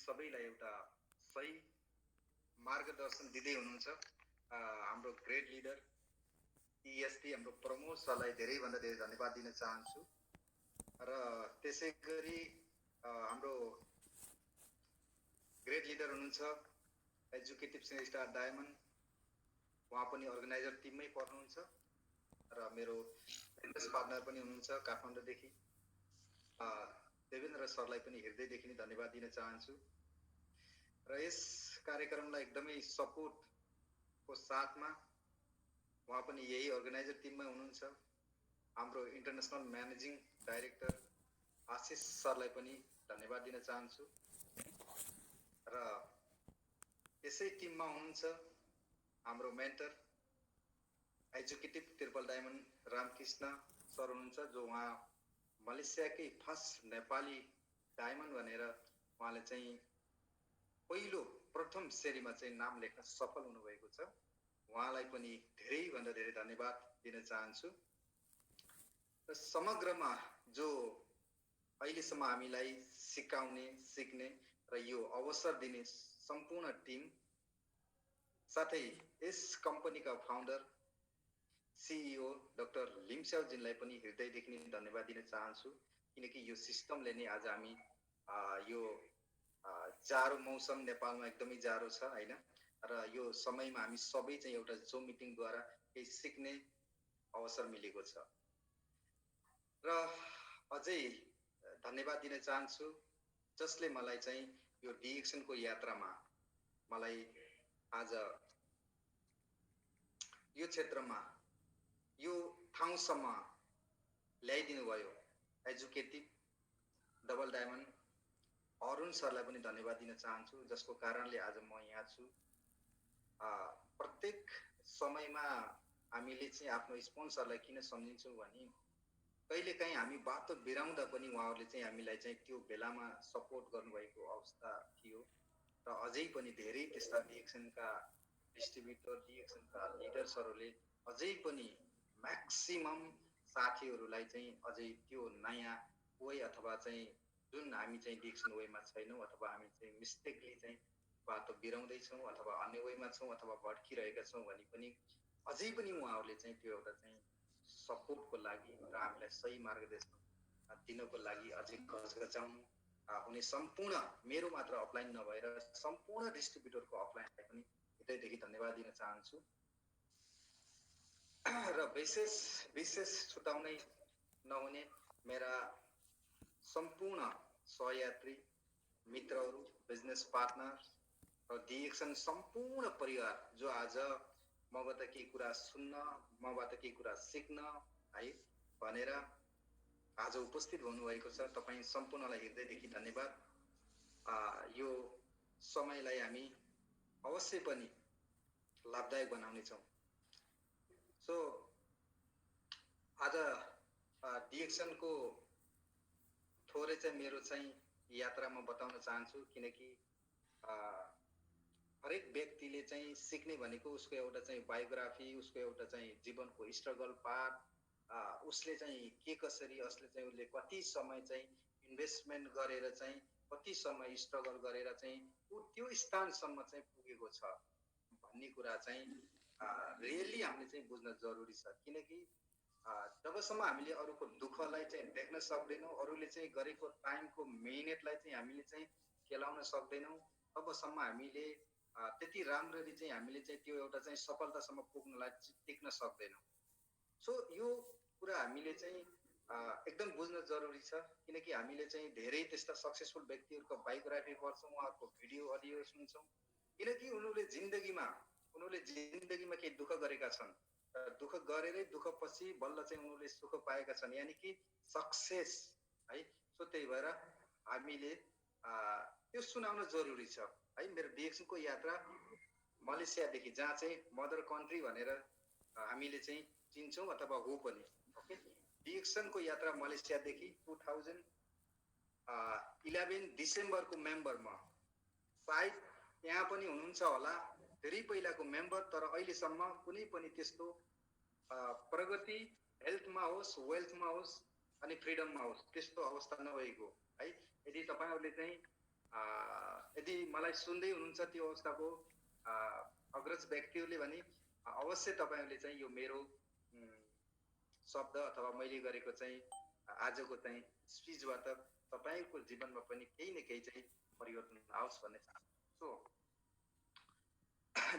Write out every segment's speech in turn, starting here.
सबैलाई एउटा सही मार्गदर्शन दिँदै हुनुहुन्छ हाम्रो ग्रेट लिडर ESP हाम्रो प्रमोद सरलाई धेरैभन्दा धेरै धन्यवाद दिन चाहन्छु र त्यसै गरी हाम्रो ग्रेट लिडर हुनुहुन्छ एजुकेटिभ स्टार डायमन्ड, उहाँ पनि अर्गनाइजर टिममै पर्नुहुन्छ र मेरो बिजनेस पार्टनर पनि हुनुहुन्छ काठमाडौँदेखि देवेन्द्र सरलाई पनि हृदयदेखि नै धन्यवाद दिन चाहन्छु र यस कार्यक्रमलाई एकदमै सपोर्टको साथमा उहाँ पनि यही अर्गनाइजर टिममा हुनुहुन्छ हाम्रो इन्टरनेसनल म्यानेजिङ डाइरेक्टर आशिष सरलाई पनि धन्यवाद दिन चाहन्छु र यसै टिममा हुनुहुन्छ हाम्रो mentor educative triple diamond Ramakrishna sir हुनुहुन्छ जो उहाँ मलेसियाकै फर्स्ट नेपाली डायमन्ड भनेर उहाँले चाहिँ पहिलो प्रथम श्रेणीमा चाहिँ नाम लेख्न सफल हुनुभएको छ। उहाँलाई पनि धेरैभन्दा धेरै धन्यवाद दिन चाहन्छु र समग्रमा जो अहिलेसम्म हामीलाई सिकाउने सिक्ने र यो अवसर दिने सम्पूर्ण टिम साथै यस कम्पनीका फाउन्डर CEO डाक्टर लिम्स्याउजीलाई पनि हृदयदेखि नै धन्यवाद दिन चाहन्छु किनकि यो सिस्टमले नै आज हामी यो जाडो मौसम नेपालमा एकदमै जाडो छ हैन र यो समयमा हामी सबै चाहिँ एउटा जो मिटिङद्वारा केही सिक्ने अवसर मिलेको छ र अझै धन्यवाद दिन चाहन्छु जसले मलाई चाहिँ यो डिएक्सनको यात्रामा मलाई आज यो क्षेत्रमा यो ठाउँसम्म ल्याइदिनु भयो एजुकेटिभ डबल डायमन्ड अरुण सरलाई पनि धन्यवाद दिन चाहन्छु जसको कारणले आज म यहाँ छु। प्रत्येक समयमा हामीले चाहिँ आफ्नो स्पोन्सरलाई किन सम्झिन्छौँ भने कहिलेकाहीँ हामी बाटो बिराउँदा पनि उहाँहरूले चाहिँ हामीलाई चाहिँ त्यो बेलामा सपोर्ट गर्नुभएको अवस्था थियो र अझै पनि धेरै त्यस्ता डिएक्सनका डिस्ट्रिब्युटर डिएक्सनका लिडर्सहरूले अझै पनि म्याक्सिमम साथीहरूलाई चाहिँ अझै त्यो नयाँ वे अथवा चाहिँ जुन हामी चाहिँ डिएक्सन वेमा छैनौँ अथवा हामी चाहिँ मिस्टेकली चाहिँ बाटो बिराउँदैछौँ अथवा अन्य वेमा छौँ अथवा भड्किरहेका छौँ भने पनि अझै पनि उहाँहरूले चाहिँ त्यो एउटा चाहिँ सपोर्टको लागि र हामीलाई सही मार्गदर्शन दिनको लागि अझै गजगजाउनु हुने सम्पूर्ण मेरो मात्र अफलाइन नभएर सम्पूर्ण डिस्ट्रिब्युटरको अफलाइनलाई पनि हृदयदेखि धन्यवाद दिन चाहन्छु र विशेष छुटाउनै नहुने मेरा सम्पूर्ण सहयात्री मित्रहरू बिजनेस पार्टनर र डिएक्सन सम्पूर्ण परिवार जो आज मबाट केही कुरा सुन्न मबाट केही कुरा सिक्न है भनेर आज उपस्थित हुनुभएको छ तपाईँ सम्पूर्णलाई हृदयदेखि धन्यवाद। यो समयलाई हामी अवश्य पनि लाभदायक बनाउनेछौँ। सो आज डिएक्सनको थोरै चाहिँ मेरो चाहिँ यात्रामा बताउन चाहन्छु किनकि हरेक व्यक्तिले चाहिँ सिक्ने भनेको उसको एउटा चाहिँ बायोग्राफी उसको एउटा चाहिँ जीवनको स्ट्रगल पार्ट उसले चाहिँ के कसरी उसले चाहिँ उसले कति समय चाहिँ इन्भेस्टमेन्ट गरेर चाहिँ कति समय स्ट्रगल गरेर चाहिँ त्यो स्थानसम्म चाहिँ पुगेको छ भन्ने कुरा चाहिँ रियली हामीले चाहिँ बुझ्न जरुरी छ किनकि जबसम्म हामीले अरूको दुःखलाई चाहिँ देख्न सक्दैनौँ अरूले चाहिँ गरेको टाइमको मिहिनेतलाई चाहिँ हामीले चाहिँ केलाउन सक्दैनौँ तबसम्म हामीले त्यति राम्ररी चाहिँ हामीले चाहिँ त्यो एउटा चाहिँ सफलतासम्म पुग्नलाई टिक्न सक्दैनौँ। सो यो कुरा हामीले चाहिँ एकदम बुझ्न जरुरी छ किनकि हामीले चाहिँ धेरै त्यस्ता सक्सेसफुल व्यक्तिहरूको बायोग्राफी पढ्छौँ उहाँहरूको भिडियो अडियो सुन्छौँ किनकि उनीहरूले जिन्दगीमा केही दुःख गरेका छन् दुःख गरेरै दुःखपछि बल्ल चाहिँ उनीहरूले सुख पाएका छन् यानि कि सक्सेस है। सो त्यही भएर हामीले त्यो सुनाउन जरुरी छ है। मेरो डिएक्सनको यात्रा मलेसियादेखि जहाँ चाहिँ मदर कन्ट्री भनेर हामीले चाहिँ चिन्छौँ अथवा हो पनि ओके डिएक्सनको यात्रा मलेसियादेखि 2011 डिसेम्बरको मेम्बर म सायद यहाँ पनि हुनुहुन्छ होला धेरै पहिलाको मेम्बर तर अहिलेसम्म कुनै पनि त्यस्तो प्रगति हेल्थमा होस् वेल्थमा होस् अनि फ्रिडममा होस् त्यस्तो अवस्था नभएको है। यदि तपाईहरुले चाहिँ यदि मलाई सुन्दै हुनुहुन्छ त्यो अवस्थाको अग्रज व्यक्तिहरूले भने अवश्य तपाईँहरूले चाहिँ यो मेरो शब्द अथवा मैले गरेको चाहिँ आजको चाहिँ स्पिचबाट तपाईँको जीवनमा पनि केही न केही चाहिँ परिवर्तन आओस् भन्ने चाहन्छु। सो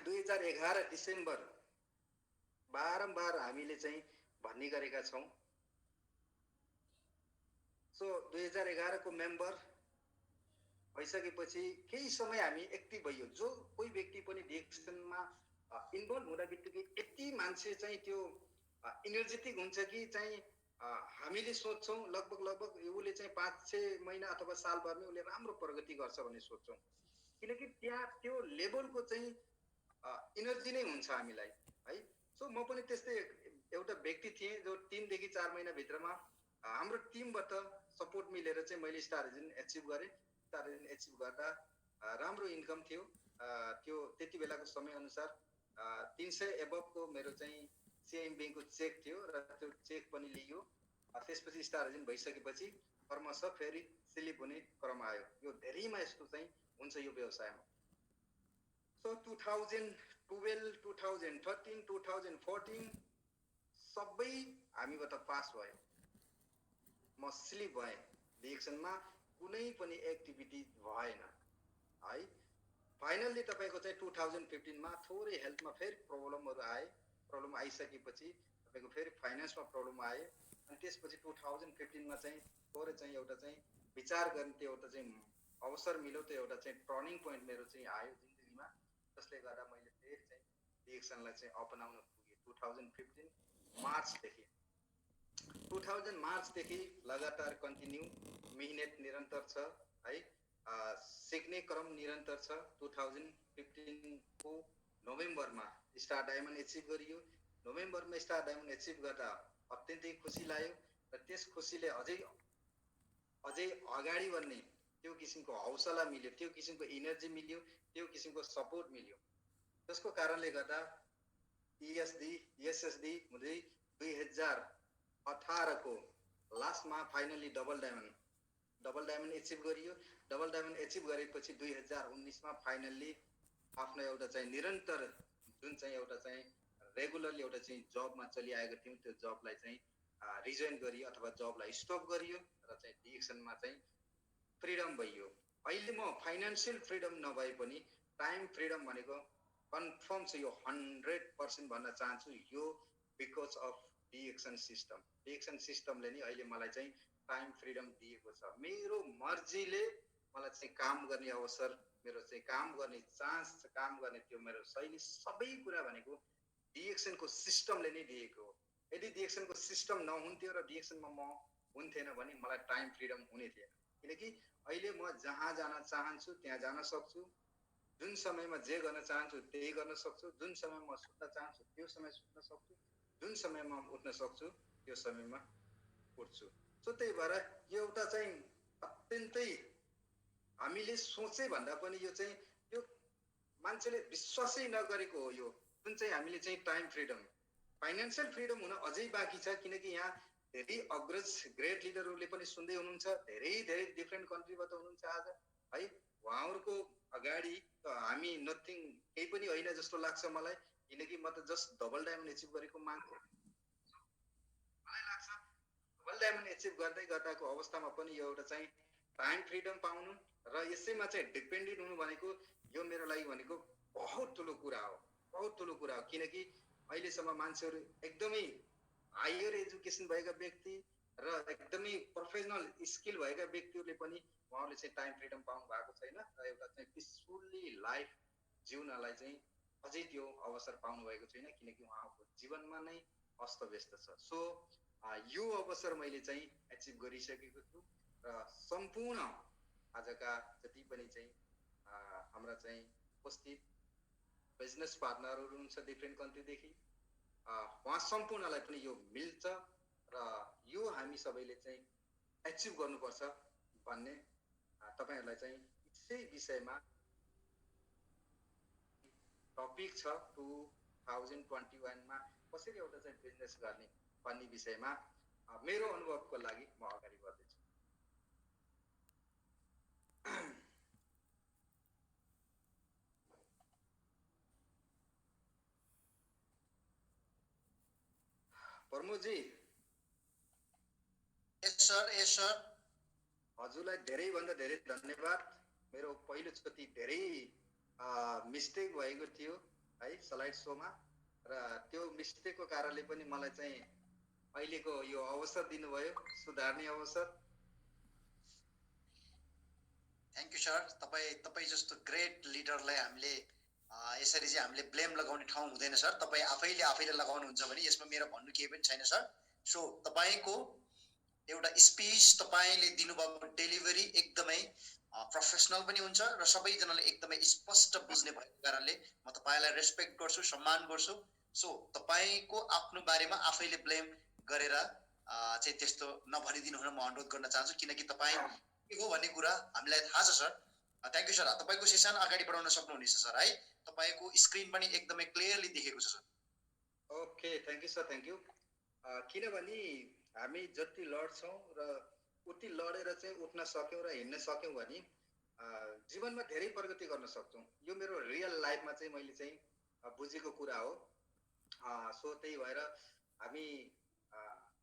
2011 डिसेम्बर बारम्बार हामीले चाहिँ भन्ने गरेका छौँ। सो 2011 को मेम्बर भइसकेपछि केही समय हामी एक्टिभ भइयो। जो कोही व्यक्ति पनि डिएक्सनमा इन्भल्भ हुँदा बित्तिकै यति मान्छे चाहिँ त्यो इनर्जेटिक हुन्छ कि चाहिँ हामीले सोच्छौँ लगभग उसले चाहिँ 5-6 महिना अथवा सालभरमै उसले राम्रो प्रगति गर्छ भन्ने सोच्छौँ, किनकि त्यहाँ त्यो लेभलको चाहिँ इनर्जी नै हुन्छ हामीलाई है। सो म पनि त्यस्तै एउटा व्यक्ति थिएँ जो 3 देखि 4 महिना भित्रमा हाम्रो टिमबाट सपोर्ट मिलेर चाहिँ मैले स्टार एजेन्ट एचिभ गरेँ। स्टार एजेन्ट एचिभ गर्दा राम्रो इन्कम थियो। त्यो त्यति बेलाको समय अनुसार 300 एबभको मेरो चाहिँ सिआइएम ब्याङ्कको चेक थियो र त्यो चेक पनि लियो। त्यसपछि स्टार एजेन्ट भइसकेपछि क्रमशः फेरि स्लिप हुने क्रम आयो। यो धेरैमा यस्तो चाहिँ हुन्छ यो व्यवसायमा। सो 2012, 2013, 2014 सबै हामीबाट पास भयो। म स्लिप भएँ, डिएक्सनमा कुनै पनि एक्टिभिटी भएन है। फाइनल्ली तपाईँको चाहिँ 2015 मा थोरै हेल्थमा फेरि प्रब्लमहरू आए। प्रब्लम आइसकेपछि तपाईँको फेरि फाइनेन्समा प्रब्लम आए अनि त्यसपछि 2015 मा चाहिँ थोरै चाहिँ एउटा चाहिँ विचार गर्ने त्यो एउटा चाहिँ अवसर मिल्यो। त्यो एउटा चाहिँ टर्निङ पोइन्ट मेरो चाहिँ आयो जिन्दगीमा, जसले गर्दा मैले फेरि चाहिँ डिएक्सनलाई चाहिँ अपनाउन पुगेँ। 2015 मार्चदेखि 2000 मार्चदेखि लगातार कन्टिन्यू मेहनत निरन्तर छ है। सिक्ने क्रम निरन्तर छ। 2015 को नोभेम्बरमा स्टार डायमन्ड एचिभ गरियो। नोभेम्बरमा स्टार डायमन्ड एचिभ गर्दा अत्यन्तै खुसी लाग्यो र त्यस खुसीले अझै अगाडि बढ्ने त्यो किसिमको हौसला मिल्यो, त्यो किसिमको इनर्जी मिल्यो, त्यो किसिमको सपोर्ट मिल्यो, जसको कारणले गर्दा एसएसडी हुँदै 2018 को लास्टमा फाइनली डबल डायमन्ड एचिभ गरियो। डबल डायमन्ड एचिभ गरेपछि 2019 मा फाइनल्ली आफ्नो एउटा चाहिँ निरन्तर जुन चाहिँ एउटा चाहिँ रेगुलरली एउटा चाहिँ जबमा चलिआएको थियौँ त्यो जबलाई चाहिँ रिजाइन गरियो अथवा जबलाई स्टप गरियो र चाहिँ डिएक्सनमा चाहिँ फ्रिडम भइयो। अहिले म फाइनेन्सियल फ्रिडम नभए पनि टाइम फ्रिडम भनेको कन्फर्म छ, यो 100% भन्न चाहन्छु। यो because of DXN system. DXN सिस्टमले नि अहिले मलाई चाहिँ टाइम फ्रिडम दिएको छ। मेरो मर्जीले मलाई चाहिँ काम गर्ने अवसर, मेरो चाहिँ काम गर्ने चान्स, काम गर्ने त्यो मेरो शैली, सबै कुरा भनेको डिएक्सनको सिस्टमले नै दिएको हो। यदि डिएक्सनको सिस्टम नहुन्थ्यो र डिएक्सनमा म हुन्थेन भने मलाई टाइम फ्रिडम हुने थिएन। किनकि अहिले म जहाँ जान चाहन्छु त्यहाँ जान सक्छु, जुन समयमा जे गर्न चाहन्छु त्यही गर्न सक्छु, जुन समयमा सुत्न चाहन्छु त्यो समय सुत्न सक्छु, जुन समयमा उठ्न सक्छु त्यो समयमा उठ्छु। सो त्यही भएर यो एउटा चाहिँ अत्यन्तै हामीले सोचे भन्दा पनि यो चाहिँ यो मान्छेले विश्वासै नगरेको हो। यो जुन चाहिँ हामीले चाहिँ टाइम फ्रिडम, फाइनेन्सियल फ्रिडम हुन अझै बाँकी छ। किनकि यहाँ धेरै अग्रज ग्रेट लिडरहरूले पनि सुन्दै हुनुहुन्छ, धेरै डिफ्रेन्ट कन्ट्रीबाट हुनुहुन्छ आज है। उहाँहरूको अगाडि त हामी नथिङ, केही पनि होइन जस्तो लाग्छ मलाई। किनकि म त जस्ट डबल डायमन्ड एचिभ गरेको मान्छे। मलाई लाग्छ डबल डायमन्ड एचिभ गर्दै गर्दाको अवस्थामा पनि यो एउटा चाहिँ टाइम फ्रिडम पाउनु र यसैमा चाहिँ डिपेन्डेन्ट हुनु भनेको यो मेरो लागि भनेको बहुत ठुलो कुरा हो, बहुत ठुलो कुरा हो। किनकि अहिलेसम्म मान्छेहरू एकदमै हायर एजुकेसन भएका व्यक्ति र एकदमै प्रोफेसनल स्किल भएका व्यक्तिहरूले पनि उहाँहरूले चाहिँ टाइम फ्रिडम पाउनु भएको छैन र एउटा चाहिँ पिसफुल्ली लाइफ जिउनलाई चाहिँ अझै त्यो अवसर पाउनु भएको छैन, किनकि उहाँको जीवनमा नै अस्तव्यस्त छ। सो यो अवसर मैले चाहिँ एचिभ गरिसकेको छु र सम्पूर्ण आजका जति पनि चाहिँ हाम्रा चाहिँ उपस्थित बिजनेस पार्टनरहरू हुनुहुन्छ डिफ्रेन्ट कन्ट्रीदेखि, उहाँ सम्पूर्णलाई पनि यो मिल्छ र यो हामी सबैले चाहिँ एचिभ गर्नुपर्छ भन्ने तपाईहरुलाई चाहिँ यसै विषयमा टपिक छ 2021 मा कसरी एउटा चाहिँ बिजनेस गर्ने भन्ने विषयमा मेरो अनुभवको लागि म अगाडि बढ्दैछु। प्रमोदजी यस सर हजुरलाई धेरैभन्दा धेरै धन्यवाद। मेरो पहिलोचोटि धेरै मिस्टेक भएको थियो है स्लाइड सोमा, र त्यो मिस्टेकको कारणले पनि मलाई चाहिँ अहिलेको यो अवसर दिनुभयो, सुधार्ने अवसर। Thank you sir. तपाईँ जस्तो ग्रेट लिडरलाई हामीले यसरी चाहिँ हामीले ब्लेम लगाउने ठाउँ हुँदैन सर। तपाईँ आफैले लगाउनुहुन्छ भने यसमा मेरो भन्नु केही पनि छैन सर। सो तपाईँको एउटा स्पिच, तपाईँले दिनुभएको डेलिभरी एकदमै प्रोफेसनल पनि हुन्छ र सबैजनाले एकदमै स्पष्ट बुझ्ने भएको कारणले म तपाईँलाई रेस्पेक्ट गर्छु, सम्मान गर्छु। सो तपाईँको आफ्नो बारेमा आफैले ब्लेम गरेर चाहिँ त्यस्तो नभनिदिनु हुन म अनुरोध गर्न चाहन्छु, किनकि तपाईँ के हो भन्ने कुरा हामीलाई थाहा छ सर। Thank you sir. तपाईँको सेसन अगाडि बढाउन सक्नुहुनेछ सर है। तपाईँको स्क्रिन पनि एकदमै क्लियरली देखेको छ sir. Okay, thank you sir, thank you. किनभने हामी जति लड्छौँ र उति लडेर चाहिँ उठ्न सक्यौँ र हिँड्न सक्यौँ भने जीवनमा धेरै प्रगति गर्न सक्छौँ। यो मेरो रियल लाइफमा चाहिँ मैले चाहिँ बुझेको कुरा हो। सो त्यही भएर हामी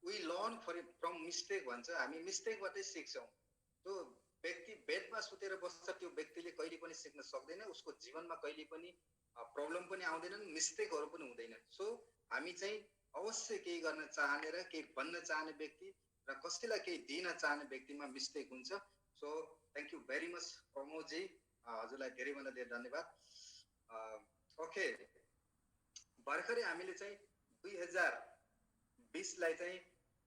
वी लर्न फ्रम मिस्टेक भन्छ, हामी मिस्टेकबाटै सिक्छौँ। जो व्यक्ति बेडमा सुतेर बस्छ त्यो व्यक्तिले कहिले पनि सिक्न सक्दैन, उसको जीवनमा कहिले पनि प्रब्लम पनि आउँदैनन्, मिस्टेकहरू पनि हुँदैनन्। सो हामी चाहिँ अवश्य केही गर्न चाहने र केही भन्न चाहने व्यक्ति र कसैलाई केही दिन चाहने व्यक्तिमा मिस्टेक हुन्छ। So thank you very much Pramodji, हजुरलाई धेरैभन्दा धेरै धन्यवाद। ओके, भर्खरै हामीले चाहिँ 2020लाई चाहिँ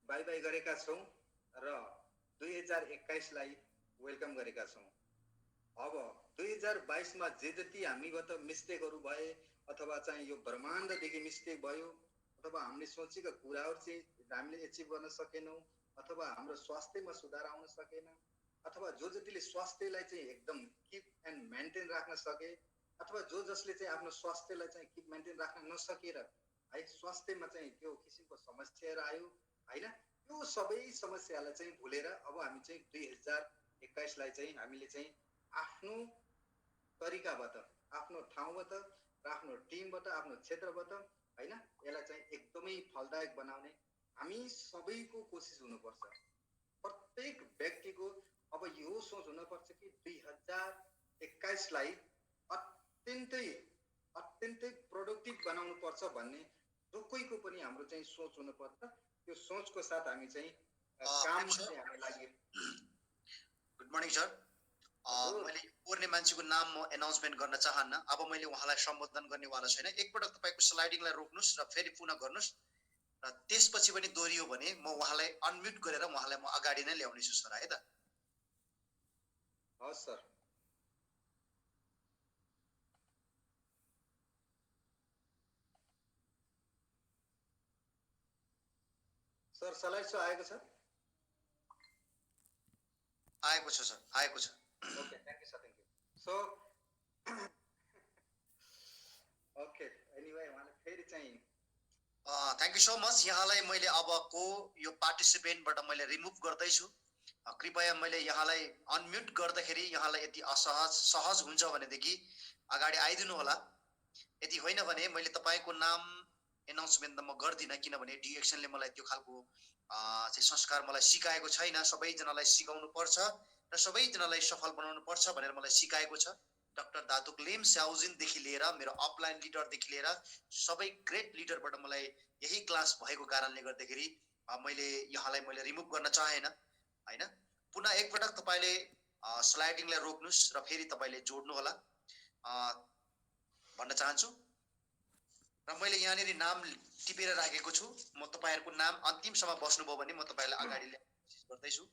बाई बाई गरेका छौँ र 2021लाई वेलकम गरेका छौँ। अब 2022मा जे जति हामीबाट मिस्टेकहरू भए अथवा चाहिँ यो ब्रह्माण्डदेखि मिस्टेक भयो अथवा हामीले सोचेका कुराहरू चाहिँ हामीले एचिभ गर्न सकेनौँ अथवा हाम्रो स्वास्थ्यमा सुधार आउन सकेन अथवा जो जतिले स्वास्थ्यलाई चाहिँ एकदम किप एन्ड मेन्टेन राख्न सके अथवा जो जसले चाहिँ आफ्नो स्वास्थ्यलाई चाहिँ किप मेन्टेन राख्न नसकेर है स्वास्थ्यमा चाहिँ त्यो किसिमको समस्याहरू आयो होइन, त्यो सबै समस्यालाई चाहिँ भुलेर अब हामी चाहिँ 2021लाई चाहिँ हामीले चाहिँ आफ्नो तरिकाबाट, आफ्नो ठाउँबाट र आफ्नो टिमबाट, आफ्नो क्षेत्रबाट होइन यसलाई चाहिँ एकदमै फलदायक बनाउने हामी सबैको कोसिस हुनुपर्छ। प्रत्येक व्यक्तिको अब यो सोच हुनुपर्छ कि 2021लाई अत्यन्तै प्रोडक्टिभ बनाउनु पर्छ भन्ने जो कोहीको पनि हाम्रो चाहिँ सोच हुनुपर्छ। त्यो सोचको साथ हामी चाहिँ काममा चाहिँ हामी लागि। Good morning sir. मैले बोल्ने मान्छेको नाम म एनाउन्समेन्ट गर्न चाहन्न। अब मैले उहाँलाई सम्बोधन गर्नेवाला छैन। एकपटक तपाईँको स्लाइडिङलाई रोक्नुहोस् र फेरि पुनः गर्नुहोस् र त्यसपछि पनि दोहोरियो भने म उहाँलाई अनम्युट गरेर उहाँलाई म अगाडि नै ल्याउनेछु सर, है त? हस् सर। सर स्लाइड सो आएको छ? आएको छ सर, आएको छ। Okay, thank you sir, thank you. So okay, anyway उहाँले फेरि चाहिँ थ्याङ्क यू सो मच। यहाँलाई मैले अबको यो पार्टिसिपेन्टबाट मैले रिमुभ गर्दैछु। कृपया मैले यहाँलाई अनम्युट गर्दाखेरि यहाँलाई यति सहज हुन्छ भनेदेखि अगाडि आइदिनु होला। यदि होइन भने मैले तपाईँको नाम एनाउन्समेन्ट त म गर्दिनँ, किनभने डिएक्सनले मलाई त्यो खालको चाहिँ संस्कार मलाई सिकाएको छैन। सबैजनालाई सिकाउनु पर्छ र सबैजनालाई सफल बनाउनु पर्छ भनेर मलाई सिकाएको छ। डाक्टर दातुक लिम स्याउजिनदेखि लिएर मेरो अपलाइन लिडरदेखि लिएर सबै ग्रेट लिडरबाट मलाई यही क्लास भएको कारणले गर्दाखेरि मैले यहाँलाई मैले रिमुभ गर्न चाहेन होइन। पुनः एकपटक तपाईँले स्लाइडिङलाई रोक्नुहोस् र फेरि तपाईँले जोड्नु होला भन्न चाहन्छु। र मैले यहाँनिर नाम टिपेर राखेको छु। म तपाईँहरूको नाम अन्तिमसम्म बस्नुभयो भने म तपाईँलाई अगाडि ल्याउने कोसिस गर्दैछु।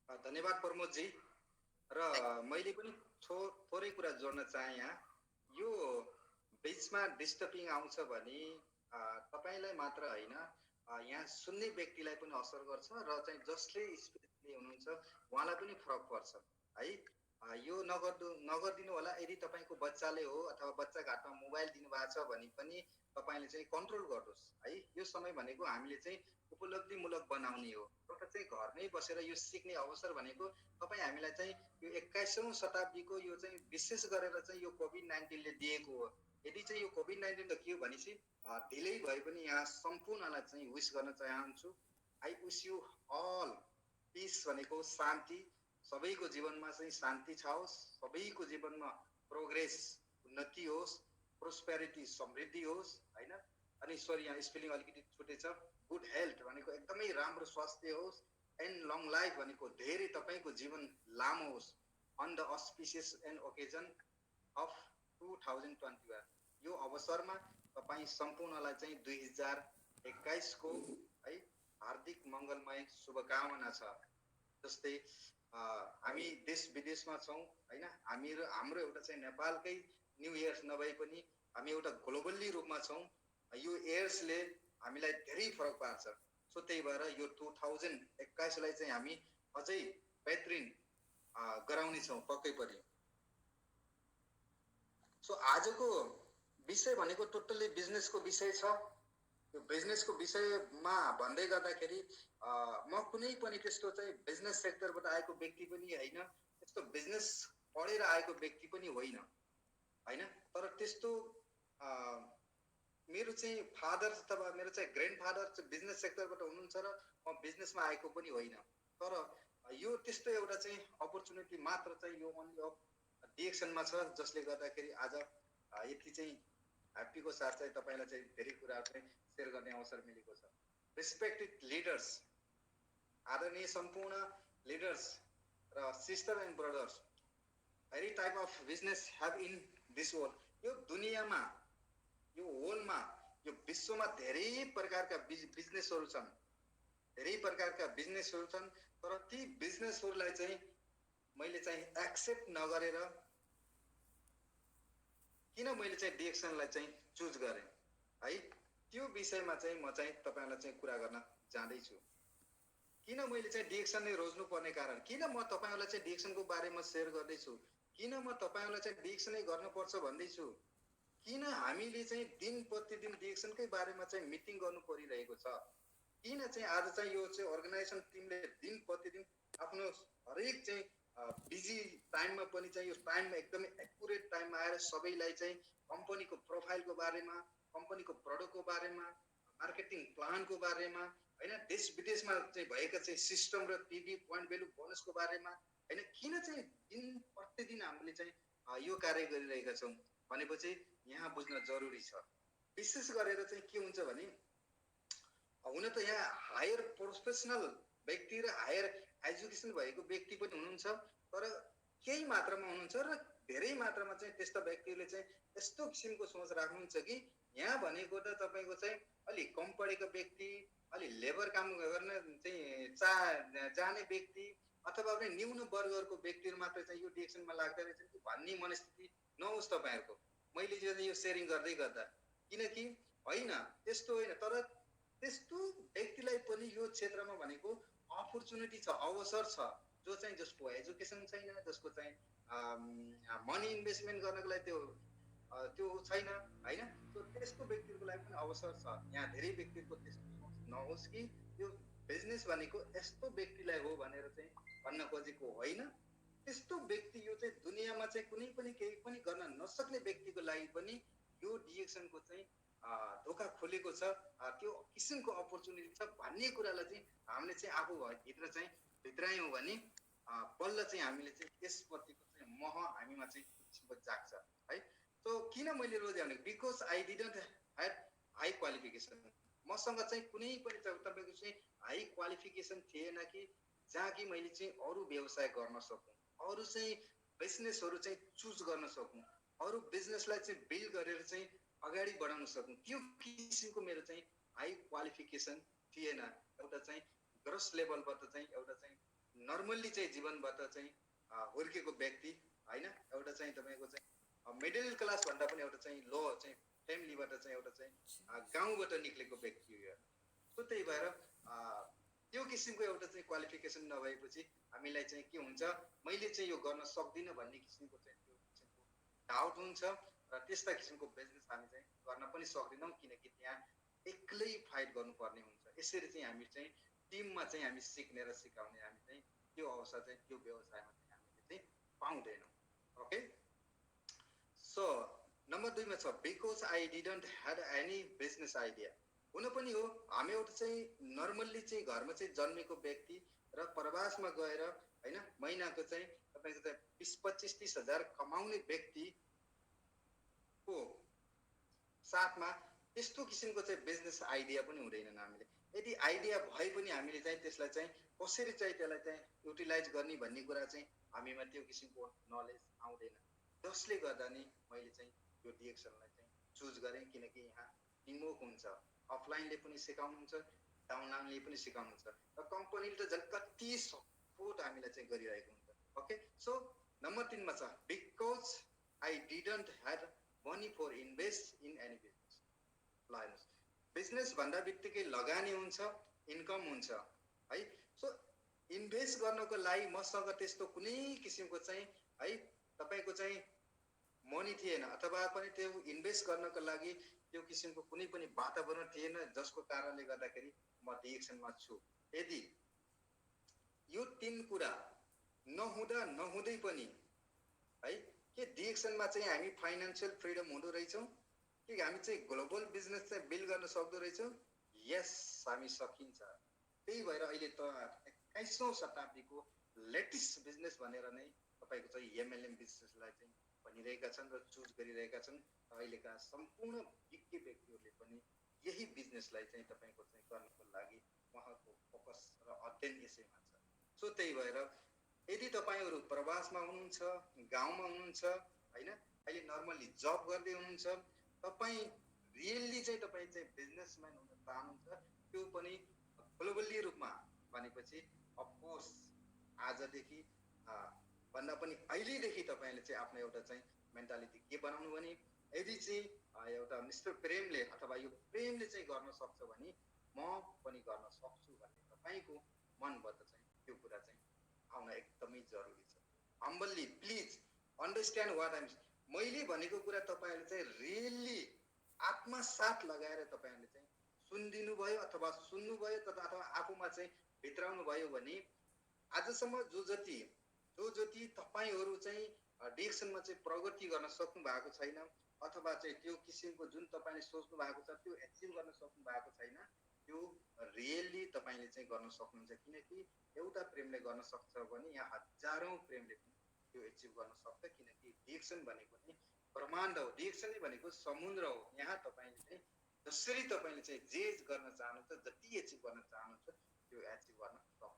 धन्यवाद प्रमोदजी। र मैले पनि थोरै कुरा जोड्न चाहे। यहाँ यो बिचमा डिस्टर्बिङ आउँछ भने तपाईँलाई मात्र होइन, यहाँ सुन्ने व्यक्तिलाई पनि असर गर्छ र चाहिँ जसले स्पिच हुनुहुन्छ उहाँलाई पनि फरक पर्छ है। यो नगरिदिनु होला। यदि तपाईँको बच्चाले हो अथवा बच्चाको हातमा मोबाइल दिनुभएको छ भने पनि तपाईँले चाहिँ कन्ट्रोल गर्नुहोस् है। यो समय भनेको हामीले चाहिँ उपलब्धिमूलक बनाउने हो। एउटा चाहिँ घरमै बसेर यो सिक्ने अवसर भनेको तपाईँ हामीलाई चाहिँ यो 21औं शताब्दीको यो चाहिँ विशेष गरेर चाहिँ यो कोभिड-19ले दिएको हो। यदि चाहिँ यो कोभिड-19 त के हो भनेपछि ढिलै भए पनि यहाँ सम्पूर्णलाई चाहिँ विश गर्न चाहन्छु। I wish you all peace भनेको शान्ति, सबैको जीवनमा चाहिँ शान्ति छाओस्, सबैको जीवनमा प्रोग्रेस उन्नति होस्, प्रोस्पेरिटी समृद्धि होस् हैन। अनि सरी यहाँ स्पेलिङ अलिकति छुटेछ। गुड हेल्थ भनेको एकदमै राम्रो स्वास्थ्य होस्, एन्ड लङ लाइफ भनेको धेरै तपाईको जीवन लामो होस् on the auspicious and occasion of 2021। यो अवसरमा तपाई सम्पूर्णलाई चाहिँ 2021 को है हार्दिक मङ्गलमय शुभकामना छ। जस्तै हामी देश विदेशमा छौं हैन, हाम्रो एउटा चाहिँ नेपालकै न्यू इयर्स नभए पनि हामी एउटा ग्लोबली रूपमा छौं। यो इयर्सले हामीलाई धेरै फरक पार्छ। सो त्यही भएर यो 2021 लाई चाहिँ हामी अझै बेहतरिन गराउने छौं पक्कै पनि। सो आजको विषय भनेको टोटल्ली बिजनेसको विषय छ। यो बिजनेसको विषयमा भन्दै गर्दाखेरि म कुनै पनि त्यस्तो चाहिँ बिजनेस सेक्टरबाट आएको व्यक्ति पनि हैन, त्यस्तो बिजनेस पढेर आएको व्यक्ति पनि होइन हैन। तर त्यस्तो मेरो चाहिँ फादर अथवा मेरो चाहिँ ग्रान्डफादर चाहिँ बिजनेस सेक्टरबाट हुनुहुन्छ र म बिजनेसमा आएको पनि होइन। तर यो त्यस्तो एउटा चाहिँ अपर्च्युनिटी मात्र चाहिँ यो ओन्ली अफ डिएक्सनमा छ, जसले गर्दाखेरि आज यति चाहिँ ह्याप्पीको साथ चाहिँ तपाईलाई चाहिँ धेरै कुराहरु चाहिँ शेयर गर्ने अवसर मिलेको छ। रेस्पेक्टेड लिडर्स, आदरणीय सम्पूर्ण लिडर्स र sister and brothers, any type of business have in this world. यो दुनियाँमा, यो होलमा, यो विश्वमा धेरै प्रकारका बिजनेसहरु छन्, धेरै प्रकारका बिजनेसहरु छन्। तर ती बिजनेसहरुलाई चाहिँ मैले चाहिँ एक्सेप्ट नगरेर किन मैले चाहिँ डिएक्सनलाई चाहिँ चुज गरे है, त्यो विषयमा चाहिँ म चाहिँ तपाईलाई चाहिँ कुरा गर्न जाँदै छु। किन मैले चाहिँ डिएक्सन नै रोज्नु पर्ने कारण, किन म तपाईलाई चाहिँ डिएक्सनको बारेमा शेयर गर्दै छु, किन म तपाईलाई चाहिँ डिएक्सन नै गर्नुपर्छ भन्दै छु, किन हामीले चाहिँ दिन प्रतिदिन डिएक्सनकै बारेमा चाहिँ मिटिङ गर्नु परिरहेको छ, किन चाहिँ आज चाहिँ यो चाहिँ अर्गनाइजेसन टिमले दिन प्रतिदिन आफ्नो हरेक चाहिँ बिजी टाइममा पनि चाहिँ यो टाइममा एकदमै एक्युरेट टाइममा आएर सबैलाई चाहिँ कम्पनीको प्रोफाइलको बारेमा, कम्पनीको प्रोडक्टको बारेमा, मार्केटिङ प्लानको बारेमा हैन, देश विदेशमा चाहिँ भएका चाहिँ सिस्टम र पीबी पोइन्ट भ्यालु बोनसको बारेमा हैन, किन चाहिँ दिन प्रतिदिन हामीले चाहिँ यो कार्य गरिरहेका छौं भनेपछि यहाँ बुझ्न जरुरी छ। विशेष गरेर चाहिँ के हुन्छ भने हुन त यहाँ हायर प्रोफेसनल व्यक्ति र हायर एजुकेसन भएको व्यक्ति पनि हुनुहुन्छ, तर केही मात्रामा हुनुहुन्छ र धेरै मात्रामा चाहिँ त्यस्ता व्यक्तिले चाहिँ यस्तो किसिमको सोच राख्नुहुन्छ कि यहाँ भनेको त तपाईको चाहिँ अलि कम पढेको व्यक्ति, अलि लेबर काम गर्न चाहिँ जाने व्यक्ति अथवा पनि न्यून वर्गको व्यक्तिहरु मात्र चाहिँ यो डिरेक्सनमा लाग्दै रहेछन् कि भन्ने मनस्थिति नहोस् तपाईहरुको मैले यो शेयरिङ गर्दै गर्दा। किनकि हैन त्यस्तो हैन, तर त्यस्तो व्यक्तिलाई पनि यो क्षेत्रमा भनेको अपर्च्युनिटी छ, अवसर छ, जो चाहिँ जसको एजुकेसन छैन, जसको चाहिँ मनी इन्भेस्टमेन्ट गर्नको लागि त्यो छैन हैन, सो त्यस्तो व्यक्तिहरुको लागि पनि अवसर छ। यहाँ धेरै व्यक्तिहरुको त्यस्तो नहोस् कि यो बिजनेस भनेको यस्तो व्यक्तिलाई हो भनेर चाहिँ भन्न खोजेको होइन। त्यस्तो व्यक्ति यो चाहिँ दुनियाँमा चाहिँ कुनै पनि केही पनि गर्न नसक्ने व्यक्तिको लागि पनि यो डिएक्सनको चाहिँ ढोका खोलेको छ, त्यो किसिमको अपर्च्युनिटी छ भन्ने कुरालाई चाहिँ हामीले चाहिँ आफू भित्र चाहिँ भित्रायौं भने बल्ल चाहिँ हामीले चाहिँ त्यसप्रतिको चाहिँ मोह हामीमा चाहिँ किसिमको जाग्छ है। सो किन मैले रोजे भने because I didn't had high qualification, मसँग चाहिँ कुनै पनि तपाईको चाहिँ हाई क्वालिफिकेसन थिएन कि जहाँ कि मैले चाहिँ अरू व्यवसाय गर्न सकूं, अरू चाहिँ बिजनेसहरु चाहिँ चुज गर्न सकूं, अरू बिजनेसलाई चाहिँ बिल्ड गरेर चाहिँ अगाडि बढाउन सकूं, त्यो किसिमको मेरो चाहिँ हाई क्वालिफिकेसन थिएन। एउटा चाहिँ ग्रस लेभलबाट चाहिँ एउटा चाहिँ नर्मल्ली चाहिँ जीवनबाट चाहिँ हुर्केको व्यक्ति हैन, एउटा चाहिँ तपाईको चाहिँ मिडल क्लास भन्दा पनि एउटा चाहिँ लो चाहिँ फ्यामिलीबाट चाहिँ एउटा चाहिँ गाउँबाट निक्लेको व्यक्ति हो। सो त्यही भएर त्यो किसिमको एउटा चाहिँ क्वालिफिकेसन नभएपछि हामीलाई चाहिँ के हुन्छ, मैले चाहिँ यो गर्न सक्दिन भन्ने किसिमको चाहिँ त्यो किसिमको डाउट हुन्छ र त्यस्ता किसिमको बिजनेस हामी चाहिँ गर्न पनि सक्दैनौं, किनकि त्यहाँ एक्लै फाइट गर्नुपर्ने हुन्छ। यसरी चाहिँ हामी चाहिँ टिममा चाहिँ हामी सिक्ने र सिकाउने हामी चाहिँ त्यो अवसर चाहिँ त्यो व्यवसायमा चाहिँ हामीले चाहिँ पाउँदैनौं। ओके, सो नम्बर 2 मा छ because I didn't had any business idea. हुन पनि हो, हामी एउटा चाहिँ नर्मल्ली चाहिँ घरमा चाहिँ जन्मेको व्यक्ति र प्रवासमा गएर हैन महिनाको चाहिँ तपाईको चाहिँ 20-25-30 हजार कमाउने व्यक्तिको साथमा त्यस्तो किसिमको चाहिँ बिजनेस आइडिया पनि हुँदैन हामीले। यदि आइडिया भए पनि हामीले चाहिँ त्यसलाई चाहिँ कसरी चाहिँ त्यसलाई चाहिँ युटिलाइज गर्ने भन्ने कुरा चाहिँ हामीमा त्यो किसिमको नलेज आउँदैन। जसले गर्दा नि मैले चाहिँ यो डिएक्सनलाई चाहिँ चुज गरेँ, किनकि यहाँ टिमवर्क हुन्छ, अफलाइनले पनि सिकाउनुहुन्छ, डाउनलाइनले पनि सिकाउनुहुन्छ र कम्पनीले त झन् कति सपोर्ट हामीलाई चाहिँ गरिरहेको हुन्छ। ओके, सो नम्बर 3 मा छ because I didn't had money for invest in any business. ल हेर्नुहोस्, बिजनेस भन्दा बित्तिकै लगानी हुन्छ, इन्कम हुन्छ है। सो इन्भेस्ट गर्नको लागि मसँग त्यस्तो कुनै किसिमको चाहिँ है तपाईको चाहिँ मनी थिएन, अथवा पनि त्यो इन्भेस्ट गर्नको लागि त्यो किसिमको कुनै पनि वातावरण थिएन, जसको कारणले गर्दाखेरि म डिएक्सनमा छु। यदि यो 3 कुरा नहुँदै पनि है के डिएक्सनमा चाहिँ हामी फाइनान्शियल फ्रिडम हुँदो रहेछौँ, कि हामी चाहिँ ग्लोबल बिजनेस चाहिँ बिल्ड गर्न सक्दो रहेछौँ? यस, हामी सकिन्छ। त्यही भएर अहिले त 21औं शताब्दीको लेटेस्ट बिजनेस भनेर नै तपाईको चाहिँ एमएलएम बिजनेसलाई चाहिँ भनिरहेका छन् र चुज गरिरहेका छन्। अहिलेका सम्पूर्ण विज्ञ व्यक्तिहरूले पनि यही बिजनेसलाई चाहिँ तपाईको चाहिँ गर्नको लागि उहाँको फोकस र अध्ययन यसैमा छ। सो त्यही भएर यदि तपाईहरु प्रवासमा हुनुहुन्छ, गाउँमा हुनुहुन्छ हैन, अहिले नर्मली जब गर्दै हुनुहुन्छ, तपाई रियली चाहिँ तपाई चाहिँ बिजनेसम्यान हुन चाहनुहुन्छ, त्यो पनि ग्लोबली रूपमा भनेपछि अफ कोर्स आजदेखि भन्दा पनि अहिलेदेखि तपाईले चाहिँ आफ्नो एउटा चाहिँ मेन्टालिटी के बनाउनु भने यदि चाहिँ एउटा मिस्टर प्रेमले अथवा यो प्रेमले चाहिँ गर्न सक्छ भने म पनि गर्न सक्छु भन्ने तपाईको मनबाट चाहिँ त्यो कुरा चाहिँ आउन एकदमै जरुरी छ। Humbly please understand what I am, मैले भनेको कुरा तपाईहरुले चाहिँ रियली आत्मसात लगाएर तपाईहरुले चाहिँ सुनिदिनु भयो अथवा सुन्नु भयो अथवा आफूमा चाहिँ भित्राउनु भयो भने आजसम्म जो जति तपाईहरु चाहिँ डिरेक्सनमा चाहिँ प्रगति गर्न सक्नु भएको छैन, अथवा चाहिँ त्यो किसिमको जुन तपाईले सोच्नु भएको छ त्यो एचिभ गर्न सक्नु भएको छैन, त्यो रियली तपाईले चाहिँ गर्न सक्नुहुन्छ। किनकि एउटा प्रेमले गर्न सक्छ भने यहाँ हजारौं प्रेमले पनि त्यो एचिभ गर्न सक्छ। किनकि डिरेक्सन भनेको नि ब्रह्माण्ड हो, डिरेक्सन भनेको समुद्र हो। यहाँ तपाईले चाहिँ जसरी तपाईले चाहिँ जे गर्न चाहनुहुन्छ, जति एचिभ गर्न चाहनुहुन्छ त्यो एचिभ गर्न सक्नुहुन्छ।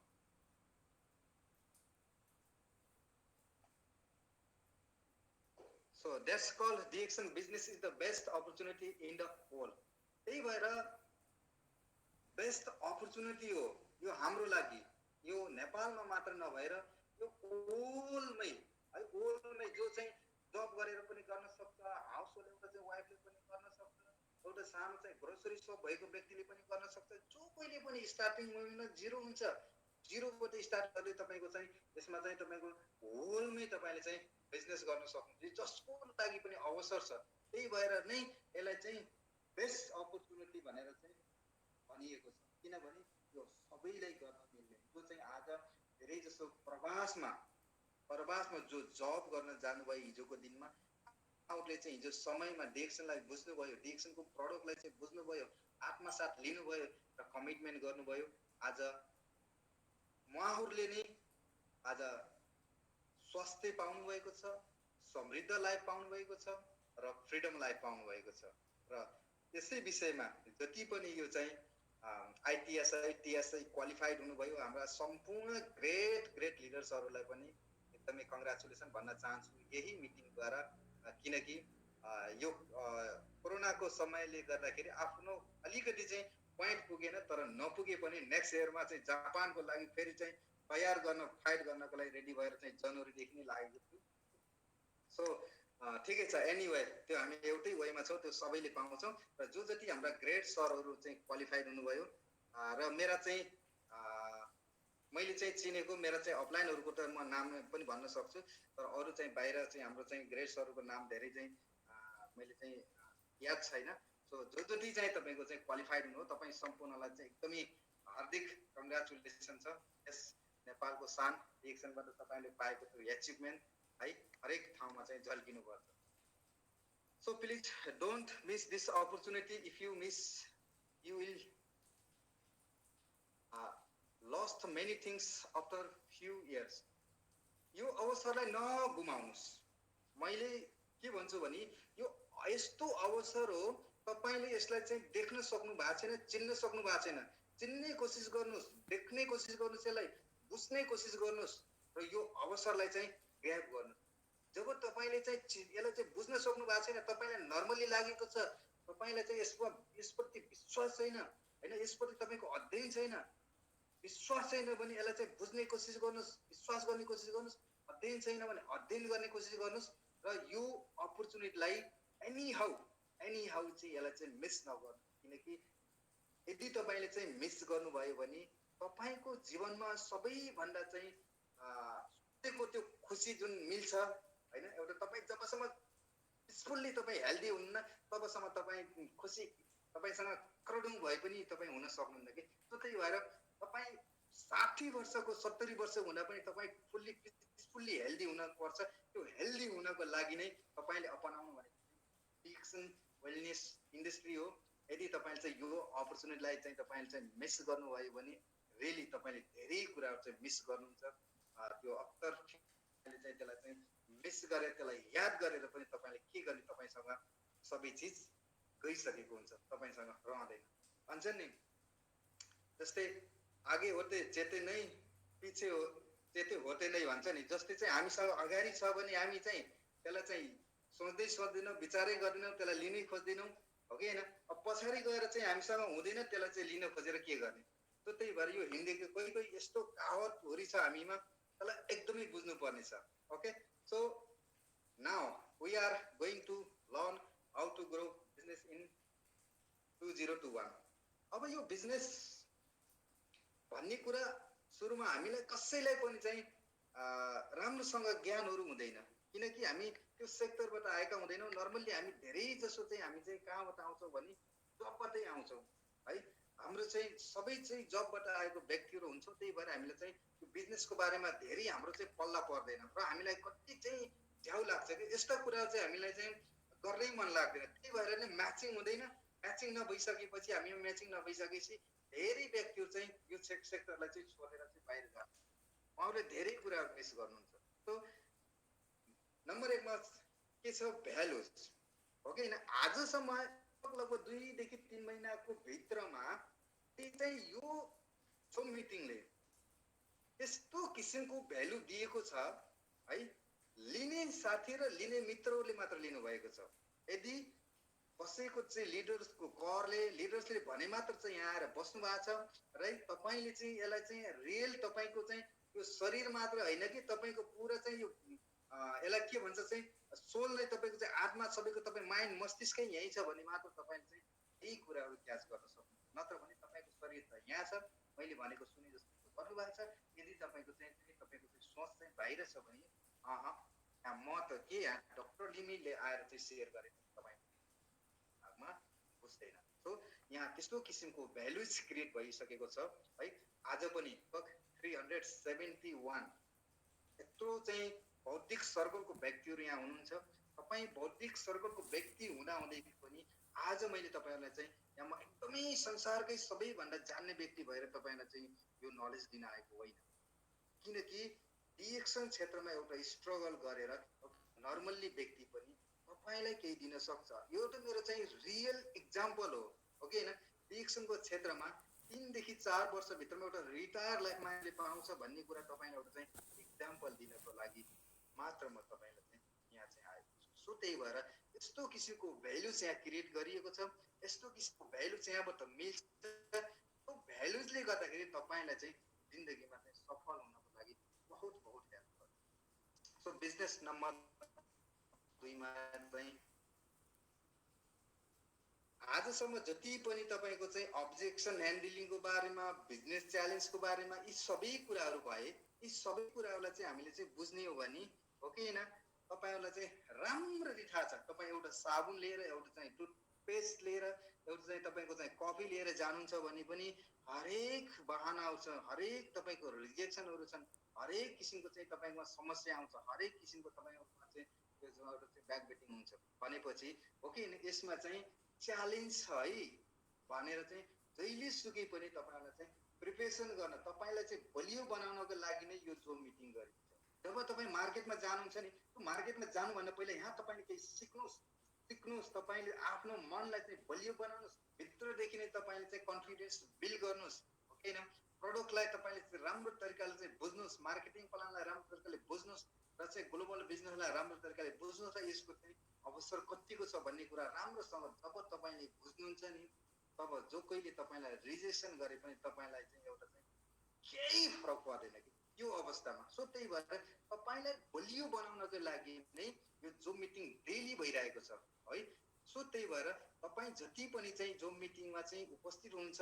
So that's called DXN business is the best opportunity in the whole. त्यही भएर बेस्ट अपर्चुनिटी हो यो हाम्रो लागि, यो नेपालमा मात्र नभएर यो होलमै है, होलमै जो चाहिँ जब गरेर पनि गर्न सक्छ, हाउस होल्ड एउटा चाहिँ वाइफले पनि गर्न सक्छ, एउटा सानो चाहिँ ग्रोसरी शप भएको व्यक्तिले पनि गर्न सक्छ, जो कोहीले पनि स्टार्टिङ महिना जिरो हुन्छ, जिरोबाट स्टार्ट गर्दै तपाईको चाहिँ यसमा चाहिँ तपाईको होलमै तपाईले चाहिँ बिजनेस गर्न सक्नुहुन्छ, जसको लागि पनि अवसर छ। त्यही भएर नै यसलाई चाहिँ बेस्ट अपर्चुनिटी भनेर चाहिँ भनिएको छ। किनभने यो सबैलाई गर्न मिल्ने, जो चाहिँ आज धेरै जसो प्रवासमा जो जब गर्न जानुभयो हिजोको दिनमा, आउटले चाहिँ हिजो समयमा डिरेक्सनलाई बुझ्नुभयो, डिरेक्सनको प्रडक्टलाई चाहिँ बुझ्नुभयो, आत्मसात लिनुभयो र कमिटमेन्ट गर्नुभयो। आज उहाँहरूले नै आज स्वास्थ्य पाउनु भएको छ, समृद्ध लाइफ पाउनु भएको छ र फ्रिडम लाइफ पाउनु भएको छ। र यसै विषयमा जति पनि यो चाहिँ आइटीएसआई टीएसआई क्वालिफाइड हुनुभयो हाम्रा सम्पूर्ण ग्रेट लिडर्सहरूलाई पनि एकदमै कङ्ग्रेचुलेसन भन्न चाहन्छु यही मिटिङद्वारा। किनकि यो कोरोनाको समयले गर्दाखेरि आफ्नो अलिकति चाहिँ पोइन्ट पुगेन, तर नपुगे पनि नेक्स्ट इयरमा चाहिँ जापानको लागि फेरि चाहिँ तयार गर्न फाइट गर्नको लागि रेडी भएर चाहिँ जनवरीदेखि नै लागेको छु। सो ठिकै छ, एनीवे त्यो हामी एउटै वेमा छौँ, त्यो सबैले पाउँछौँ। र जो जति हाम्रा ग्रेट सरहरू चाहिँ क्वालिफाइड हुनुभयो र मेरा चाहिँ मैले चाहिँ चिनेको मेरा चाहिँ अपलाइनहरूको त म नाम पनि भन्न सक्छु, तर अरू चाहिँ बाहिर चाहिँ हाम्रो चाहिँ ग्रेट सरहरूको नाम धेरै चाहिँ मैले चाहिँ याद छैन। सो जो जति चाहिँ तपाईँको चाहिँ क्वालिफाइड हुनु हो, तपाईँ सम्पूर्णलाई चाहिँ एकदमै हार्दिक कङ्ग्रेचुलेसन छ। यस नेपालको शान डिरेक्सनबाट तपाईँले पाएको त्यो एचिभमेन्ट है हरेक ठाउँमा चाहिँ झल्किनु पर्छ। So please don't miss this opportunity. If you miss, you will lost many things after few years. यो अवसरलाई नगुमाउनुस्। मैले के भन्छु भने यो यस्तो अवसर हो, तपाईले यसलाई चाहिँ देख्न सक्नु भएको छैन, चिन्न सक्नु भएको छैन। चिन्ने कोसिस गर्नुस्, देख्ने कोसिस गर्नुस्, यसलाई बुझ्ने कोसिस गर्नुस् र यो अवसरलाई चाहिँ ग्र्याब गर्नुस्। जब तपाईले चाहिँ यसलाई चाहिँ बुझ्न सक्नु भएको छैन, तपाईलाई नर्मली लागेको छ, तपाईलाई चाहिँ यसप्रति विश्वास छैन हैन, यसप्रति तपाईको अध्ययन छैन, विश्वास छैन भने यसलाई चाहिँ बुझ्ने कोसिस गर्नुस्, विश्वास गर्ने कोसिस गर्नुस्, अध्ययन छैन भने अध्ययन गर्ने कोसिस गर्नुस् र यो अपर्चुनिटीलाई एनी हाउ चाहिँ यसलाई चाहिँ मिस नगर्नु। किनकि यदि तपाईले चाहिँ मिस गर्नुभयो भने तपाईको जीवनमा सबैभन्दा चाहिँ सोचेको त्यो खुसी जुन मिल्छ हैन, एउटा तपाई जबसम्म पिसफुल्ली तपाई हेल्दी हुन्न तबसम्म तपाई खुसी तपाईसँग करोडौं भए पनि तपाई हुन सक्नुहुन्न के। त्यही भएर तपाई 60 वर्षको 70 वर्ष हुँदा पनि तपाई फुल्ली हेल्दी हुन पर्छ। त्यो हेल्दी हुनको लागि नै तपाईले अपनाउनु भनेको डिक्सन वेलनेस इन्डस्ट्री हो। यदि तपाईले चाहिँ यो अपर्चुनिटीलाई चाहिँ तपाईले चाहिँ मिस गर्नुभयो भने रियली तपाईले धेरै कुराहरु चाहिँ मिस गर्नुहुन्छ। त्यो अक्सर चाहिँ त्यसलाई चाहिँ मिस गरेर त्यसलाई याद गरेर पनि तपाईले के गर्ने, तपाईसँग सबै चीज गइसकेको हुन्छ, तपाईसँग रहँदैन। भन्छ नि जस्तै आगे होते चेते नै पछि हो चेते होते नै भन्छ नि। जस्तै चाहिँ हामीसँग अगाडि छ भने हामी चाहिँ त्यसलाई चाहिँ सोच्दै सोच्दैनौँ, विचारै गर्दैनौँ, त्यसलाई लिनै खोज्दैनौँ, हो कि हैन। अब पछाडि गएर चाहिँ हामीसँग हुँदैन, त्यसलाई चाहिँ लिन खोजेर के गर्ने। त्यही भएर यो हिन्दीको कोही कोही यस्तो कहावतहरु छ हामीमा, त्यसलाई एकदमै बुझ्नु पर्ने छ। Okay, so now we are going to learn how to grow business in 2021। अब यो बिजनेस भन्ने कुरा सुरुमा हामीलाई कसैलाई पनि चाहिँ राम्रोसँग ज्ञानहरु हुँदैन, किनकि हामी त्यो सेक्टरबाट आएका हुँदैनौँ। नर्मली हामी धेरै जसो चाहिँ हामी चाहिँ कहाँबाट आउँछौँ भने जबबाटै आउँछौँ है। हाम्रो चाहिँ सबै चाहिँ जबबाट आएको व्यक्तिहरु हुन्छौँ। त्यही भएर हामीलाई चाहिँ यो बिजनेसको बारेमा धेरै हाम्रो चाहिँ पल्ला पर्दैन र हामीलाई कति चाहिँ झ्याउ लाग्छ कि यस्ता कुरा चाहिँ हामीलाई चाहिँ गर्नै मन लाग्दैन। त्यही भएर नै म्याचिङ हुँदैन। म्याचिङ नभइसकेपछि हामी म्याचिङ नभइसकेपछि धेरै व्यक्तिहरु चाहिँ यो सेक्टरलाई चाहिँ छोडेर चाहिँ बाहिर जान्छ। उहाँहरूले धेरै कुराहरु मिस गर्नुहुन्छ। सो नम्बर 1 मा के छ, भ्यालुज, हो कि हैन। आजसम्म लगभग 2 देखि 3 महिनाको भित्रमा चाहिँ यो जो मिटिङले यस्तो किसिमको भ्यालु दिएको छ है, लिने साथी र लिने मित्रहरूले मात्र लिनु भएको छ। यदि कसैको चाहिँ लिडर्सको करले लिडर्सले भने मात्र चाहिँ यहाँ आएर बस्नु भएको छ र तपाईले चाहिँ यसलाई चाहिँ रियल तपाईको चाहिँ यो शरीर मात्र हैन कि तपाईको पूरा चाहिँ यो यसलाई के भन्छ चाहिँ सोल नै तपाईको चाहिँ आत्मा सबैको तपाई माइन्ड मस्तिष्कै यही छ भने मात्र तपाईले चाहिँ यही कुराहरु क्याच गर्न सक्नुहुन्छ। नत्र भने तपाईको शरीर त यहाँ छ, मैले भनेको सुने जस्तो गर्नु भएको छ। यदि तपाईको चाहिँ तपाईको चाहिँ सोच चाहिँ बाहिर छ भने म त के यहाँ डाक्टर लिमीले आएर चाहिँ शेयर गरेको तपाईमा बुझ्दैन। सो यहाँ त्यस्तो किसिमको भ्यालुज क्रिएट भइसकेको छ है। आज पनि 371 यत्रो चाहिँ बौद्धिक सर्कलको व्यक्तिहरु यहाँ हुनुहुन्छ। तपाई बौद्धिक सर्कलको व्यक्ति हुँदा हुँदै पनि आज मैले तपाईहरुलाई चाहिँ यहाँ म एकदमै संसारकै सबैभन्दा जान्ने व्यक्ति भएर तपाईहरुलाई चाहिँ यो नलेज दिन आएको होइन। किनकि डिएक्सन क्षेत्रमा एउटा स्ट्रगल गरेर नर्मल्ली व्यक्ति पनि तपाईलाई केही दिन सक्छ। यो त मेरो चाहिँ रियल एक्जाम्पल हो कि हैन। डिएक्सनको क्षेत्रमा 3 देखि 4 वर्ष भित्रमा एउटा रिटायर लाइफ मान्छेले पाउँछ भन्ने कुरा तपाईलाई एउटा चाहिँ एक्जाम्पल दिनको लागि मात्र म तपाईलाई चाहिँ यहाँ चाहिँ आएको छु। सो त्यही भएर यस्तो किसिमको भ्यालुज यहाँ क्रिएट गरिएको छ, यस्तो किसिमको भ्यालुज यहाँबाट मिल्छ। त्यो भ्यालुजले गर्दाखेरि तपाईलाई चाहिँ जिन्दगीमा चाहिँ सफल हुनको लागि बहुत बहुत हेल्प गर्छ। सो बिजनेस नम्बर 2 मा चाहिँ आजसम्म जति पनि तपाईको चाहिँ अब्जेक्सन ह्यान्डलिङको बारेमा, बिजनेस च्यालेन्जको बारेमा यी सबै कुराहरु भए, यी सबै कुराहरुलाई चाहिँ हामीले चाहिँ बुझ्ने हो भने, हो कि हैन, तपाईहरुलाई चाहिँ राम्ररी थाहा छ। तपाई एउटा साबुन लिएर, एउटा चाहिँ टुथपेस्ट लिएर, एउटा चाहिँ तपाईको चाहिँ कफी लिएर जानुहुन्छ भने पनि हरेक बहाना आउँछ, हरेक तपाईको रिजेक्सनहरु छन्, हरेक किसिमको चाहिँ तपाईमा समस्या आउँछ, हरेक किसिमको तपाईमा चाहिँ त्यसमा एउटा चाहिँ ब्याक बेटिङ हुन्छ भनेपछि हो कि यसमा चाहिँ च्यालेन्ज छ है भनेर चाहिँ जहिले सुकै पनि तपाईँलाई चाहिँ प्रिपेरेसन गर्न तपाईँलाई चाहिँ बलियो बनाउनको लागि नै यो जुम मिटिङ गरेको छ। जब तपाईँ मार्केटमा जानुहुन्छ नि त्यो मार्केटमा जानुभन्दा पहिला यहाँ तपाईँले केही सिक्नुहोस् तपाईँले आफ्नो मनलाई चाहिँ बलियो बनाउनुहोस् भित्रदेखि नै तपाईँले चाहिँ कन्फिडेन्स बिल्ड गर्नुहोस् ओके न प्रडक्टलाई तपाईँले चाहिँ राम्रो तरिकाले चाहिँ बुझ्नुहोस् मार्केटिङ प्लानलाई राम्रो तरिकाले बुझ्नुहोस् र चाहिँ ग्लोबल बिजनेसलाई राम्रो तरिकाले बुझ्नुहोस् र यसको चाहिँ अवसर कतिको छ भन्ने कुरा राम्रोसँग जब तपाईँले बुझ्नुहुन्छ नि तब जो कोहीले तपाईँलाई रिजेक्सन गरे पनि तपाईँलाई चाहिँ एउटा चाहिँ केही फरक पर्दैन कि त्यो अवस्थामा। सो त्यही भएर तपाईँलाई बलियो बनाउनको लागि नै यो जुम मिटिङ डेली भइरहेको छ है। सो त्यही भएर तपाईँ जति पनि चाहिँ जुम मिटिङमा चाहिँ उपस्थित हुनुहुन्छ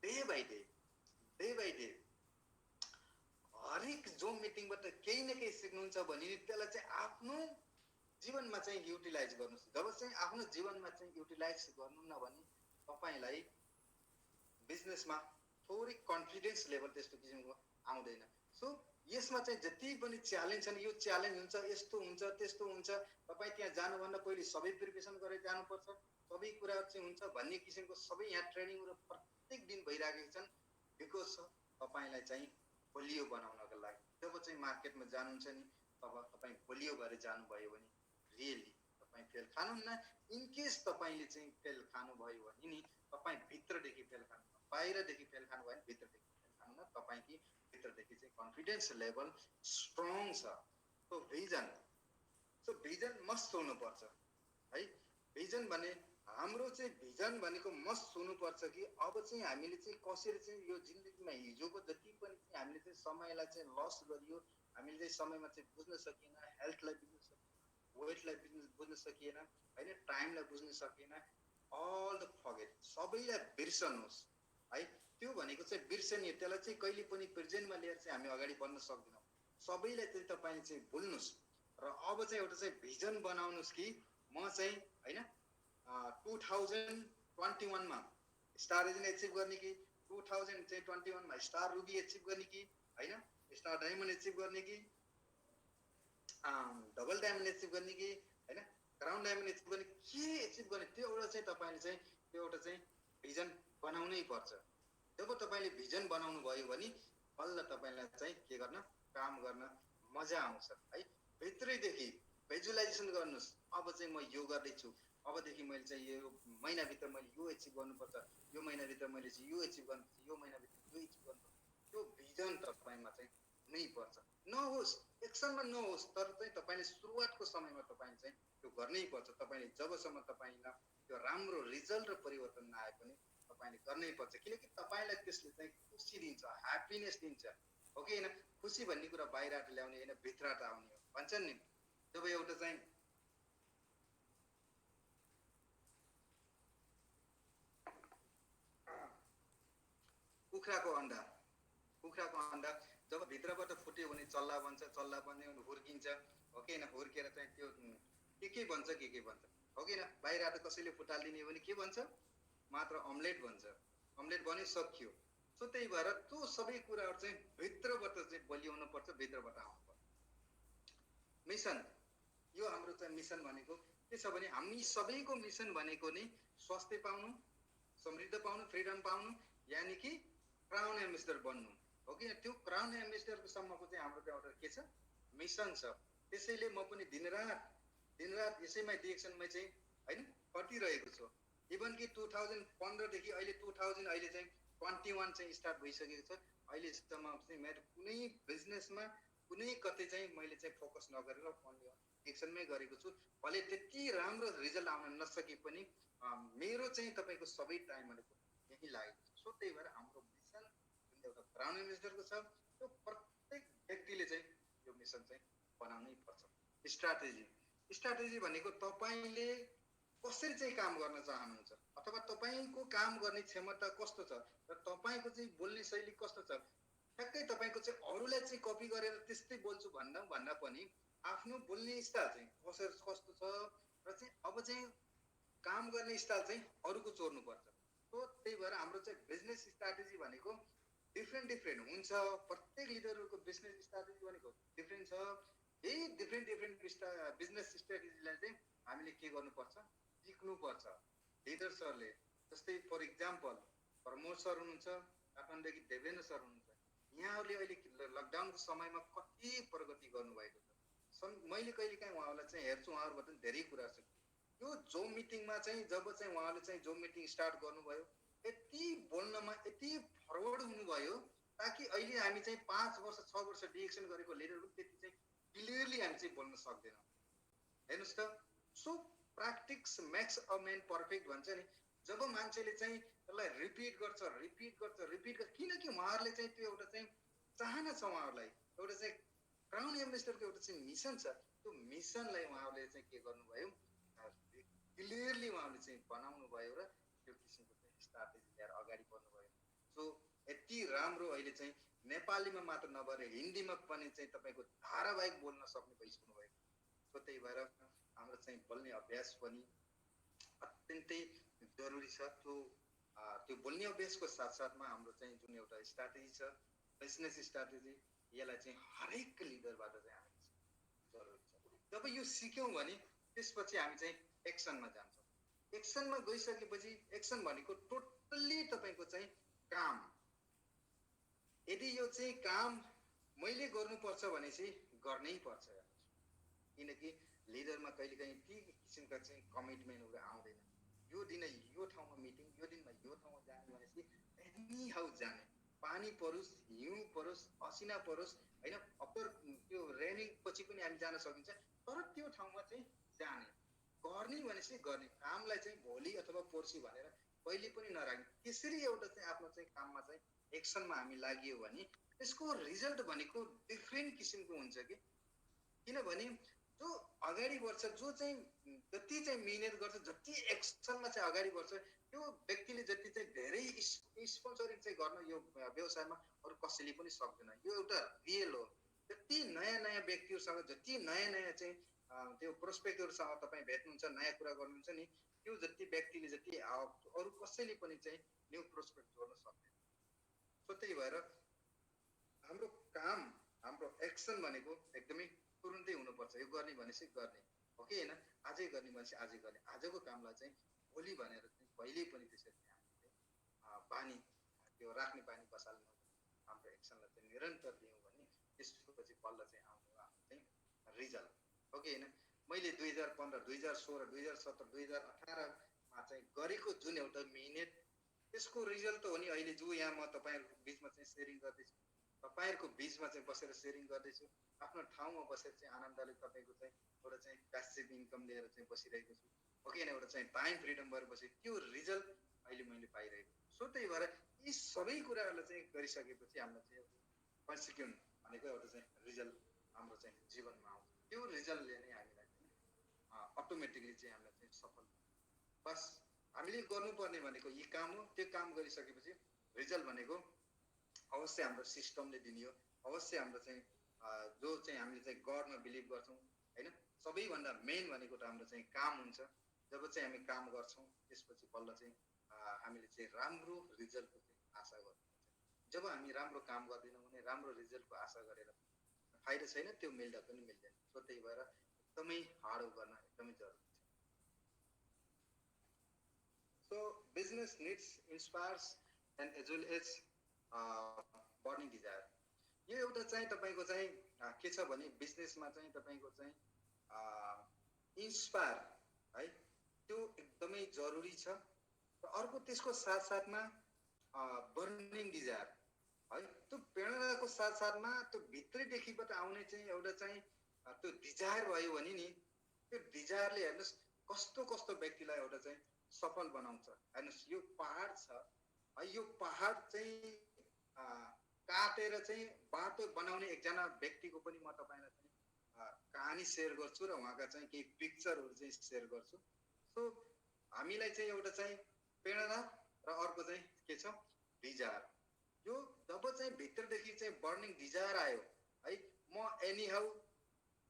डे बाई डे हरेक जुम मिटिङबाट केही न केही सिक्नुहुन्छ भने त्यसलाई चाहिँ आफ्नो जीवनमा चाहिँ युटिलाइज गर्नुहोस्। जब चाहिँ आफ्नो जीवनमा चाहिँ युटिलाइज गर्नुहुन्न भने तपाईँलाई बिजनेसमा थोरै कन्फिडेन्स लेभल त्यस्तो किसिमको आउँदैन। सो यसमा चाहिँ जति पनि च्यालेन्ज छ नि यो च्यालेन्ज हुन्छ यस्तो हुन्छ त्यस्तो हुन्छ तपाईँ त्यहाँ जानुभन्दा पहिले सबै प्रिपेरेसन गरेर जानुपर्छ सबै कुराहरू चाहिँ हुन्छ भन्ने किसिमको सबै यहाँ ट्रेनिङहरू प्रत्येक दिन भइरहेको छन् बिकज तपाईँलाई चाहिँ बलियो बनाउनको लागि। जब चाहिँ मार्केटमा जानुहुन्छ नि तब तपाईँ बलियो भएर जानुभयो भने रियली तपाईँ फेल खानुहुन्न। इनकेस तपाईँले चाहिँ फेल खानुभयो भने नि तपाईँ भित्रदेखि फेल खानु बाहिरदेखि फेल खानुभयो भने भित्रदेखि फेल खानुहुन्न तपाईँको भित्रदेखि चाहिँ कन्फिडेन्स लेभल स्ट्रङ छ। सो भिजन मस्ट हुनुपर्छ है। भिजन भने हाम्रो चाहिँ भिजन भनेको मस्ट हुनुपर्छ कि अब चाहिँ हामीले चाहिँ कसरी चाहिँ यो जिन्दगीमा हिजोको जति पनि चाहिँ हामीले चाहिँ समयलाई चाहिँ लस गरियो हामीले चाहिँ समयमा चाहिँ बुझ्न सकिएन हेल्थलाई बुझ्न सकिएन वेटलाई बुझ्न सकिएन होइन टाइमलाई बुझ्न सकिएन अल द फर्गेट सबैलाई बिर्सनुहोस् है। त्यो भनेको चाहिँ बिर्सनीय त्यसलाई चाहिँ कहिले पनि प्रेजेन्टमा लिएर चाहिँ हामी अगाडि बढ्न सक्दैनौँ। सबैलाई चाहिँ तपाईँले चाहिँ भुल्नुहोस् र अब चाहिँ एउटा चाहिँ भिजन बनाउनुहोस् कि म चाहिँ होइन 2021 स्टार एजेन्ट एचिभ गर्ने कि 2021 स्टार रुबी एचिभ गर्ने कि होइन स्टार डायमन्ड एचिभ गर्ने कि डबल डायमन्ड एचिभ गर्ने कि होइन क्राउन डायमन्ड एचिभ गर्ने के एचिभ गर्ने त्यो एउटा चाहिँ तपाईँले चाहिँ त्यो एउटा चाहिँ भिजन बनाउनै पर्छ। जब तपाईँले भिजन बनाउनु भयो भने बल्ल तपाईँलाई चाहिँ के गर्न काम गर्न मजा आउँछ है। भित्रैदेखि भिजुलाइजेसन गर्नुहोस् अब चाहिँ म यो गर्दैछु अबदेखि मैले चाहिँ यो महिनाभित्र मैले यो एचिभ गर्नुपर्छ यो महिनाभित्र मैले चाहिँ यो एचिभ गर्नुपर्छ यो महिनाभित्र यो एचिभ गर्नुपर्छ त्यो भिजन तपाईँमा चाहिँ हुनै पर्छ। नहोस् एक्सनमा नहोस् तर चाहिँ तपाईँले सुरुवातको समयमा तपाईँले चाहिँ त्यो गर्नै पर्छ। तपाईँले जबसम्म तपाईँलाई त्यो राम्रो रिजल्ट र परिवर्तन नआए पनि तपाईँले गर्नै पर्छ किनकि तपाईँलाई त्यसले चाहिँ खुसी दिन्छ ह्याप्पिनेस दिन्छ हो कि होइन। खुसी भन्ने कुरा बाहिरबाट ल्याउने होइन भित्रबाट आउने हो भन्छन् नि। जब एउटा चाहिँ कुखुराको अन्डा जब भित्रबाट फुट्यो भने चल्ला बन्छ चल्ला बन्यो भने हुर्किन्छ हो कि होइन। हुर्केर चाहिँ त्यो के भन्छ के भन्छ हो कि होइन। बाहिरबाट कसैले फुटालिदिने भने के भन्छ मात्र अम्लेट भन्छ अम्लेट बन्यो सक्यो। सो त्यही भएर त्यो सबै कुराहरू चाहिँ भित्रबाट चाहिँ बलियाउनु पर्छ भित्रबाट आउनुपर्छ। मिसन यो हाम्रो चाहिँ मिसन भनेको के छ भने हामी सबैको मिसन भनेको नि स्वास्थ्य पाउनु समृद्ध पाउनु फ्रिडम पाउनु यानि कि क्राउन एम्बेसडर बन्नु हो कि। त्यो क्राउन एम्बेसडरको सम्मको चाहिँ हाम्रो एउटा के छ मिसन छ। त्यसैले म पनि दिनरात यसैमा डिरेक्सनमै चाहिँ होइन खटिरहेको छु। इभन कि 2015 देखि अहिले 2000 अहिले चाहिँ 21 चाहिँ स्टार्ट भइसकेको छ। अहिलेसम्म चाहिँ मेरो कुनै बिजनेसमा कुनै कतै चाहिँ मैले चाहिँ फोकस नगरेर डिरेक्सनमै गरेको छु। भले त्यति राम्रो रिजल्ट आउन नसके पनि मेरो चाहिँ तपाईँको सबै टाइम भनेको यही लागेको छ। सो त्यही भएर हाम्रो मिसन जुन एउटा क्राउन एम्बेसडरको छ त्यो प्रत्येक व्यक्तिले चाहिँ यो मिसन चाहिँ बनाउनै पर्छ। स्ट्राटेजी भनेको तपाईँले कसरी चाहिँ काम गर्न चाहनुहुन्छ अथवा तपाईँको काम गर्ने क्षमता कस्तो छ र तपाईँको चाहिँ बोल्ने शैली कस्तो छ। ठ्याक्कै तपाईँको चाहिँ अरूलाई चाहिँ कपी गरेर त्यस्तै बोल्छु भन्दा पनि आफ्नो बोल्ने स्टाइल चाहिँ कस्तो छ र चाहिँ अब चाहिँ काम गर्ने स्टाइल चाहिँ अरूको चोर्नुपर्छ। सो त्यही भएर हाम्रो चाहिँ बिजनेस स्ट्राटेजी भनेको डिफ्रेन्ट हुन्छ। प्रत्येक लिडरहरूको बिजनेस स्ट्राटेजी भनेको डिफ्रेन्ट छ। यही डिफ्रेन्ट बिजनेस स्ट्राटेजीलाई चाहिँ हामीले के गर्नुपर्छ, सिक्नुपर्छ लिडर्सहरूले। जस्तै फर इक्जाम्पल प्रमोद सर हुनुहुन्छ काठमाडौँदेखि, देवेन्द्र सर हुनुहुन्छ, यहाँहरूले अहिले लकडाउनको समयमा कति प्रगति गर्नुभएको छ। मैले कहिलेकाहीँ उहाँहरूलाई चाहिँ हेर्छु, उहाँहरूबाट धेरै कुरा सिक्छु। यो जोम मिटिङमा चाहिँ जब चाहिँ उहाँले चाहिँ जोम मिटिङ स्टार्ट गर्नुभयो, यति बोल्नमा यति फरवर्ड हुनुभयो, ताकि अहिले हामी चाहिँ 5 वर्ष 6 वर्ष डिरेक्सन गरेको लिडरहरू त्यति चाहिँ क्लियरली हामी चाहिँ बोल्न सक्दैनौँ। हेर्नुहोस् त, so practice makes a man perfect भन्छ नि। जब मान्छेले चाहिँ त्यसलाई रिपिट गर्छ, किनकि उहाँहरूले चाहिँ त्यो एउटा चाहिँ चाहना छ, उहाँहरूलाई एउटा चाहिँ क्राउन एम्बेसडरको एउटा चाहिँ मिसन छ। त्यो मिसनलाई उहाँहरूले चाहिँ के गर्नुभयो, क्लियरली उहाँहरूले चाहिँ बनाउनु भयो र त्यो किसिमको चाहिँ स्ट्राटेजी लिएर अगाडि बढ्नुभयो। सो यति राम्रो अहिले चाहिँ नेपालीमा मात्र नभएर हिन्दीमा पनि चाहिँ तपाईँको धारावाहिक बोल्न सक्ने भइसक्नु भएको। सो त्यही भएर हाम्रो चाहिँ बोल्ने अभ्यास पनि अत्यन्तै जरुरी छ। त्यो बोल्ने अभ्यासको साथसाथमा हाम्रो चाहिँ जुन एउटा स्ट्राटेजी छ, बिजनेस स्ट्राटेजी, यसलाई चाहिँ हरेक लिडरबाट चाहिँ हामी जरुरी छ। जब यो सिक्यौँ भने त्यसपछि हामी चाहिँ एक्सनमा जान्छौँ। एक्सनमा गइसकेपछि एक्सन भनेको टोटल्ली तपाईँको चाहिँ काम। यदि यो चाहिँ काम मैले गर्नुपर्छ भने चाहिँ गर्नै पर्छ, किनकि लिडरमा कहिलेकाहीँ ती किसिमका चाहिँ कमिटमेन्टहरू आउँदैन। यो दिन यो ठाउँमा मिटिङ, यो दिनमा यो ठाउँमा जाने भनेपछि एनी हाउ जाने, पानी परोस्, हिउँ परोस्, असिना परोस्, होइन, अप्पर त्यो रेनिङ पछि पनि हामी जान सकिन्छ, तर त्यो ठाउँमा चाहिँ जाने, गर्ने भनेपछि गर्ने। कामलाई चाहिँ भोलि अथवा पर्सि भनेर कहिले पनि नराख्ने। त्यसरी एउटा चाहिँ आफ्नो चाहिँ काममा चाहिँ एक्सनमा हामी लागियो भने त्यसको रिजल्ट भनेको डिफ्रेन्ट किसिमको हुन्छ कि। किनभने जो अगाडि बढ्छ, जो चाहिँ जति चाहिँ मिहिनेत गर्छ, जति एक्सनमा चाहिँ अगाडि बढ्छ, त्यो व्यक्तिले जति चाहिँ धेरै स्पोन्सरिङ चाहिँ गर्न यो व्यवसायमा अरू कसैले पनि सक्दैन। यो एउटा रियल हो। जति नयाँ नयाँ व्यक्तिहरूसँग, जति नयाँ नयाँ चाहिँ त्यो प्रोस्पेक्टहरूसँग तपाईँ भेट्नुहुन्छ, नयाँ कुरा गर्नुहुन्छ नि, त्यो जति व्यक्तिले जति अरू कसैले पनि चाहिँ न्यू प्रोस्पेक्ट गर्न सक्दैन। सो त्यही भएर हाम्रो काम, हाम्रो एक्सन भनेको एकदमै तुरुन्तै हुनुपर्छ। यो गर्ने भनेपछि गर्ने हो कि होइन, आजै गर्ने भनेपछि आजै गर्ने। आजको कामलाई चाहिँ भोलि भनेर चाहिँ कहिल्यै पनि त्यसरी हामीले बानी त्यो राख्ने बानी बसाल्नु, हाम्रो एक्सनलाई चाहिँ निरन्तर दियौँ भने त्यसपछि बल्ल चाहिँ आउने हाम्रो चाहिँ रिजल्ट हो कि होइन। मैले 2015, 2016, 2017, 2018मा चाहिँ गरेको जुन एउटा मिहिनेत, त्यसको रिजल्ट हो नि अहिले जो यहाँ म तपाईँहरूको बिचमा चाहिँ सेयरिङ गर्दैछु, तपाईँहरूको बिचमा चाहिँ बसेर सेयरिङ गर्दैछु, आफ्नो ठाउँमा बसेर चाहिँ आनन्दले तपाईँको चाहिँ एउटा चाहिँ प्यासिभ इन्कम लिएर चाहिँ बसिरहेको छु हो कि होइन, एउटा चाहिँ टाइम फ्रिडम भएर बसेँ, त्यो रिजल्ट अहिले मैले पाइरहेको छु। सो त्यही भएर यी सबै कुराहरूलाई चाहिँ गरिसकेपछि हामीलाई चाहिँ कन्सिक्युन्ट भनेको एउटा चाहिँ रिजल्ट हाम्रो चाहिँ जीवनमा आउँछ। त्यो रिजल्टले नै हामीलाई चाहिँ अटोमेटिकली चाहिँ हामीलाई चाहिँ सफल, बस हामीले गर्नुपर्ने भनेको यी काम हो। त्यो काम गरिसकेपछि रिजल्ट भनेको अवश्य हाम्रो सिस्टमले दिने हो, अवश्य हाम्रो चाहिँ जो चाहिँ हामीले चाहिँ गडमा बिलिभ गर्छौँ होइन, सबैभन्दा मेन भनेको त हाम्रो चाहिँ काम हुन्छ। जब चाहिँ हामी काम गर्छौँ त्यसपछि बल्ल चाहिँ हामीले चाहिँ राम्रो रिजल्टको चाहिँ आशा गर्नुपर्छ। जब हामी राम्रो काम गर्दैनौँ भने राम्रो रिजल्टको आशा गरेर फाइदा छैन, त्यो मिल्दा पनि मिल्दैन। सो त्यही भएर एकदमै हार्ड गर्न एकदमै जरुरी छ। So business needs inspires and as well as burning desire. यो एउटा चाहिँ तपाईँको चाहिँ के छ भने बिजनेसमा चाहिँ तपाईँको चाहिँ इन्स्पायर है, त्यो एकदमै जरुरी छ। र अर्को त्यसको साथसाथमा बर्निङ डिजायर है, त्यो प्रेरणाको साथसाथमा त्यो भित्रैदेखिबाट आउने चाहिँ एउटा चाहिँ त्यो डिजायर भयो भने नि, त्यो डिजायरले हेर्नुहोस् कस्तो कस्तो व्यक्तिलाई एउटा चाहिँ सफल बनाउँछ। हेर्नुहोस् यो पहाड छ है, यो पहाड चाहिँ काटेर चाहिँ बाटो बनाउने एकजना व्यक्तिको पनि म तपाईँलाई चाहिँ कहानी सेयर गर्छु र उहाँका चाहिँ केही पिक्चरहरू चाहिँ सेयर गर्छु। सो हामीलाई चाहिँ एउटा चाहिँ प्रेरणा र अर्को चाहिँ के छ, डिजायर। यो जब चाहिँ भित्रदेखि चाहिँ बर्निङ डिजायर आयो है, म एनी हाउ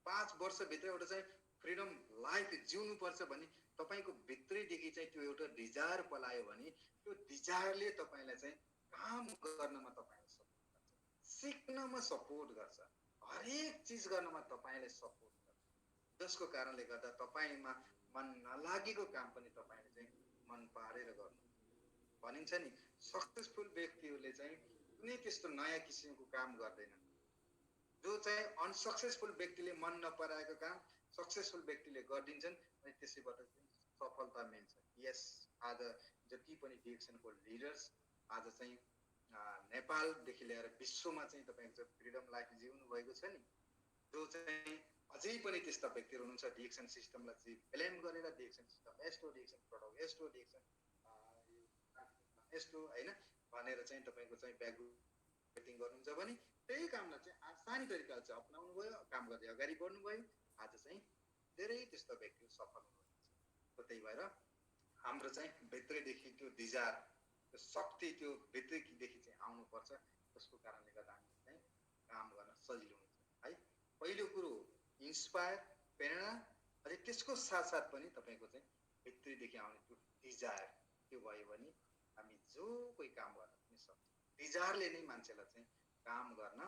5 वर्षभित्र एउटा चाहिँ फ्रिडम लाइफ जिउनुपर्छ भने तपाईँको भित्रैदेखि चाहिँ त्यो एउटा डिजायर पलायो भने त्यो डिजायरले तपाईँलाई चाहिँ काम गर्नमा तपाईँलाई सपोर्ट गर्छ, सिक्नमा सपोर्ट गर्छ हरेक चिज गर्नमा तपाईँले सपोर्ट गर्छ, जसको कारणले गर्दा तपाईँमा मन नलागेको काम पनि तपाईँले चाहिँ मन पारेर गर्नु। भनिन्छ नि सक्सेसफुल व्यक्तिहरूले चाहिँ कुनै त्यस्तो नयाँ किसिमको काम गर्दैनन्। जो चाहिँ अनसक्सेसफुल व्यक्तिले मन नपराएको काम सक्सेसफुल व्यक्तिले गरिदिन्छन् अनि त्यसैबाट चाहिँ सफलता मिल्छ। यस, आज जति पनि डिएक्सनको लिडर्स आज चाहिँ नेपालदेखि लिएर विश्वमा चाहिँ तपाईँको चाहिँ फ्रिडम लाइफ जिउनु भएको छ नि, जो चाहिँ अझै पनि त्यस्ता व्यक्तिहरू हुनुहुन्छ डिएक्सन सिस्टमलाई चाहिँ ब्लेम गरेर डिएक्सन सिस्टम यस्तो, डिएक्सन प्रडक्ट यस्तो, डिएक्सन यस्तो होइन भनेर चाहिँ तपाईँको चाहिँ ब्याकबिटिङ गर्नुहुन्छ भने त्यही कामलाई चाहिँ आसानी तरिकाले चाहिँ अपनाउनु भयो, काम गर्दै अगाडि बढ्नुभयो। आज चाहिँ धेरै त्यस्ता व्यक्तिहरू सफल हुनुहुन्छ। त्यही भएर हाम्रो चाहिँ भित्रैदेखि त्यो डिजायर, त्यो शक्ति त्यो भित्रैदेखि चाहिँ आउनुपर्छ, जसको कारणले गर्दा हामी चाहिँ काम गर्न सजिलो हुन्छ है। पहिलो कुरो इन्स्पायर, प्रेरणा, अनि त्यसको साथसाथ पनि तपाईँको चाहिँ भित्रैदेखि आउने त्यो डिजायर, त्यो भयो भने हामी जो कोही काम गर्न पनि सक्छौँ। डिजायरले नै मान्छेलाई चाहिँ काम गर्न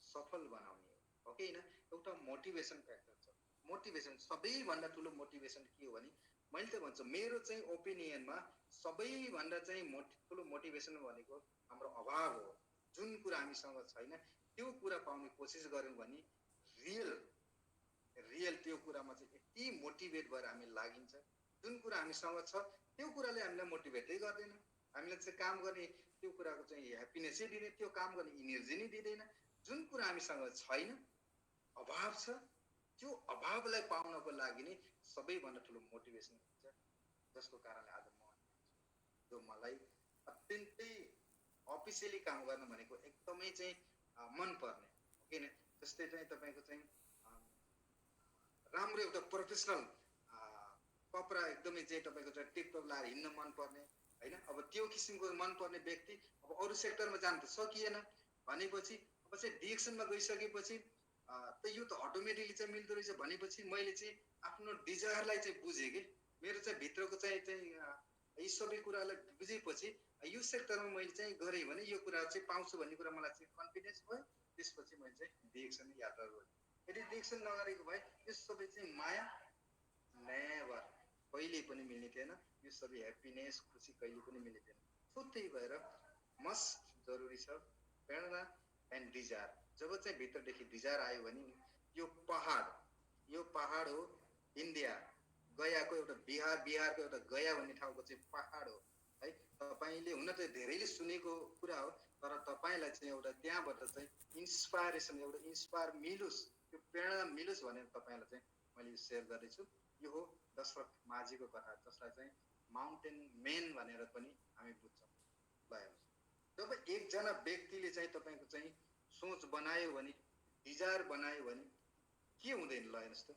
सफल बनाउने हो कि होइन। एउटा मोटिभेसन फ्याक्टर छ। मोटिभेसन, सबैभन्दा ठुलो मोटिभेसन के हो भने मैले त भन्छु मेरो चाहिँ ओपिनियनमा सबैभन्दा चाहिँ ठुलो मोटिभेसन भनेको हाम्रो अभाव हो। जुन कुरा हामीसँग छैन त्यो कुरा पाउने कोसिस गऱ्यौँ भने रियल त्यो कुरामा चाहिँ यति मोटिभेट भएर हामी लागिन्छ। जुन कुरा हामीसँग छ त्यो कुराले हामीलाई मोटिभेटै गर्दैन, हामीलाई चाहिँ काम गर्ने त्यो कुराको चाहिँ ह्याप्पिनेसै दिँदैन, त्यो काम गर्ने इनर्जी नै दिँदैन। जुन कुरा हामीसँग छैन, अभाव छ, त्यो अभावलाई पाउनको लागि नै सबैभन्दा ठुलो मोटिभेसन हुन्छ। जसको कारणले आज म जो मलाई अत्यन्तै अफिसियली काम गर्न भनेको एकदमै चाहिँ मनपर्ने किन जस्तै चाहिँ तपाईँको चाहिँ राम्रो एउटा प्रोफेसनल कपडा एकदमै चाहिँ तपाईँको चाहिँ टिपटप लाएर हिँड्न मनपर्ने होइन। अब त्यो किसिमको मनपर्ने व्यक्ति अब अरू सेक्टरमा जान त सकिएन भनेपछि अब चाहिँ डिएक्सनमा गइसकेपछि त यो त अटोमेटिकली चाहिँ मिल्दो रहेछ भनेपछि मैले चाहिँ आफ्नो डिजायरलाई चाहिँ बुझेँ कि मेरो चाहिँ भित्रको चाहिँ यी सबै कुरालाई बुझेपछि यो सेक्टरमा मैले चाहिँ गरेँ भने यो कुरा चाहिँ पाउँछु भन्ने कुरा मलाई चाहिँ कन्फिडेन्स भयो। त्यसपछि मैले चाहिँ डिएक्सन यात्रा गरेँ। यदि डिएक्सन नगरेको भए यो सबै चाहिँ माया नेभर कहिले पनि मिल्ने थिएन, यो सबै ह्याप्पिनेस खुसी कहिले पनि मिल्ने थिएन। सो त्यही भएर मस्ट जरुरी छ प्रेरणा एन्ड डिजायर। जब चाहिँ भित्रदेखि डिजायर आयो भने यो पहाड हो इन्डिया, गयाको एउटा बिहारको एउटा गया भन्ने ठाउँको चाहिँ पहाड हो है। तपाईँले हुन त धेरैले सुनेको कुरा हो, तर तपाईँलाई चाहिँ एउटा त्यहाँबाट चाहिँ इन्स्पायरेसन, एउटा इन्स्पायर मिलोस्, त्यो प्रेरणा मिलोस् भनेर तपाईँलाई चाहिँ मैले यो सेयर गर्दैछु। यो हो दशरथ माझीको कथा, जसलाई चाहिँ माउन्टेन मेन भनेर पनि हामी बुझ्छौँ। ल जब एकजना व्यक्तिले चाहिँ तपाईँको चाहिँ सोच बनायो भने, डिजायर बनायो भने के हुँदैन ल हेर्नुहोस् त।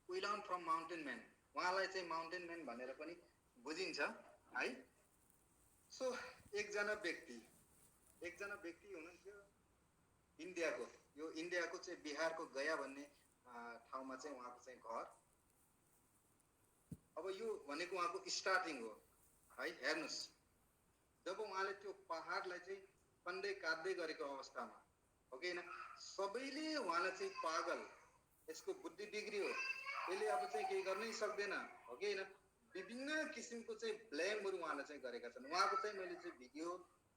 We learn from mountain man, उहाँलाई चाहिँ माउन्टेन म्यान भनेर पनि बुझिन्छ है। सो एकजना व्यक्ति हुनुहुन्थ्यो इन्डियाको, यो इन्डियाको चाहिँ बिहारको गया भन्ने ठाउँमा चाहिँ उहाँको चाहिँ घर। अब यो भनेको उहाँको स्टार्टिङ हो है। हेर्नुहोस् जब उहाँले त्यो पहाडलाई चाहिँ खन्दै काट्दै गरेको अवस्थामा हो कि होइन, सबैले उहाँलाई चाहिँ पागल, यसको बुद्धि बिग्रियो, यसले अब चाहिँ केही गर्नै सक्दैन हो कि होइन, विभिन्न किसिमको चाहिँ ब्लेमहरू उहाँलाई चाहिँ गरेका छन्। उहाँको चाहिँ मैले चाहिँ भिडियो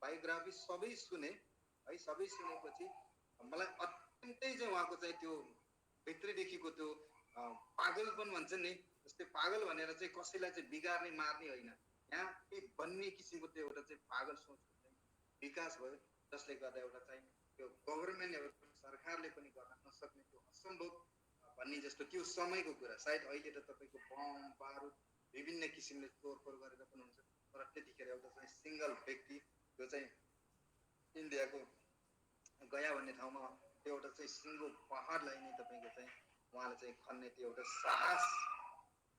बायोग्राफी सबै सुने है। सबै सुनेपछि मलाई अत्यन्तै चाहिँ उहाँको चाहिँ त्यो भित्रैदेखिको त्यो पागलपन भन्छ नि, जस्तै पागल भनेर चाहिँ कसैलाई चाहिँ बिगार्ने मार्ने होइन, यहाँ केही बन्ने किसिमको त्यो एउटा चाहिँ पागल सोचको चाहिँ विकास भयो। जसले गर्दा एउटा चाहिँ त्यो गभर्मेन्ट एउटा सरकारले पनि गर्न नसक्ने त्यो असम्भव भन्ने जस्तो त्यो समयको कुरा। सायद अहिले त तपाईँको बम बारुद विभिन्न किसिमले तोडफोड गरेर पनि हुन्छ, तर त्यतिखेर एउटा चाहिँ सिङ्गल व्यक्ति जो चाहिँ इन्डियाको गया भन्ने ठाउँमा त्यो एउटा चाहिँ सिङ्गो पहाडलाई नै तपाईँको चाहिँ उहाँले चाहिँ खन्ने त्यो एउटा साहस,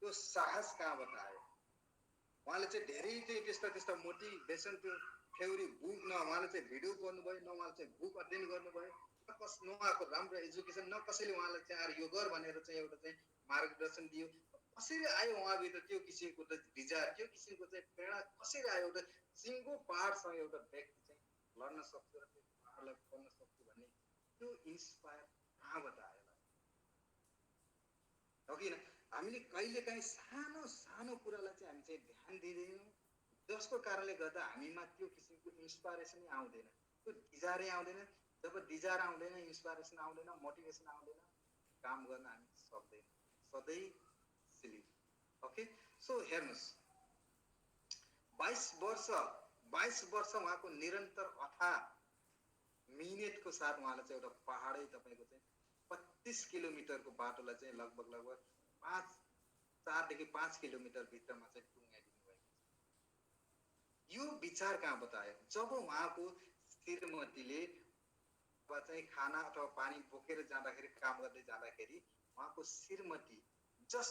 त्यो साहस कहाँबाट आयो? उहाँले चाहिँ धेरै चाहिँ त्यस्ता मोटिभेसन त्यो थ्योरी बुक न उहाँले चाहिँ भिडियो गर्नुभयो, न उहाँले चाहिँ बुक अध्ययन गर्नुभयो, न उहाँको राम्रो एजुकेसन, न कसैले उहाँलाई चाहिँ यो गर भनेर चाहिँ एउटा चाहिँ मार्गदर्शन दियो। कसरी आयो उहाँभित्र त्यो किसिमको त डिजायर, त्यो किसिमको चाहिँ प्रेरणा कसरी आयो? एउटा सिङ्गो पहाडसँग एउटा व्यक्ति चाहिँ लड्न सक्छ र त्यो पहाडलाई पढ्न सक्छु भन्ने त्यो इन्स्पायर कहाँबाट आयो हो कि हामीले कहिलेकाहीँ सानो सानो कुरालाई चाहिँ हामी चाहिँ ध्यान दिँदैनौँ, जसको कारणले गर्दा हामीमा त्यो किसिमको इन्स्पाइरेसनै आउँदैन, त्यो डिजायरै आउँदैन। जब डिजायर आउँदैन, इन्स्पाइरेसन आउँदैन, मोटिभेसन आउँदैन, काम गर्न हामी सक्दैन, सधैँ सिलिप। ओके, सो हेर्नुहोस्, 22 वर्ष उहाँको निरन्तर अथाह मिहिनेतको साथ उहाँले चाहिँ एउटा पहाडै तपाईँको चाहिँ 25 किलोमिटरको बाटोलाई चाहिँ लगभग 4 देखि 5 किलोमिटर भित्रमा चाहिँ टुङ्गाइदिनु भएको छ। यो विचार कहाँबाट आयो? जब उहाँको श्रीमतीले चाहिँ खाना अथवा पानी बोकेर जाँदाखेरि, काम गर्दै जाँदाखेरि उहाँको श्रीमती जस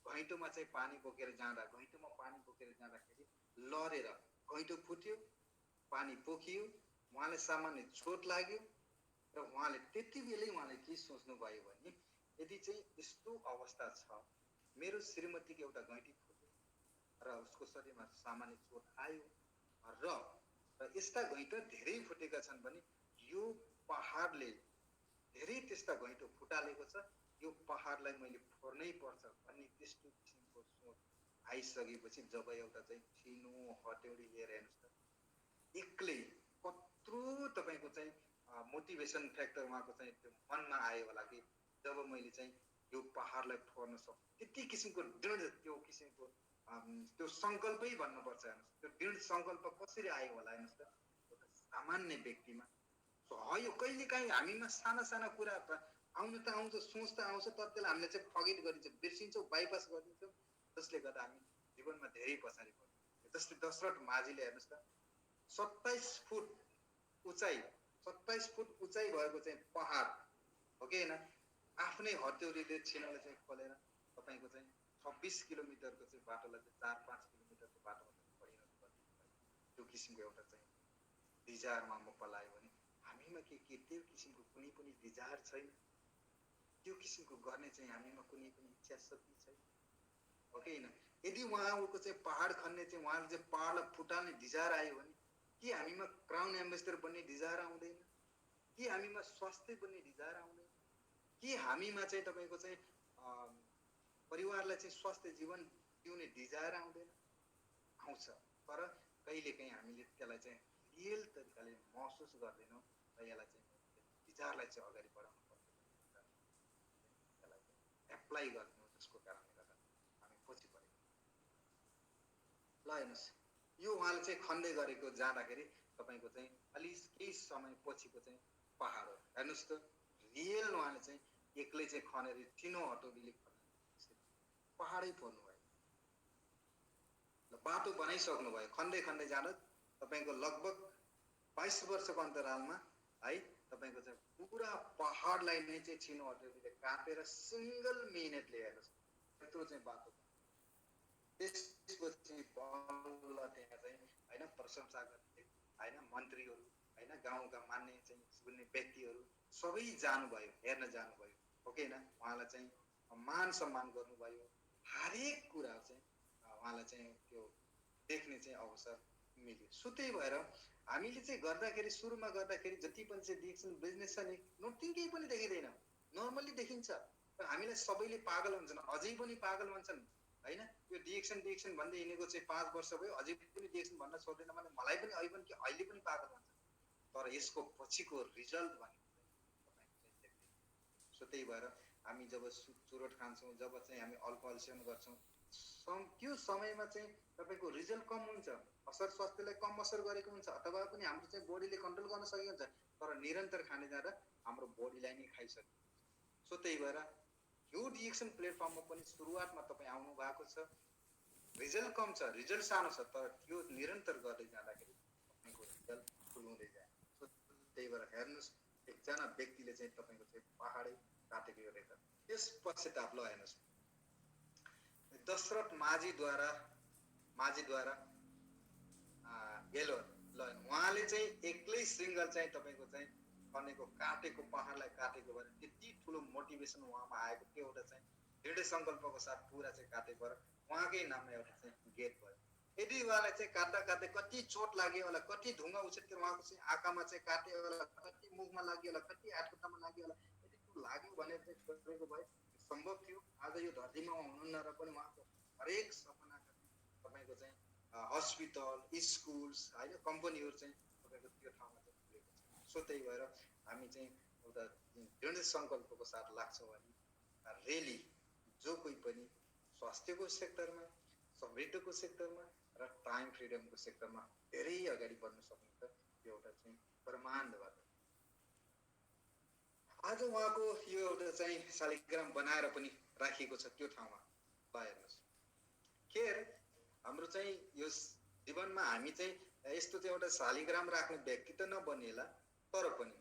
घैँटोमा चाहिँ पानी बोकेर जाँदा, घैँटोमा पानी बोकेर जाँदाखेरि लडेर घैँटो फुट्यो, पानी पोखियो, उहाँले सामान्य चोट लाग्यो र उहाँले त्यति बेलै उहाँले के सोच्नुभयो भने यदि चाहिँ यस्तो अवस्था छ, मेरो श्रीमतीको एउटा घैँटी फुट्यो र उसको शरीरमा सामान्य चोट आयो र यस्ता घैँटो धेरै फुटेका छन् भने यो पहाडले धेरै त्यस्ता घैँटो फुटालेको छ, यो पहाडलाई मैले फोर्नै पर्छ भन्ने त्यस्तो किसिमको सोच आइसकेपछि जब एउटा चाहिँ ठिनो हटेउडी लिएर हेर्नुहोस् त, एक्लै कत्रो तपाईँको चाहिँ मोटिभेसन फ्याक्टर उहाँको चाहिँ त्यो मनमा आयो होला कि जब मैले चाहिँ यो पहाडलाई फोर्न सक्छु, त्यति किसिमको दृढ त्यो किसिमको त्यो सङ्कल्पै भन्नुपर्छ। हेर्नुहोस् त्यो दृढ सङ्कल्प कसरी आयो होला हेर्नुहोस् त एउटा सामान्य व्यक्तिमा। यो कहिलेकाहीँ हामीमा साना साना कुरा आउनु त आउँछ, सोच त आउँछ, तर त्यसलाई हामीले चाहिँ फगेट गरिन्छ, बिर्सिन्छौँ, बाइपास गरिदिन्छौँ, जसले गर्दा हामी जीवनमा धेरै पछाडि पर्छौँ। जस्तै दशरथ माझीले हेर्नुहोस् त 27 फुट उचाइ भएको चाहिँ पहाड हो कि होइन, आफ्नै हत्याउरीले छिनले चाहिँ खोलेर तपाईँको चाहिँ 26 किलोमिटरको चाहिँ बाटोलाई चाहिँ 4-5 किलोमिटरको बाटोमा चाहिँ परिणत गर्नु, त्यो किसिमको एउटा चाहिँ डिजायरमा म पलायो भने हामीमा के त्यो किसिमको कुनै पनि डिजायर छैन, त्यो किसिमको गर्ने चाहिँ हामीमा कुनै पनि इच्छा शक्ति छैन हो कि होइन। यदि उहाँको चाहिँ पहाड खन्ने चाहिँ उहाँले चाहिँ पहाडलाई फुटाल्ने डिजायर आयो भने के हामीमा क्राउन एम्बेसडर बन्ने डिजायर आउँदैन, के हामीमा स्वास्थ्य बन्ने डिजायर आउँदैन, के हामीमा चाहिँ तपाईँको चाहिँ परिवारलाई चाहिँ स्वास्थ्य जीवन जिउने डिजायर आउँदैन? आउँछ, तर कहिलेकाहीँ हामीले त्यसलाई चाहिँ रियल तरिकाले महसुस गर्दैनौँ र यसलाई चाहिँ विचारलाई चाहिँ अगाडि बढाउनु पर्छ, त्यसलाई एप्लाई गर्दैनौँ, जसको कारणले गर्दा हामी पछि परेको। ल हेर्नुहोस्, यो उहाँले चाहिँ खन्दै गरेको जाँदाखेरि तपाईँको चाहिँ अलि केही समय पछिको चाहिँ पहाड हो। हेर्नुहोस् त, रियल उहाँले चाहिँ एक्लै चाहिँ खनेर ठिनो हटौडीले पहाडै फोर्नु भयो, बाटो बनाइसक्नु भयो, खन्दै खन्दै जाँदा तपाईँको लगभग 22 वर्षको अन्तरालमा है तपाईँको चाहिँ पुरा पहाडलाई नै चाहिँ छिनो हटौडीले काटेर सिंगल मिनेटले हेर्नुहोस् त्यत्रो चाहिँ बाटो। त्यसपछि बल्ल त्यहाँ चाहिँ होइन प्रशंसा गर्ने होइन मन्त्रीहरू होइन गाउँका मान्ने चाहिँ सुन्ने व्यक्तिहरू सबै जानुभयो, हेर्न जानुभयो हो कि होइन। उहाँलाई चाहिँ मान सम्मान गर्नुभयो, हरेक कुरा चाहिँ उहाँलाई चाहिँ त्यो देख्ने चाहिँ अवसर मिल्यो। सो त्यही भएर हामीले चाहिँ गर्दाखेरि सुरुमा गर्दाखेरि जति पनि चाहिँ डिएक्सन बिजनेस छ नि, नथिङ केही पनि देखिँदैन, नर्मली देखिन्छ र हामीलाई सबैले पागल भन्छन्, अझै पनि पागल भन्छन् होइन। यो डिएक्सन भन्दै हिँडेको चाहिँ 5 वर्ष भयो, अझै पनि डिएक्सन भन्न छोड्दैन भने मलाई पनि अहिले पनि पागल भन्छ, तर यसको पछिको रिजल्ट भनेको चाहिँ। सो त्यही भएर हामी जब चुरोट खान्छौँ, जब चाहिँ हामी अल्कोहल सेवन गर्छौँ, त्यो समयमा चाहिँ तपाईँको रिजल्ट कम हुन्छ, असर स्वास्थ्यलाई कम असर गरेको हुन्छ, अथवा पनि हाम्रो चाहिँ बोडीले कन्ट्रोल गर्न सकेको हुन्छ, तर निरन्तर खाने जाँदा हाम्रो बोडीलाई नै खाइसक्यो। सो त्यही भएर यो डिएक्सन प्लेटफर्ममा पनि सुरुवातमा तपाईँ आउनु भएको छ, रिजल्ट कम छ, रिजल्ट सानो छ, तर त्यो निरन्तर गर्दै जाँदाखेरि तपाईँको रिजल्ट ठुलो हुँदै जान्छ। सो त्यही भएर हेर्नुहोस्, एकजना व्यक्तिले चाहिँ तपाईँको चाहिँ पहाडै काटेको यो रेकर्ड। त्यस पश्चात ल हेर्नुहोस्, दशरथ माझीद्वारा गेलो ल उहाँले चाहिँ एक्लै सिङ्गल चाहिँ तपाईँको चाहिँ खनेको काटेको पहाडलाई काटेको भएर त्यति ठुलो मोटिभेसन उहाँमा आएको थियो, एउटा चाहिँ दृढ सङ्कल्पको साथ पुरा चाहिँ काटेको भएर उहाँकै नाममा एउटा चाहिँ गेट भयो। यदि उहाँलाई चाहिँ काट्दा काट्दै कति चोट लाग्यो होला, कति ढुङ्गा उछिट्केर उहाँको चाहिँ आँखामा चाहिँ काट्यो होला, कति मुखमा लाग्यो होला, कति हातखुट्टामा लाग्यो होला, यदि त्यो लाग्यो भने चाहिँ गरेको भए सम्भव थियो आज यो धरतीमा उहाँ हुनुहुन्न र पनि उहाँको हरेक सपनाका तपाईँको चाहिँ हस्पिटल, स्कुल्स होइन, कम्पनीहरू चाहिँ तपाईँको त्यो ठाउँमा चाहिँ खुलेको छ। सो त्यही भएर हामी चाहिँ एउटा दृढ सङ्कल्पको साथ लाग्छौँ भने रेली जो कोही पनि स्वास्थ्यको सेक्टरमा, समृद्धको सेक्टरमा र टाइम फ्रिडमको सेक्टरमा धेरै अगाडि बढ्न सक्नुहुन्छ। यो एउटा चाहिँ प्रमाणबाट आज उहाँको यो एउटा चाहिँ शालिग्राम बनाएर पनि राखिएको छ त्यो ठाउँमा। ल हेर्नुहोस्, खेर हाम्रो चाहिँ यो जीवनमा हामी चाहिँ यस्तो चाहिँ एउटा शालिग्राम राख्ने व्यक्ति त नबनिएला, तर पनि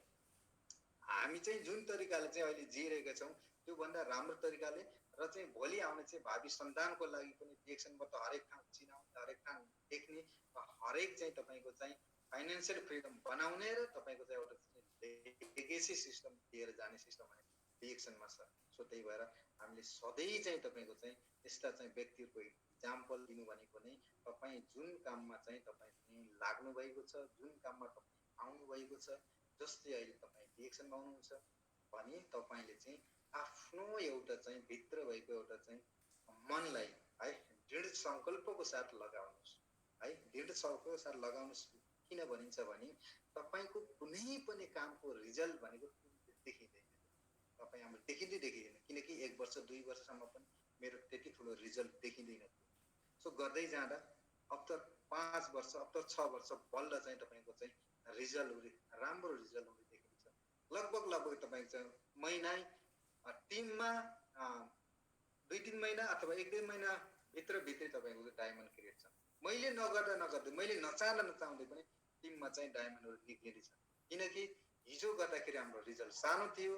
हामी चाहिँ जुन तरिकाले चाहिँ अहिले जिइरहेका छौँ त्योभन्दा राम्रो तरिकाले र चाहिँ भोलि आउने चाहिँ भावी सन्तानको लागि पनि डिएक्सनबाट हरेक ठाउँ चिनाउने, हरेक ठाउँ देख्ने, हरेक चाहिँ तपाईँको चाहिँ फाइनेन्सियल फ्रिडम बनाउने र तपाईँको चाहिँ एउटा लेगेसी सिस्टम दिएर जाने सिस्टम डिएक्सनमा छ। सो त्यही भएर हामीले सधैँ चाहिँ तपाईँको चाहिँ यस्ता चाहिँ व्यक्तिहरूको इक्जाम्पल दिनु भनेको नै तपाईँ जुन काममा चाहिँ तपाईँ चाहिँ लाग्नु भएको छ, जुन काममा तपाईँ आउनुभएको छ, जस्तै अहिले तपाईँ डिएक्सनमा आउनुहुन्छ भने तपाईँले चाहिँ आफ्नो एउटा चाहिँ भित्र भएको एउटा चाहिँ मनलाई है दृढ सङ्कल्पको साथ लगाउनुहोस् है, दृढ सङ्कल्पको साथ लगाउनुहोस्। किन भनिन्छ भने तपाईँको कुनै पनि कामको रिजल्ट भनेको देखिँदैन, तपाईँ हाम्रो देखिँदैन, किनकि 1 वर्ष 2 वर्षसम्म पनि मेरो त्यति ठुलो रिजल्ट देखिँदैन थियो। सो गर्दै जाँदा अब त 5 वर्ष, अब त 6 वर्ष बल्ल चाहिँ तपाईँको चाहिँ रिजल्ट राम्रो रिजल्ट हुने देखिन्छ। लगभग तपाईँको चाहिँ महिना टिममा 2-3 महिना अथवा 1-2 महिना भित्रै तपाईँको डायमन्ड क्रिएट छ। मैले नगर्दै मैले नचाहँदै पनि टिममा चाहिँ डायमन्डहरू निक्लिन्छ, किनकि हिजो गर्दाखेरि हाम्रो रिजल्ट सानो थियो,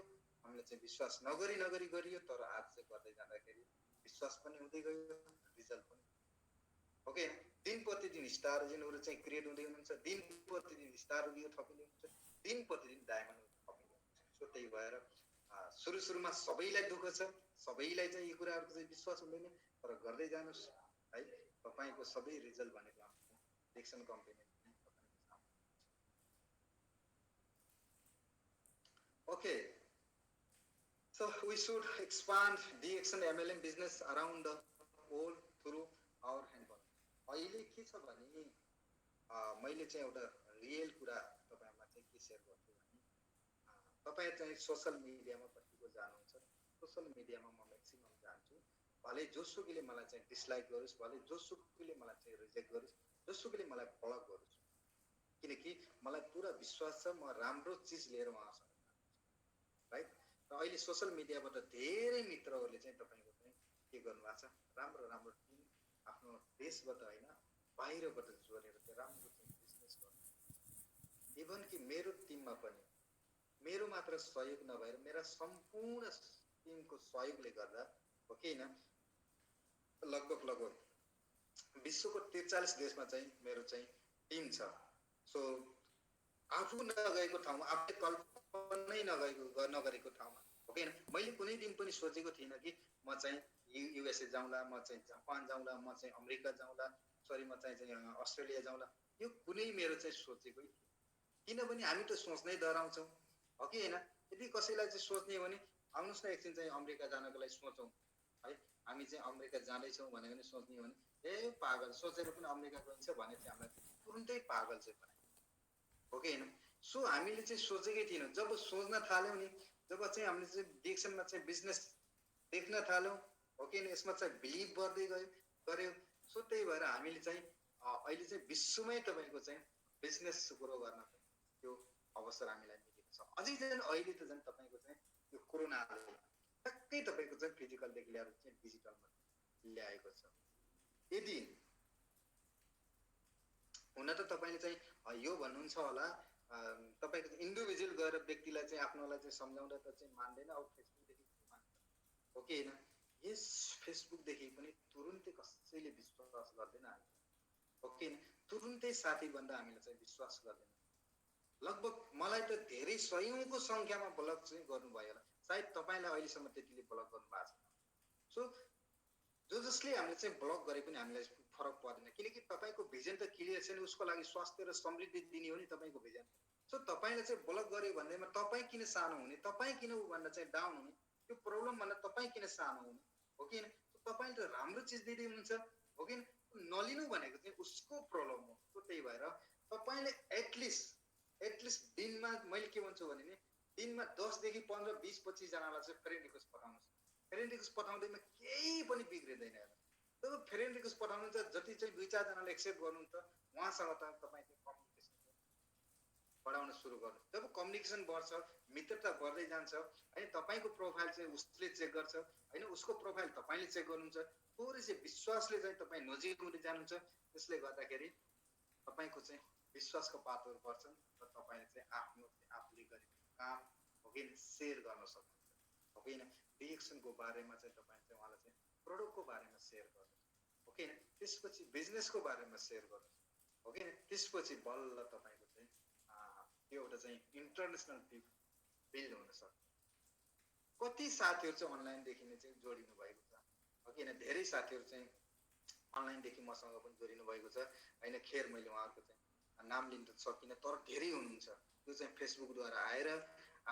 हामीले चाहिँ विश्वास नगरी गरियो, तर आज चाहिँ गर्दै जाँदाखेरि विश्वास पनि हुँदै गयो, रिजल्ट पनि ओके। दिन प्रतिदिन स्टारहरू चाहिँ क्रिएट हुँदै हुनुहुन्छ, दिन प्रतिदिन स्टारहरू थपिँदै हुन्छ, दिन प्रतिदिन डायमन्ड थपिँदै हुन्छ। सो त्यही भएर सुरुमा सबैलाई दुःख छ, सबैलाई चाहिँ यी कुराहरूको चाहिँ विश्वास हुँदैन, तर गर्दै जानुहोस् है, तपाईँको सबै रिजल्ट भनेको DXN company. Okay, so we should expand DXN MLM business around the world through our handphone. अहिले के छ भने मैले चाहिँ एउटा रियल कुरा तपाईहरुमा चाहिँ के शेयर गर्छु भने तपाई चाहिँ सोशल मिडियामा कतिको जानुहुन्छ, सोशल मिडियामा म म्याक्सिमम जान्छु, भले जोसुकैले मलाई चाहिँ डिसलाइक गरोस्, भले जोसुकैले मलाई चाहिँ रिजेक्ट गरोस्, जोसुकैले मलाई ब्लक गरोस्, किनकि मलाई पुरा विश्वास छ म राम्रो चीज लिएर उहाँसँग राइट। र अहिले सोशल मिडियाबाट धेरै मित्रहरूले चाहिँ तपाईको चाहिँ के गर्नुभएको छ, राम्रो टिम आफ्नो देशबाट हैन बाहिरबाट जोडेर चाहिँ राम्रो चाहिँ बिजनेस गर्नु। इभन कि मेरो टिममा पनि मेरो मात्र सहयोग नभएर मेरा सम्पूर्ण टिमको सहयोगले गर्दा हो कि हैन, लगभग विश्वको 43 देशमा चाहिँ मेरो चाहिँ टिम छ। सो आफू नगएको ठाउँमा, आफूले कल्पनै नगरेको ठाउँमा हो कि हैन, मैले कुनै दिन पनि सोचेको थिइनँ कि म चाहिँ युएसए जाउँला, म चाहिँ जापान जाउँला, म चाहिँ अमेरिका जाउँला, सरी म चाहिँ अस्ट्रेलिया जाउँला, यो कुनै मेरो चाहिँ सोचेकै थिएन। किनभने हामी त सोच्नै डराउँछौँ हो कि हैन। यदि कसैलाई चाहिँ सोच्ने हो भने आउनुस् न एकछिन चाहिँ अमेरिका जानको लागि सोचौँ है, हामी चाहिँ अमेरिका जाँदैछौँ भनेर नि सोच्ने हो भने ए पागल, सोचेर पनि अमेरिका गइन्छ भने चाहिँ हामीलाई तुरुन्तै पागल चाहिँ बनायो हो कि हैन। सो हामीले चाहिँ सोचेकै थिएनौँ, जब सोच्न थाल्यौँ नि, जब चाहिँ हामीले चाहिँ डिएक्सनमा चाहिँ बिजनेस देख्न थाल्यौँ हो कि हैन, यसमा चाहिँ बिलिभ गर्दै गऱ्यौँ। सो त्यही भएर हामीले चाहिँ अहिले चाहिँ विश्वमै तपाईको चाहिँ बिजनेस ग्रो गर्न त्यो अवसर हामीलाई मिलेको छ। अझै झन् अहिले त झन् तपाईको चाहिँ यो कोरोनाले टक्कै तपाईको चाहिँ फिजिकलदेखि लिएर चाहिँ डिजिटलमा ल्याएको छ। यदि हुन त तपाईले चाहिँ यो भन्नुहुन्छ होला, तपाईको इन्डिभिजुअल गएर व्यक्तिलाई चाहिँ आफ्नोलाई चाहिँ सम्झाउँदा त चाहिँ मान्दैन, अब फेसबुकदेखि मान्छ हो कि हैन। यस फेसबुकदेखि पनि तुरुन्तै कसैले विश्वास गर्दैन हो कि हैन, तुरुन्तै साथी भन्दा हामीले चाहिँ विश्वास गर्दैन। लगभग मलाई त धेरै सयौंको संख्यामा ब्लक चाहिँ गर्नुभयो होला, सायद तपाईलाई अहिलेसम्म त्यतिले ब्लक गर्नु भएको छैन। सो जसले हामीले चाहिँ ब्लक गरे पनि हामीलाई फरक पर्दैन किनकि तपाईको भिजन त क्लियर छैन उसको लागि स्वास्थ्य र समृद्धि दिने हो नि तपाईको भिजन सो तपाईले चाहिँ ब्लक गर्यो भन्दैमा तपाई किन सानो हुने तपाई किन उ भन्दा चाहिँ डाउन हुने त्यो प्रब्लम भन्दा तपाई किन सानो हुने हो कि तपाईले त राम्रो चीज दिदै हुनुहुन्छ हो कि नलिनु भनेको चाहिँ उसको प्रब्लम हो सो त्यही भएर तपाईले एटलिस्ट दिनमा मैले के भन्छु भने नि दिनमा 10 देखि 15 20 25 जनालाई चाहिँ फ्रेन्ड रिक्वेस्ट पठाउनुस् फ्रेन्ड रिक्वेस्ट पठाउँदैमा केही पनि बिग्रिदैन जब फ्रेन्ड रिक्वेस्ट पठाउनुहुन्छ जति चाहिँ 2-4 जनाले एक्सेप्ट गर्नुहुन्छ उहाँसँग त तपाईँ त्यो कम्युनिकेसन बढाउन सुरु गर्नु जब कम्युनिकेसन बढ्छ मित्रता बढ्दै जान्छ हैन तपाईको प्रोफाइल चाहिँ उसले चेक गर्छ हैन उसको प्रोफाइल तपाईले चेक गर्नुहुन्छ थोरै चाहिँ विश्वासले चाहिँ तपाईँ नजिक हुँदै जानुहुन्छ त्यसले गर्दाखेरि तपाईको चाहिँ विश्वासको पातहरू बढ्छन् र तपाईले चाहिँ आफूले गरेको काम हो कि शेयर गर्न सक्नुहुन्छ हो कि डिएक्सनको बारेमा चाहिँ तपाईँ चाहिँ उहाँलाई चाहिँ प्रोडक्टको बारेमा शेयर गर्नुहोस् हो कि त्यसपछि बिजनेसको बारेमा शेयर गर्नुहोस् हो कि त्यसपछि बल्ल तपाईको चाहिँ त्यो एउटा चाहिँ इन्टरनेसनल बिल्ड हुन सक्छ कति साथीहरू चाहिँ अनलाइनदेखि नै चाहिँ जोडिनु भएको छ हो कि धेरै साथीहरू चाहिँ अनलाइनदेखि मसँग पनि जोडिनु भएको छ हैन खेर मैले उहाँको चाहिँ नाम लिन सकिनँ तर धेरै हुनुहुन्छ त्यो चाहिँ फेसबुकद्वारा आएर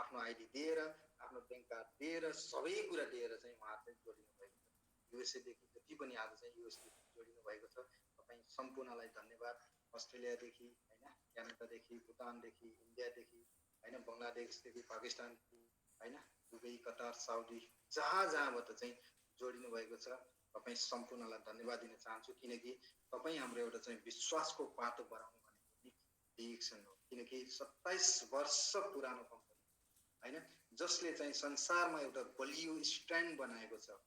आफ्नो आइडी दिएर आफ्नो ब्याङ्क कार्ड दिएर सबै कुरा दिएर चाहिँ उहाँहरू चाहिँ जोडिनु भएको छ युएसएदेखि जति पनि आज चाहिँ युएसदेखि जोडिनु भएको छ तपाईँ सम्पूर्णलाई धन्यवाद अस्ट्रेलियादेखि हैन क्यानाडादेखि भुटानदेखि इन्डियादेखि हैन बङ्गलादेशदेखि पाकिस्तानदेखि हैन दुबई कतार साउदी जहाँबाट चाहिँ जोडिनु भएको छ तपाईँ सम्पूर्णलाई धन्यवाद दिन चाहन्छु किनकि तपाईँ हाम्रो एउटा चाहिँ विश्वासको पाटो बढाउनु भनेको डिएक्सन हो किनकि 27 वर्ष पुरानो कम्पनी हैन जसले चाहिँ संसारमा एउटा बलियो स्ट्यान्ड बनाएको छ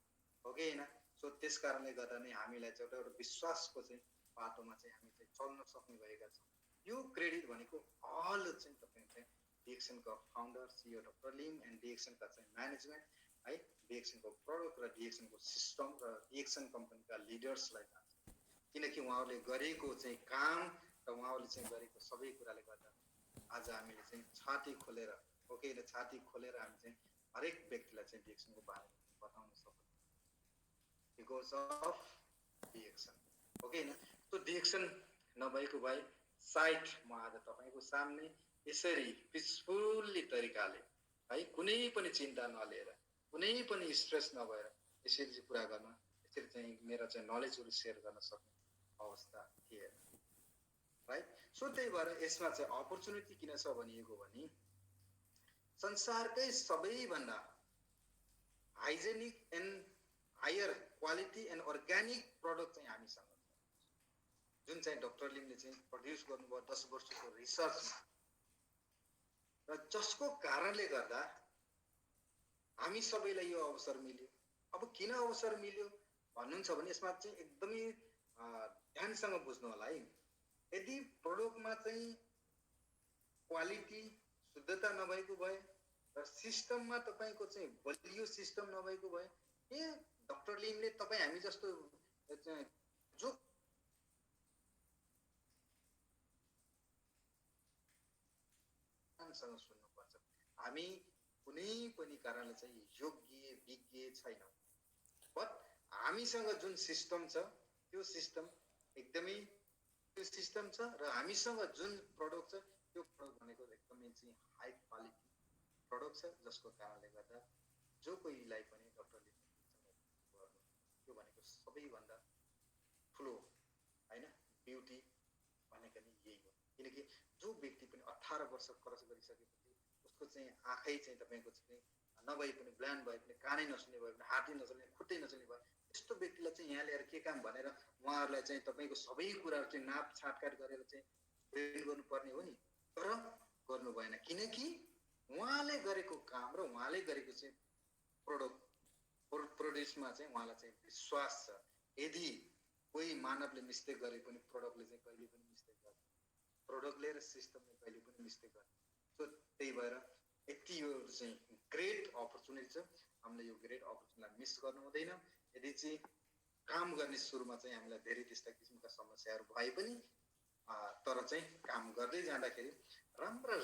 हो कि हैन सो त्यस कारणले गर्दा नै हामीलाई चाहिँ एउटा विश्वासको चाहिँ बाटोमा चाहिँ हामी चाहिँ चल्न सक्ने भएका छौँ यो क्रेडिट भनेको अल चाहिँ तपाईँ चाहिँ डिएक्सनको founder CEO doctor Lim and डिएक्सनका चाहिँ म्यानेजमेन्ट है डिएक्सनको प्रोडक्ट र डिएक्सनको सिस्टम र डिएक्सन कम्पनीका लिडर्सलाई जान्छ किनकि उहाँहरूले गरेको चाहिँ काम र उहाँहरूले चाहिँ गरेको सबै कुराले गर्दा आज हामीले चाहिँ छाती खोलेर ओके छाती खोलेर हामी चाहिँ हरेक व्यक्तिलाई चाहिँ डिएक्सनको बारेमा बताउन सक्छौँ बिकज अफ डिएक्सन ओके त्यो डिएक्सन नभएको भए साइट म आज तपाईँको सामने यसरी पिसफुल्ली तरिकाले है कुनै पनि चिन्ता नलिएर कुनै पनि स्ट्रेस नभएर यसरी चाहिँ कुरा गर्न यसरी चाहिँ मेरा चाहिँ नलेजहरू सेयर गर्न सक्ने अवस्था थिएन राइट सो त्यही भएर यसमा चाहिँ अपर्च्युनिटी किन छ भनिएको भने संसारकै सबैभन्दा hygienic and higher quality and organic product चाहिँ हामीसँग छ जुन चाहिँ डाक्टर लिमले चाहिँ प्रड्युस गर्नुभयो 10 वर्षको रिसर्चमा र जसको कारणले गर्दा हामी सबैलाई यो अवसर मिल्यो अब किन अवसर मिल्यो भन्नुहुन्छ भने यसमा चाहिँ एकदमै ध्यानसँग बुझ्नु होला है यदि प्रोडक्टमा चाहिँ क्वालिटी शुद्धता नभएको भए र सिस्टममा तपाईको चाहिँ बलियो सिस्टम नभएको भए के डाक्टर लिमले तपाईँ हामी जस्तो जो सँग सुन्नुपर्छ हामी कुनै पनि कारणले चाहिँ योग्य विज्ञ छैनौँ बट हामीसँग जुन सिस्टम छ त्यो सिस्टम एकदमै त्यो सिस्टम छ र हामीसँग जुन प्रोडक्ट छ त्यो प्रोडक्ट भनेको एकदमै चाहिँ हाई क्वालिटी प्रोडक्ट छ जसको कारणले गर्दा जो कोहीलाई पनि डाक्टर लिमसँग गर्नु त्यो भनेको सबैभन्दा ठुलो हैन ब्युटी भनेको नि यही हो किनकि जो व्यक्ति पनि 18 वर्ष क्रस गरिसकेपछि उसको चाहिँ आँखै चाहिँ तपाईको चाहिँ नभए पनि ब्लान्ड भए पनि कानै नसुन्ने भयो भने हातै नचल्ने खुट्टै नचल्ने भयो त्यस्तो व्यक्तिलाई चाहिँ यहाँ ल्याएर के काम भनेर उहाँहरूलाई चाहिँ तपाईँको सबै कुराहरू चाहिँ नाप छाटकाट गरेर चाहिँ ट्रेन गर्नुपर्ने हो नि तर गर्नु भएन किनकि उहाँले गरेको काम र उहाँले गरेको चाहिँ प्रोड्युसमा चाहिँ उहाँलाई चाहिँ विश्वास छ यदि कोही मानवले मिस्टेक गरे पनि प्रोडक्टले चाहिँ कहिले पनि मिस्टेक गर्दैन प्रोडक्टले र सिस्टमले कहिले पनि मिस्टेक गर्दैन सो त्यही भएर यति यो चाहिँ ग्रेट अपर्च्युनिटी छ हामीले यो ग्रेट अपर्च्युनिटीलाई मिस गर्नु हुँदैन यदि चाहिँ काम गर्ने सुरुमा चाहिँ हामीलाई धेरै त्यस्ता किसिमका समस्याहरू भए पनि तर चाहिँ काम गर्दै जाँदाखेरि राम्रो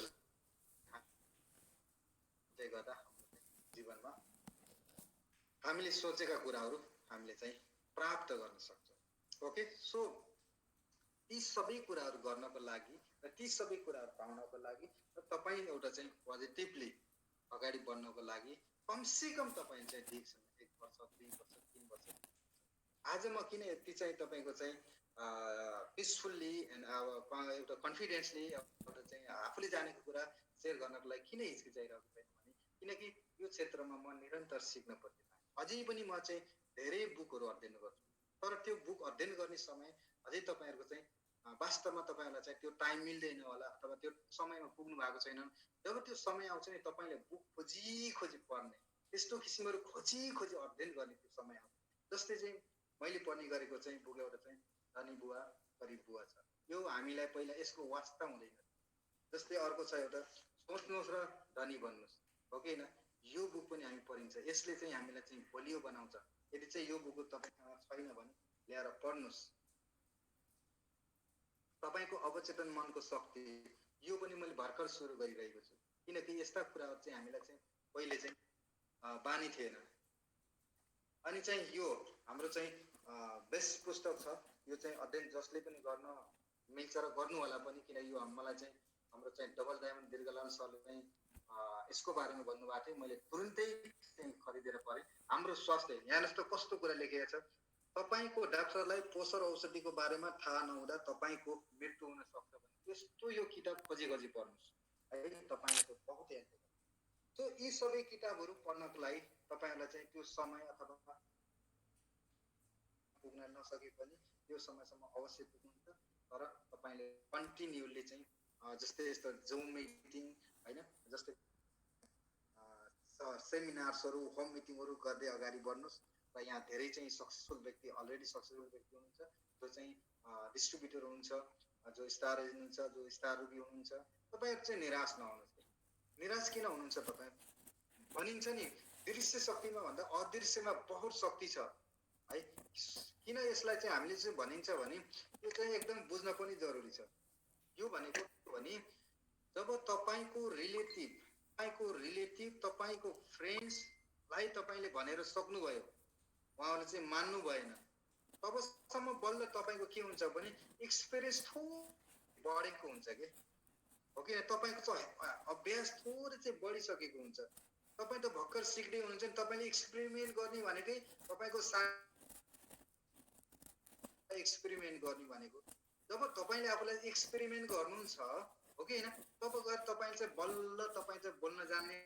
गर्दा हाम्रो जीवनमा हामीले सोचेका कुराहरू हामीले चाहिँ प्राप्त गर्न सक्छौँ ओके सो ती सबै कुराहरू गर्नको लागि र ती सबै कुराहरू पाउनको लागि र तपाईँ एउटा चाहिँ पोजिटिभली अगाडि बढ्नको लागि कमसे कम तपाईँ चाहिँ ठिकसँग 1 वर्ष 2 वर्ष 3 वर्ष आज म किन यति चाहिँ तपाईँको चाहिँ पिसफुल्ली एन्ड अब एउटा कन्फिडेन्सली एउटा चाहिँ आफूले जानेको कुरा सेयर गर्नको लागि किन हिचकिचाइरहेको छैन भने किनकि यो क्षेत्रमा म निरन्तर सिक्न परिरहेको अझै पनि म चाहिँ धेरै बुकहरू अध्ययन गर्छु तर त्यो बुक अध्ययन गर्ने समय अझै तपाईँहरूको चाहिँ वास्तवमा तपाईँहरूलाई चाहिँ त्यो टाइम मिल्दैन होला अथवा त्यो समयमा पुग्नु भएको छैन जब त्यो समय आउँछ नि तपाईँले बुक खोजी खोजी पढ्ने त्यस्तो किसिमहरू खोजी खोजी अध्ययन गर्ने त्यो समय आउँछ जस्तै चाहिँ मैले पढ्ने गरेको चाहिँ बुक एउटा चाहिँ धनी बुवा गरिब बुवा छ यो हामीलाई पहिला यसको वास्ता हुँदैन जस्तै अर्को छ एउटा सोच्नुहोस् र धनी बन्नुहोस् हो कि होइन यो बुक पनि हामी पढिन्छ यसले चाहिँ हामीलाई चाहिँ बलियो बनाउँछ यदि चाहिँ यो बुक तपाईँसँग छैन भने ल्याएर पढ्नुहोस् तपाईँको अवचेतन मनको शक्ति यो पनि मैले भर्खर सुरु गरिरहेको छु किनकि यस्ता कुराहरू चाहिँ हामीलाई चाहिँ पहिले चाहिँ बानी थिएन अनि चाहिँ यो हाम्रो चाहिँ बेस्ट पुस्तक छ यो चाहिँ अध्ययन जसले पनि गर्न मिल्छ र गर्नु होला पनि किन यो मलाई चाहिँ हाम्रो चाहिँ डबल डायमन्ड दीर्घलाल सरले चाहिँ यसको बारेमा भन्नुभएको थियो मैले तुरुन्तै चाहिँ खरिदेर पढेँ हाम्रो स्वास्थ्य यहाँ जस्तो कस्तो कुरा लेखेको छ तपाईँको डाक्टरलाई पोषण औषधिको बारेमा थाहा नहुँदा तपाईँको मृत्यु हुन सक्छ भने त्यस्तो यो किताब खोजी खोजी पढ्नुहोस् है तपाईँलाई बहुत याद सो यी सबै किताबहरू पढ्नको लागि तपाईँहरूलाई चाहिँ त्यो समय अथवा पुग्न नसके पनि त्यो समयसम्म अवश्य पुग्नुहुन्छ तर तपाईँले कन्टिन्युली चाहिँ जस्तै यस्तो जुम मिटिङ होइन जस्तै सेमिनार्सहरू होम मिटिङहरू गर्दै अगाडि बढ्नुहोस् र यहाँ धेरै चाहिँ सक्सेसफुल व्यक्ति अलरेडी सक्सेसफुल व्यक्ति हुनुहुन्छ जो चाहिँ डिस्ट्रिब्युटर हुनुहुन्छ जो स्टार एजेन्ट हुन्छ जो स्टार रुबी हुनुहुन्छ तपाईँहरू चाहिँ निराश नहुनुहोस् निराश किन हुनुहुन्छ तपाईँ भनिन्छ नि दृश्य शक्तिमा भन्दा अदृश्यमा बहुत शक्ति छ है किन यसलाई चाहिँ हामीले चाहिँ भनिन्छ भने यो चाहिँ एकदम बुझ्न पनि जरुरी छ यो भनेको भने जब तपाईँको रिलेटिभ तपाईँको फ्रेन्ड्सलाई तपाईँले भनेर सक्नुभयो उहाँहरूले चाहिँ मान्नु भएन तबसम्म बल्ल तपाईँको के हुन्छ भने एक्सपिरियन्स थोरै बढेको हुन्छ कि हो कि तपाईँको चाहिँ अभ्यास थोरै चाहिँ बढिसकेको हुन्छ तपाईँ त भर्खर सिक्दै हुनुहुन्छ नि तपाईँले एक्सपेरिमेन्ट गर्ने भनेकै तपाईँको एक्सपेरिमेन्ट गर्ने भनेको जब तपाईँले आफूलाई एक्सपेरिमेन्ट गर्नुहुन्छ हो कि होइन तब गएर तपाईँ चाहिँ बल्ल तपाईँ चाहिँ बोल्न जान्ने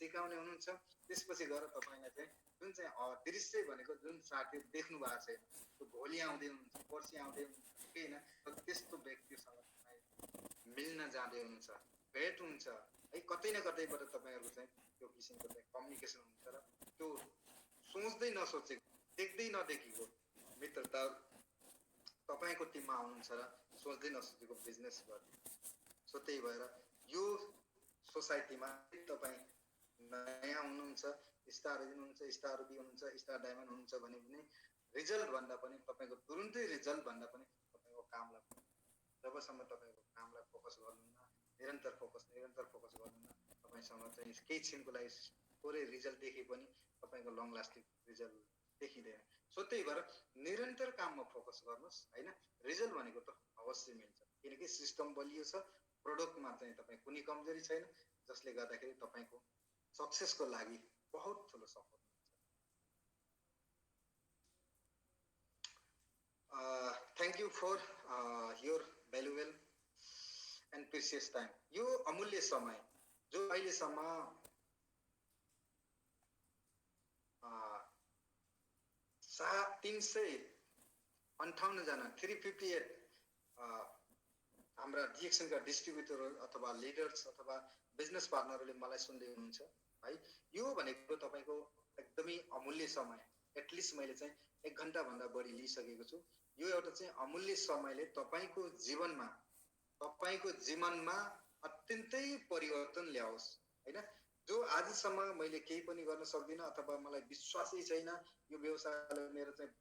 सिकाउने हुनुहुन्छ त्यसपछि गएर तपाईँलाई चाहिँ जुन चाहिँ दृश्य भनेको जुन साथी देख्नु भएको छैन त्यो भोलि आउँदै हुनुहुन्छ पर्सि आउँदै हुनुहुन्छ कि होइन त्यस्तो व्यक्तिसँग मिल्न जाँदै हुनुहुन्छ भेट हुन्छ है कतै न कतैबाट तपाईँहरूको चाहिँ त्यो किसिमको चाहिँ कम्युनिकेसन हुन्छ र त्यो सोच्दै नसोचेको देख्दै नदेखेको मित्रता तपाईँको टिममा आउनुहुन्छ र सोच्दै नसोचेको बिजनेस गर्ने सो त्यही भएर यो सोसाइटीमा तपाईँ नयाँ हुनुहुन्छ स्टार एजेन्ट हुनुहुन्छ स्टार रुबी हुनुहुन्छ स्टार डायमन्ड हुनुहुन्छ भने पनि रिजल्ट भन्दा पनि तपाईँको तुरुन्तै रिजल्ट भन्दा पनि तपाईँको कामलाई जबसम्म तपाईँको कामलाई फोकस गर्नुहुन्न निरन्तर फोकस गर्नुहुन्न तपाईँसँग चाहिँ केही छिनको लागि थोरै रिजल्ट देखे पनि तपाईँको लङ लास्टिङ रिजल्ट देखिँदैन सो त्यही भएर निरन्तर काममा फोकस गर्नुहोस् होइन रिजल्ट भनेको त अवश्य मिल्छ किनकि सिस्टम बलियो छ प्रोडक्टमा चाहिँ तपाईँ कुनै कमजोरी छैन जसले गर्दाखेरि तपाईँको सक्सेसको लागि बहुत ठुलो सपोर्ट हुन्छ thank you for your valuable and precious time यो अमूल्य समय जो अहिलेसम्म 358 जना 358 हाम्रा डिएक्सनका डिस्ट्रिब्युटरहरू अथवा लिडर्स अथवा बिजनेस पार्टनरहरूले मलाई सुन्दै हुनुहुन्छ है यो भनेको तपाईँको एकदमै अमूल्य समय एटलिस्ट मैले चाहिँ 1 घण्टा भन्दा बढी लिइसकेको छु यो एउटा चाहिँ अमूल्य समयले तपाईँको जीवनमा अत्यन्तै परिवर्तन ल्याओस् हैन जो आजसम्म मैले केही पनि गर्न सक्दिनँ अथवा मलाई विश्वासै छैन यो व्यवसायले मेरो चाहिँ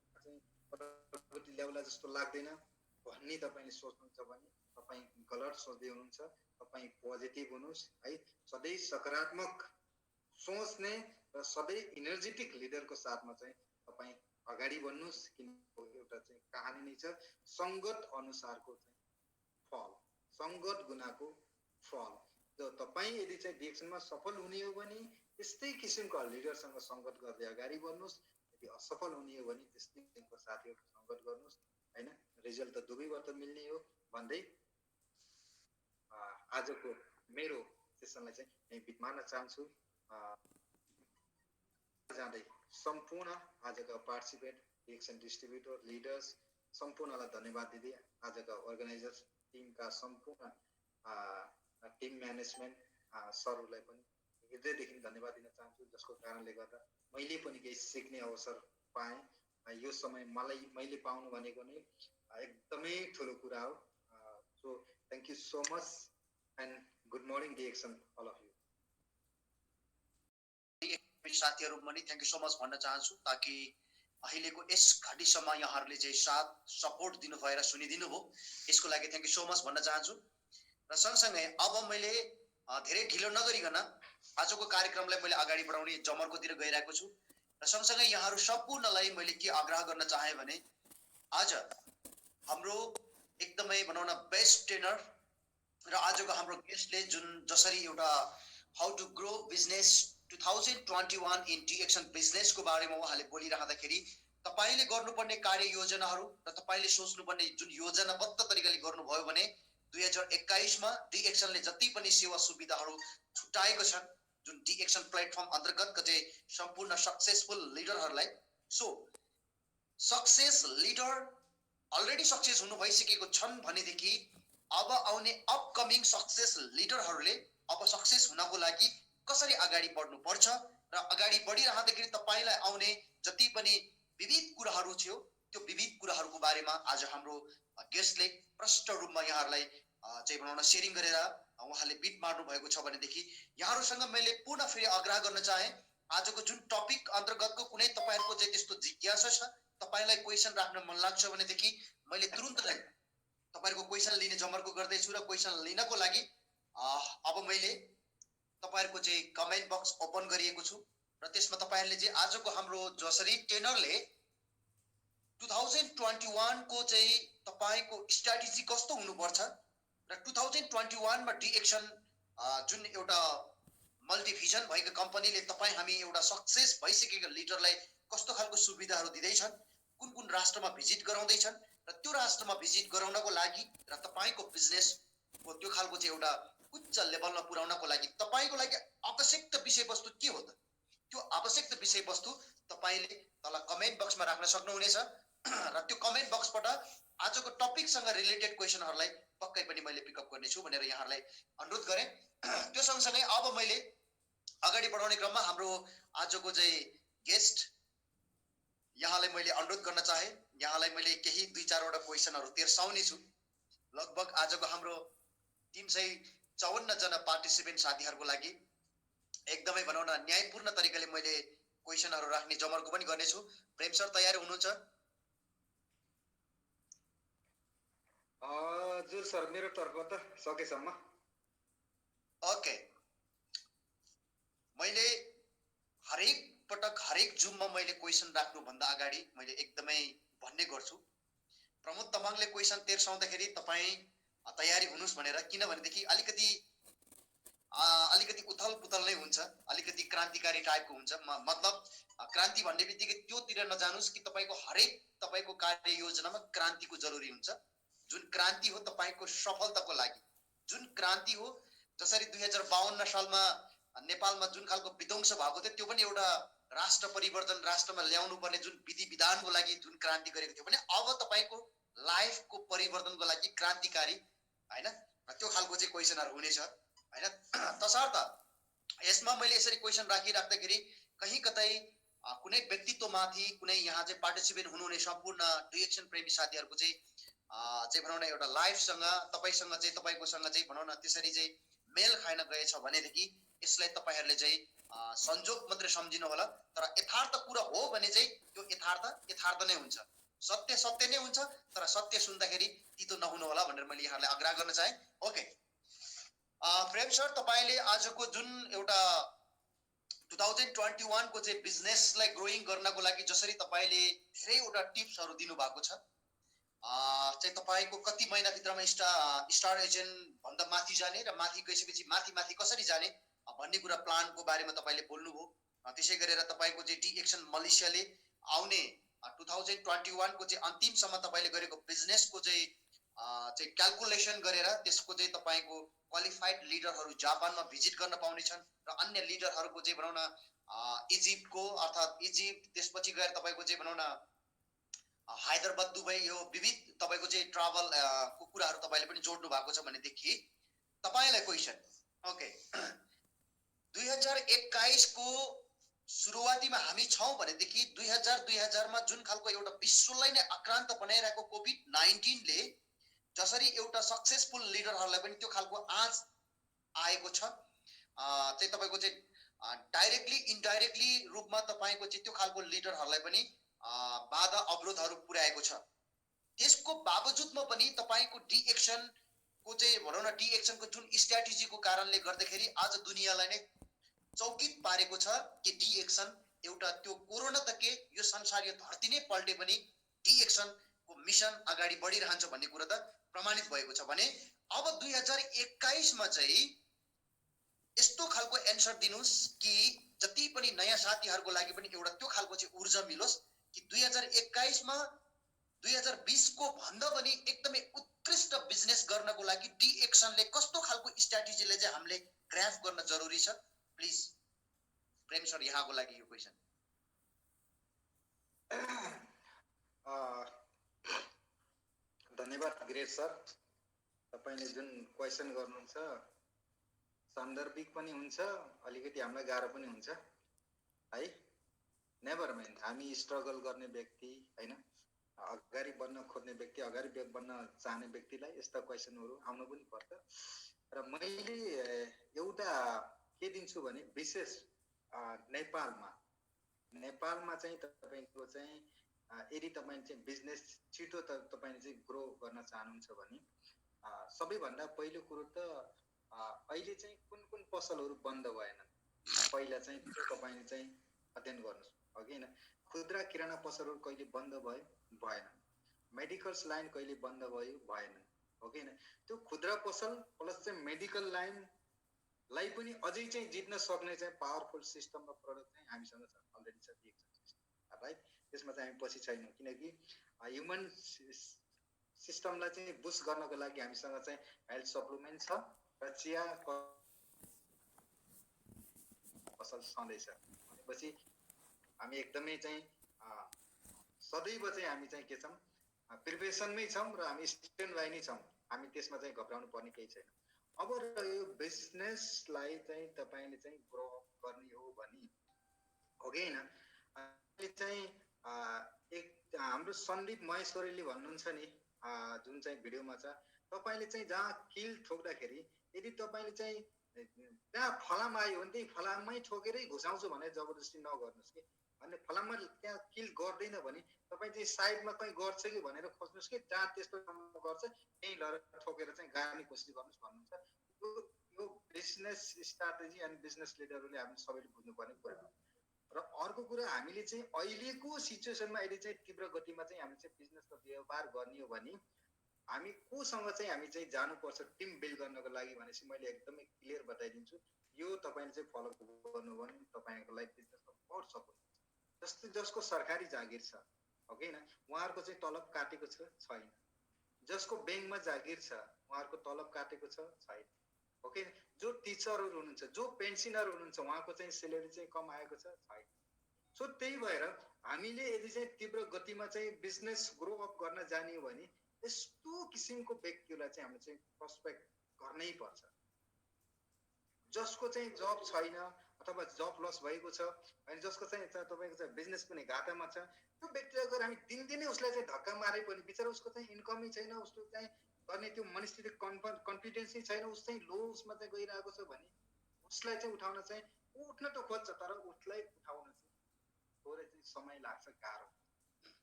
प्रगति ल्याउला जस्तो लाग्दैन भन्ने तपाईँले सोच्नुहुन्छ भने तपाईँ गलत सोच्दै हुनुहुन्छ तपाईँ पोजिटिभ हुनुहोस् है सधैँ सकारात्मक सोच्ने र सधैँ इनर्जेटिक लिडरको साथमा चाहिँ तपाईँ अगाडि बढ्नुस् किन एउटा चाहिँ कहानी नै छ संगत अनुसारको चाहिँ फल संगत गुनाको फल जो तपाईँ यदि चाहिँ डिरेक्सनमा सफल हुने हो भने त्यस्तै किसिमको लिडरसँग संगत गर्दै अगाडि बढ्नुस् यदि असफल हुने हो भने त्यस्तै किसिमको साथीहरूको संगत गर्नुस् हैन रिजल्ट त दुवैबाट मिल्ने हो भन्दै आजको मेरो सेसनलाई चाहिँ यही बित्मार्न चाहन्छु जाँदै सम्पूर्ण आजका पार्टिसिपेन्ट डिरेक्सन डिस्ट्रिब्युटर लिडर्स सम्पूर्णलाई धन्यवाद दिँदै आजका अर्गनाइजर्स टिमका सम्पूर्ण टिम म्यानेजमेन्ट सरहरूलाई पनि हृदयदेखि धन्यवाद दिन चाहन्छु जसको कारणले गर्दा मैले पनि केही सिक्ने अवसर पाएँ यो समय मैले पाउनु भनेको नै एकदमै ठुलो कुरा हो so thank you so much and good morning direction all of you साथीहरु पनि थ्यांक यू सो मच भन्न चाहन्छु ताकि अहिलेको यस घडीसम्म यहाँहरूले चाहिँ साथ सपोर्ट दिनु भएर सुनिदिनु हो यसको लागि थ्यांक यू सो मच भन्न चाहन्छु र सँगसँगै अब मैले धेरै ढिलो नगरिकन आजको कार्यक्रमलाई मैले अगाडि बढाउने जमर्कोतिर गइरहेको छु र सँगसँगै यहाँहरू सम्पूर्णलाई मैले के आग्रह गर्न चाहे भने आज हाम्रो एकदमै भनौँ न बेस्ट ट्रेनर र आजको हाम्रो गेस्टले जुन जसरी एउटा how to grow business 2021 in direction बिजनेसको बारेमा उहाँले बोलिरहँदाखेरि तपाईले गर्नुपर्ने कार्य योजनाहरू र तपाईले सोच्नुपर्ने जुन योजनाबद्ध तरिकाले गर्नुभयो भने 2021 मा डिरेक्सनले जति पनि सेवा सुविधाहरू छुटाएको छन् जुन डिरेक्सन प्लेटफर्म अन्तर्गतको चाहिँ सम्पूर्ण सक्सेसफुल लिडरहरूलाई so success leader already success हुनु भइसकेको छन् भनेदेखि अब आउने अपकमिङ सक्सेस लिडरहरूले अब सक्सेस हुनको लागि कसरी अगाडि बढ्नु पर्छ र अगाडि बढिरहँदाखेरि तपाईलाई आउने जति पनि विविध कुराहरू थियो त्यो विविध कुराहरूको बारेमा आज हाम्रो गेस्टले प्रष्ट रूपमा यहाँहरूलाई चाहिँ भनौँ न शेयरिङ गरेर उहाँले बिट मार्नु भएको छ भनेदेखि यहाँहरूसँग मैले पुनः फेरि आग्रह गर्न चाहे आजको जुन टपिक अन्तर्गतको कुनै तपाईहरुको चाहिँ त्यस्तो जिज्ञासा छ तपाईलाई क्वेशन राख्न मन लाग्छ भनेदेखि मैले तुरुन्त तपाईहरुको क्वेशन लिने जमर्को गर्दै छु र क्वेशन लिनको लागि अब मैले तपाईहरुको चाहिँ कमेन्ट बक्स ओपन गरिएको छु र त्यसमा तपाईहरुले चाहिँ आजको हाम्रो जसरी ट्रेनरले 2021 को चाहिँ तपाईको स्ट्र्याटेजी कस्तो हुनुपर्छ र 2021 मा डिरेक्सन जुन एउटा मल्टिभिजन भएको कम्पनीले तपाई हामी एउटा सक्सेस भइसकेको लिडरलाई कस्तो खालको सुविधाहरू दिँदैछन् कुन कुन राष्ट्रमा भिजिट गराउँदैछन् र त्यो राष्ट्रमा भिजिट गराउनको लागि र तपाईको बिजनेसको त्यो खालको चाहिँ एउटा उच्च लेभलमा पुर्याउनको लागि तपाईको लागि आवश्यक विषयवस्तु के हो त त्यो आवश्यक विषयवस्तु तपाईले तल कमेन्ट बक्समा राख्न सक्नुहुनेछ र त्यो कमेन्ट बक्सबाट आजको टपिकसँग रिलेटेड क्वेशनहरूलाई पक्कै पनि मैले पिकअप गर्ने छु भनेर यहाँहरूलाई अनुरोध गरे त्यो सँगसँगै अब मैले अगाडि बढाउने क्रममा हाम्रो आजको चाहिँ गेस्ट यहाँलाई मैले अनुरोध गर्न चाहे यहाँलाई मैले केही 2-4 वटा क्वेशनहरू तेर्साउने छु लगभग आजको हाम्रो 354 जना पार्टिसिपेन्ट साथीहरुको लागि एकदमै भनौं न न्यायपूर्ण तरिकाले मैले क्वेशनहरू राख्ने जमर्को पनि गर्ने छु प्रेम सर तयार हुनुहुन्छ हजुर सर मेरो तर्फबाट त सकेसम्म ओके मैले हरेक पटक हरेक जुममा मैले क्वेशन राख्नु भन्दा अगाडि मैले एकदमै भन्ने गर्छु प्रमोद तमाङले क्वेशन तेर्साउँदाखेरि तपाई तयारी हुनुस् भनेर किनभनेदेखि अलिकति उथल पुथल नै हुन्छ अलिकति क्रान्तिकारी टाइपको हुन्छ मतलब क्रान्ति भन्ने बित्तिकै त्योतिर नजानुस् कि तपाईको हरेक तपाईको कार्य योजनामा क्रान्तिको जरुरी हुन्छ जुन क्रान्ति हो तपाईको सफलताको लागि जुन क्रान्ति हो जसरी 2052 सालमा नेपालमा जुन खालको विध्वंस भएको थियो त्यो पनि एउटा राष्ट्र परिवर्तन राष्ट्रमा ल्याउनु पर्ने जुन विधि विधानको लागि जुन क्रान्ति गरेको थियो भने अब तपाईको लाइफको परिवर्तनको लागि क्रान्तिकारी हैन त्यो खालको चाहिँ क्वेशनहरु हुनेछ हैन तसर्थ यसमा मैले यसरी क्वेशन राखिराख्दाखेरि कहीं कतै कुनै व्यक्तित्वमाथि कुनै यहाँ चाहिँ पार्टिसिपेट हुनुहुने सम्पूर्ण डिरेक्सन प्रेमी साथीहरुको चाहिँ भनौं न एउटा लाइफसँग तपाईसँग चाहिँ तपाईकोसँग चाहिँ भनौं न त्यसरी चाहिँ मेल खाइन गएछ भनेदेखि यसलाई तपाईहरुले चाहिँ संजोग मात्र सम्झिनु होला तर यथार्थ कुरा हो भने चाहिँ त्यो यथार्थ नै हुन्छ सत्य नै हुन्छ तर सत्य सुन्दाखेरि तितो नहुनु होला भनेर मैले यहाँलाई आग्रह गर्न चाहे ओके प्रेम सर तपाईले आजको जुन एउटा 2021 को चाहिँ बिजनेसलाई ग्रोइङ गर्नको लागि जसरी तपाईले धेरैवटा टिप्सहरू दिनुभएको छ, चाहिँ तपाईको कति महिनाभित्रमा स्टार एजेन्ट भन्दा माथि जाने र माथि गएपछि माथि माथि कसरी जाने भन्ने कुरा प्लानको बारेमा तपाईले बोल्नुभयो। त्यसै गरेर तपाईको चाहिँ डी एक्सन मलेसियाले आउने 2021 को चाहिँ अन्तिमसम्म तपाईले गरेको बिजनेसको चाहिँ क्याल्कुलेसन गरेर त्यसको चाहिँ तपाईको क्वालिफाइड लिडरहरू जापानमा भिजिट गर्न पाउनेछन् र अन्य लिडरहरूको चाहिँ भनौँ न इजिप्टको अर्थात् इजिप्ट त्यसपछि गएर तपाईको चाहिँ भनौँ न हैदराबाद दुबई यो विविध तपाईको चाहिँ ट्राभल को कुराहरू तपाईले पनि जोड्नु भएको छ भनेदेखि तपाईलाई क्वेशन ओके 2021 को सुरुवातीमा हामी छौं भनेदेखि 2000 मा जुन खालको एउटा विश्वलाई नै आक्रान्त बनाइरहेको कोभिड-19 ले जसरी एउटा सक्सेसफुल लिडरहरूलाई पनि त्यो खालको आँच आएको छ, चाहिँ तपाईको चाहिँ डाइरेक्टली इनडाइरेक्टली रूपमा तपाईको चाहिँ त्यो खालको लिडरहरूलाई पनि बाधा अवरोधहरू पुर्याएको छ। त्यसको बावजुदमा पनि तपाईको डी एक्सन को चाहिँ भनौँ न डी एक्सनको जुन स्ट्र्याटेजीको कारणले गर्दाखेरि आज दुनियाँलाई नै चौकित पारेको छ कि डी एक्सन एउटा त्यो कोरोना त के यो संसार यो धरती नै पल्टे पनि डी एक्सन को मिशन अगाडि बढिरहन्छ भन्ने कुरा त प्रमाणित भएको छ भने अब 2021 मा चाहिँ यस्तो खालको एन्सर दिनुस् कि जति पनि नयाँ साथीहरूको लागि पनि एउटा त्यो खालको चाहिँ ऊर्जा मिलोस् कि 2021 मा 2020 को भन्दा पनि एकदमै उत्कृष्ट बिजनेस गर्नको लागि डी एक्सनले कस्तो खालको स्ट्र्याटेजीले चाहिँ हामीले ग्राफ गर्न जरुरी छ। प्लिज प्रेम सर यहाँको लागि यो क्वेशन। धन्यवाद गिरीश सर, तपाईले जुन क्वेशन गर्नुहुन्छ सान्दर्भिक पनि हुन्छ, अलिकति हामीलाई गाह्रो पनि हुन्छ है। नेभर माइन्ड, हामी स्ट्रगल गर्ने व्यक्ति हैन, अगाडि बढ्न खोज्ने व्यक्ति, अगाडि बढ्न चाहने व्यक्तिलाई यस्ता क्वेशनहरू आउनु पनि पर्छ। र मैले एउटा के दिन्छु भने विशेष नेपालमा चाहिँ तपाईको चाहिँ यदि तपाईले चाहिँ बिजनेस छिटो तपाईले चाहिँ ग्रो गर्न चाहनुहुन्छ भने सबैभन्दा पहिलो कुरो त अहिले चाहिँ कुन पसलहरू बन्द भएनन् पहिला चाहिँ तपाईले चाहिँ अध्ययन गर्नुस् अघि हैन। खुद्रा किराना पसलहरू कहिले बन्द भएन, मेडिकल्स लाइन कहिले बन्द भयो भएन हो कि हैन। त्यो खुद्रा पसल प्लस चाहिँ मेडिकल लाइन लाई पनि अझै चाहिँ जित्न सक्ने चाहिँ पावरफुल सिस्टम र प्रोडक्ट चाहिँ हामीसँग छ, अलरेडी छ दिएको राइट। त्यसमा चाहिँ हामी पछि छैनौँ किनकि ह्युमन सिस्टमलाई चाहिँ बुस्ट गर्नको लागि हामीसँग चाहिँ हेल्थ सप्लिमेन्ट छ र चिया पसल छँदैछ भनेपछि हामी एकदमै चाहिँ सदैव चाहिँ हामी चाहिँ के छौँ प्रिपरेसनमै छौँ र हामी स्ट्यान्ड बाई नै छौँ, हामी त्यसमा चाहिँ घबराउनु पर्ने केही छैन। अब यो बिजनेसलाई चाहिँ तपाईले चाहिँ ग्रो गर्ने हो भने हो कि हैन, चाहिँ एक हाम्रो सन्दीप महेश्वरीले भन्नुहुन्छ नि जुन चाहिँ भिडियोमा छ, तपाईले चाहिँ जहाँ किल ठोक्दाखेरि यदि तपाईले चाहिँ त्यहाँ फलाम आयो भने त्यही फलाममै ठोकेरै घुसाउँछु भनेर जबरजस्ती नगर्नुहोस् कि, अनि फलाममा त्यहाँ किल गर्दैन भने तपाईँ चाहिँ साइडमा कहीँ गर्छ कि भनेर खोज्नुहोस् कि जहाँ त्यस्तो गर्छ त्यहीँ लएर ठोकेर चाहिँ गाड्ने कोसिस गर्नुहोस् भन्नुहुन्छ। यो बिजनेस स्ट्राटेजी अनि बिजनेस लिडरहरूले हामी सबैले बुझ्नुपर्ने कुरा हो। र अर्को कुरा हामीले चाहिँ अहिलेको सिचुएसनमा अहिले चाहिँ तीव्र गतिमा चाहिँ हामी चाहिँ बिजनेसको व्यापार गर्ने हो भने हामी कोसँग चाहिँ हामी चाहिँ जानुपर्छ टिम बिल्ड गर्नको लागि भनेपछि मैले एकदमै क्लियर बताइदिन्छु। यो तपाईले चाहिँ फलो गर्नु भने तपाईको लागि बिजनेसमा बहुत सपोर्ट जस्तो जसको सरकारी जागिर छ हो कि हैन, उहाँहरुको चाहिँ तलब काटेको छैन, जसको बैंकमा जागिर छ उहाँहरुको तलब काटेको छैन हो कि, जो टिचरहरु हुनुहुन्छ जो पेन्सनर हुनुहुन्छ उहाँको चाहिँ स्यालेरी चाहिँ कम आएको छैन। सो त्यही भएर हामीले यदि चाहिँ तीव्र गतिमा चाहिँ बिजनेस ग्रो अप गर्न जाने हो भने यस्तो किसिमको व्यक्तिलाई चाहिँ हामीले चाहिँ प्रोस्पेक्ट गर्नै पर्छ। जसको चाहिँ जब छैन अथवा जब लस भएको छ अनि जसको चाहिँ तपाईको चाहिँ बिजनेस पनि घाटामा छ, त्यो व्यक्तिलाई गएर हामी दिनदिनै उसलाई चाहिँ धक्का मारे पनि बिचरा उसको चाहिँ इन्कमै छैन, उसको चाहिँ गर्ने त्यो मनस्थितिक कन्फिडेन्स नै छैन, उस चाहिँ लो उसमा चाहिँ गइरहेको छ भने उसलाई चाहिँ उठाउन चाहिँ उठ्न त खोज्छ तर उसलाई उठाउन चाहिँ थोरै चाहिँ समय लाग्छ, गाह्रो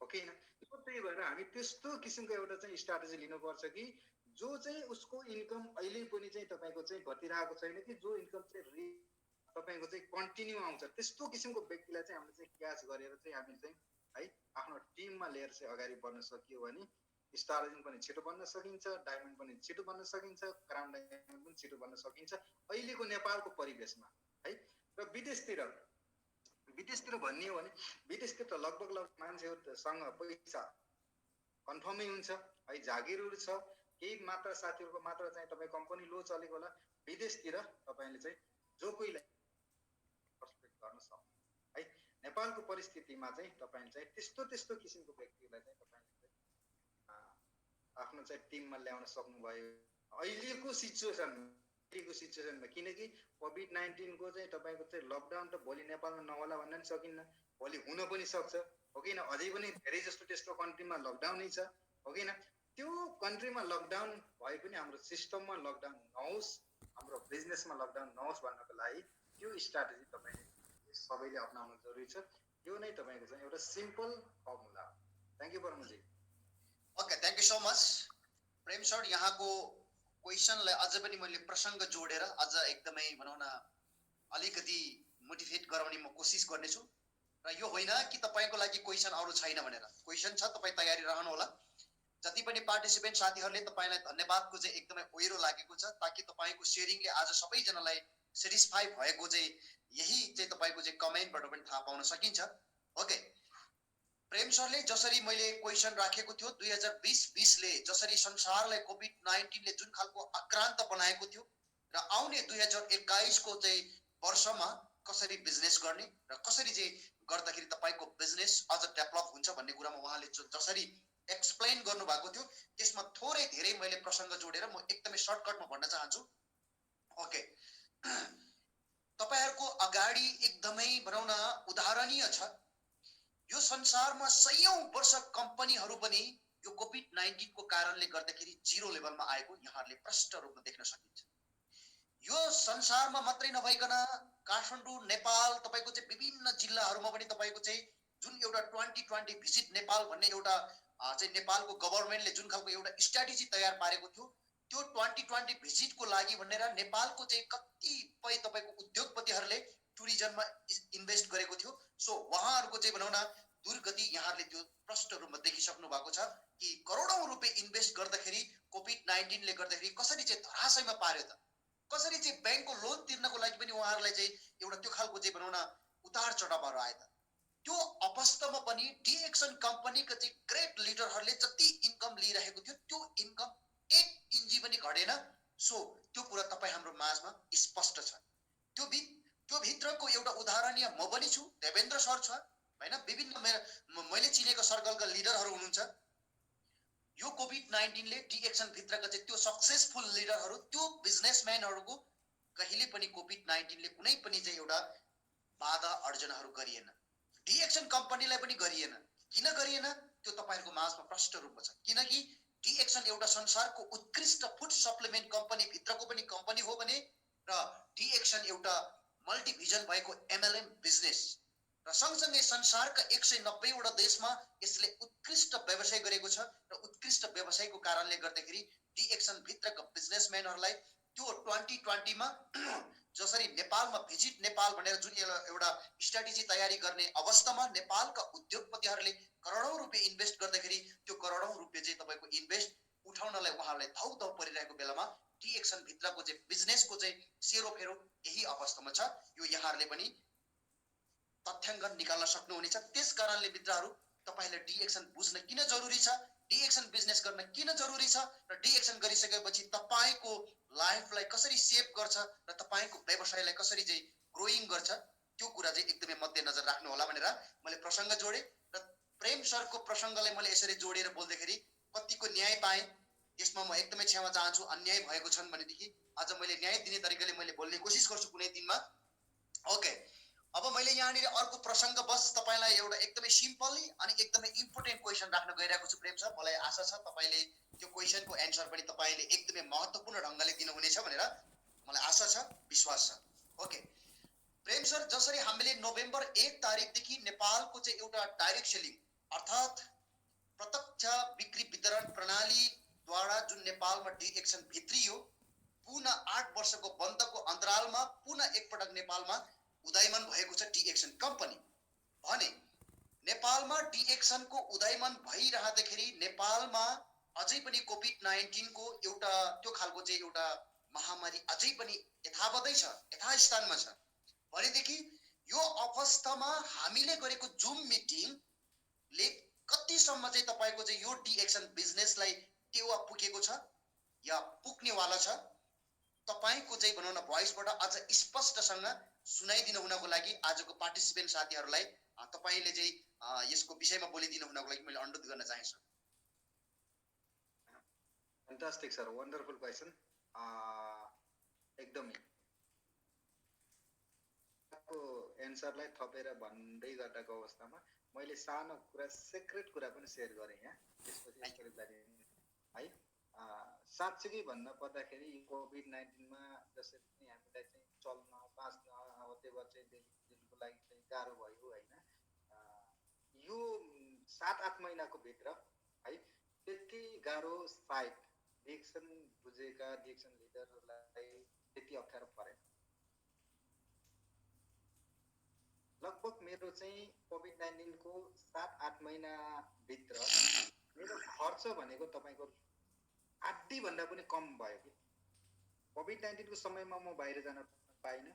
हो कि हैन। त्यही भएर हामी त्यस्तो किसिमको एउटा चाहिँ स्ट्र्याटेजी लिनुपर्छ कि जो चाहिँ उसको इन्कम अहिले पनि चाहिँ तपाईको चाहिँ घटिरहेको छैन कि जो इन्कम चाहिँ तपाईको चाहिँ कन्टिन्यू आउँछ। त्यस्तो किसिमको व्यक्तिलाई चाहिँ हामीले चाहिँ क्याच गरेर चाहिँ हामीले चाहिँ है आफ्नो टिममा लिएर चाहिँ अगाडि बढ्न सकियो भने स्टारलिङ पनि छिटो बन्न सकिन्छ, डायमन्ड पनि छिटो बन्न सकिन्छ, क्राउन डायमन्ड पनि छिटो बन्न सकिन्छ अहिलेको नेपालको परिवेशमा है। र विदेशतिर भन्ने हो भने विदेशतिर त लगभग मान्छेहरूसँग पैसा कन्फर्मै हुन्छ है, जागिरहरू छ, केही मात्र साथीहरूको मात्र चाहिँ तपाईँ कम्पनी लो चलेको होला। विदेशतिर तपाईँले चाहिँ जो कोहीलाई प्रस्पेक्ट गर्न सक्नु है। नेपालको परिस्थितिमा चाहिँ तपाईँले चाहिँ त्यस्तो किसिमको व्यक्तिलाई चाहिँ तपाईँले चाहिँ आफ्नो चाहिँ टिममा ल्याउन सक्नुभयो अहिलेको सिचुएसनमा। किनकि कोभिड-19 को चाहिँ तपाईँको चाहिँ लकडाउन त भोलि नेपालमा नहोला भन्न पनि सकिन्न, भोलि हुन पनि सक्छ हो कि न। अझै पनि धेरै जस्तो त्यस्तो कन्ट्रीमा लकडाउनै छ हो कि न। त्यो कन्ट्रीमा लकडाउन भए पनि हाम्रो सिस्टममा लकडाउन नहोस्, हाम्रो बिजनेसमा लकडाउन नहोस् भन्नको लागि त्यो स्ट्राटेजी तपाईँले सबैले अपनाउनु जरुरी छ। यो नै तपाईँको चाहिँ एउटा सिम्पल फर्मुला हो। थ्याङ्क यू बर्मजी। Okay, thank you so much Prem sir. यहाँको क्वेसनलाई अझ पनि मैले प्रसङ्ग जोडेर अझ एकदमै भनौँ न अलिकति मोटिभेट गराउने म कोसिस गर्नेछु। र यो होइन कि तपाईँको लागि क्वेसन अरू छैन भनेर, क्वेसन छ, तपाईँ तयारी रहनु होला। जति पनि पार्टिसिपेन्ट साथीहरूले तपाईँलाई धन्यवादको चाहिँ एकदमै ओहिरो लागेको छ, ताकि तपाईँको सेयरिङले आज सबैजनालाई सेटिस्फाई भएको चाहिँ यही चाहिँ तपाईँको चाहिँ कमेन्टबाट पनि थाहा पाउन सकिन्छ। ओके, प्रेम सरले जसरी मैले क्वेसन राखेको थियो 2020ले जसरी संसारलाई कोभिड-19 ले जुन खालको आक्रान्त बनाएको थियो र आउने 2021 को चाहिँ वर्षमा कसरी बिजनेस गर्ने र कसरी चाहिँ गर्दाखेरि तपाईको बिजनेस अझ डेभलप हुन्छ भन्ने कुरामा उहाँले जसरी एक्सप्लेन गर्नु भएको थियो, त्यसमा थोरै धेरै मैले प्रसङ्ग जोडेर म एकदमै सर्टकटमा भन्न चाहन्छु। ओके, तपाईहरुको अगाडि एकदमै भनौँ न उदाहरणीय छ। यो संसारमा सयौं वर्ष कम्पनीहरू पनि यो कोभिड-19 को कारणले गर्दाखेरि जिरो लेभलमा आएको यहाँहरूले प्रष्ट रूपमा देख्न सकिन्छ। यो संसारमा मात्रै नभइकन काठमाडौँ नेपाल तपाईको चाहिँ विभिन्न जिल्लाहरूमा पनि तपाईको चाहिँ जुन एउटा 2020 भिजिट नेपाल भन्ने एउटा चाहिँ नेपालको गभर्नमेन्टले जुन खालको एउटा स्ट्र्याटेजी तयार पारेको थियो, त्यो 2020 भिजिटको लागि भनेर नेपालको चाहिँ कतिपय तपाईको उद्योगपतिहरूले टुरिज्ममा इन्भेस्ट गरेको थियो। सो उहाँहरूको चाहिँ भनौँ न दुर्गति यहाँहरूले त्यो प्रष्ट रूपमा देखिसक्नु भएको छ कि करोडौं रुपियाँ इन्भेस्ट गर्दाखेरि कोभिड-19 ले गर्दाखेरि कसरी चाहिँ धराशयमा पार्यो त, कसरी चाहिँ ब्याङ्कको लोन तिर्नको लागि पनि उहाँहरूलाई चाहिँ एउटा त्यो खालको चाहिँ भनौँ न उतार चढावहरू आए त। त्यो अवस्थामा पनि डिएक्सन कम्पनीका चाहिँ ग्रेट लिडरहरूले जति इन्कम लिइरहेको थियो त्यो इन्कम 1 इन्ची पनि घटेन। सो त्यो कुरा तपाईँ हाम्रो माझमा स्पष्ट छ। त्यो भित्रको एउटा उदाहरणीय म पनि छु, देवेन्द्र सर छ हैन, विभिन्न मैले चिनेको सर्कलका लिडरहरू हुनुहुन्छ। यो कोभिड-19 ले डिएक्सन भित्रका चाहिँ त्यो सक्सेसफुल लिडरहरू, त्यो बिजनेसम्यानहरूको कहिले पनि कोभिड-19 ले कुनै पनि चाहिँ एउटा बाधा अर्जनहरू गरिएन। डिएक्सन कम्पनीलाई पनि गरिएन। किन गरिएन त्यो तपाईहरुको माझमा प्रष्ट रूपमा छ। किनकि डिएक्सन एउटा संसारको उत्कृष्ट फुड सप्लिमेन्ट कम्पनी भित्रको पनि कम्पनी हो भने र डिएक्सन एउटा मल्टिभिजन भएको एमएलएम बिजनेस र सँगसँगै संसारका 190 वटा देशमा यसले उत्कृष्ट व्यवसाय गरेको छ र उत्कृष्ट व्यवसायको कारणले गर्दाखेरि डिएक्सन भित्रका बिजनेसम्यानहरूलाई त्यो 2020 मा जसरी नेपालमा भिजिट नेपाल भनेर जुन एउटा स्ट्र्याटेजी तयारी गर्ने अवस्थामा नेपालका उद्योगपतिहरूले करोडौं रुपियाँ इन्भेस्ट गर्दाखेरि त्यो करोडौं रुपियाँ चाहिँ तपाईको इन्भेस्ट उठाउनलाई उहाँहरूलाई धौधौ परिरहेको बेलामा डिएक्सन भित्रको चाहिँ बिजनेसको चाहिँ सेरोफेरो यही अवस्थामा छ। यो यहाँहरूले पनि तथ्याङ्क निकाल्न सक्नुहुनेछ। त्यस कारणले मित्रहरू तपाईहरुले डिएक्सन बुझ्न किन जरुरी छ, डिएक्सन बिजनेस गर्न किन जरुरी छ र डिएक्सन गरिसकेपछि तपाईको लाइफलाई कसरी सेभ गर्छ र तपाईको व्यवसायलाई कसरी चाहिँ ग्रोइङ गर्छ त्यो कुरा चाहिँ एकदमै मध्यनजर राख्नु होला भनेर मैले प्रसङ्ग जोडे। र प्रेम सरको प्रसङ्गलाई मैले यसरी जोडेर बोल्दाखेरि कतिको न्याय पाएँ, यसमा म एकदमै क्षमा चाहन्छु। अन्याय भएको छन् भनेदेखि आज मैले न्याय दिने तरिकाले मैले बोल्ने कोसिस गर्छु कुनै दिनमा। ओके, अब मैले यहाँनिर अर्को प्रसङ्ग बस तपाईलाई एउटा एकदमै सिम्पली अनि एकदमै इम्पोर्टेन्ट क्वेसन राख्न गइरहेको छु प्रेम सर। मलाई आशा छ तपाईले त्यो क्वेसनको एन्सर पनि तपाईले एकदमै महत्त्वपूर्ण ढंगले दिनुहुनेछ भनेर मलाई आशा छ, विश्वास छ। ओके प्रेम सर, जसरी हामीले नोभेम्बर 1 तारिखदेखि नेपालको चाहिँ एउटा डाइरेक्ट सेलिङ अर्थात् प्रत्यक्ष बिक्री वितरण प्रणालीद्वारा जुन नेपालमा डिएक्सन भित्रियो, पुनः सम्पूर्ण 8 वर्षको बन्दको अन्तरालमा पुनः एकपटक नेपालमा उदयमान भएको छ डी एक्सन कम्पनी भने नेपालमा डी एक्सनको उदयमान भइरहँदाखेरि नेपालमा अझै पनि कोभिड-19 को एउटा त्यो खालको चाहिँ एउटा महामारी अझै पनि यथावतै छ, यथास्थानमा छ भनेदेखि यो अवस्थामा हामीले गरेको जुम मिटिङले कतिसम्म चाहिँ तपाईको चाहिँ यो डी एक्सन बिजनेसलाई टेवा पुगेको छ या पुग्नेवाला छ तपाईको चाहिँ भनौँ न भोइसबाट अझ स्पष्टसँग सुनाइदिनु हुनको लागि आजको पार्टिसिपेन्ट साथीहरूलाई तपाईले चाहिँ यसको विषयमा बोलिदिनु हुनको लागि मैले अनुरोध गर्न चाहन्छु। Fantastic sir, wonderful question. एकदमै एन्सरलाई थपेर भन्दै गर्दाको अवस्थामा मैले सानो कुरा, सिक्रेट कुरा पनि सेयर गरेँ यहाँ, त्यसपछि है। साँच्चै भन्न पर्दाखेरि कोभिड-19 मा जसरी चाहिँ हामीलाई चाहिँ चल्न बाँच्न whatever चाहिँ दिनको लागि चाहिँ गाह्रो भयो हैन, यो 7-8 महिनाको भित्र है त्यति गाह्रो सायद डिएक्सन बुझेका डिएक्सन लिडरहरूलाई त्यति अप्ठ्यारो परेन। लगभग मेरो चाहिँ कोभिड-19 को 7-8 महिना भित्र मेरो खर्च भनेको तपाईको आधी भन्दा पनि कम भयो कि। कोभिड-19 को समयमा म बाहिर जान पाइन,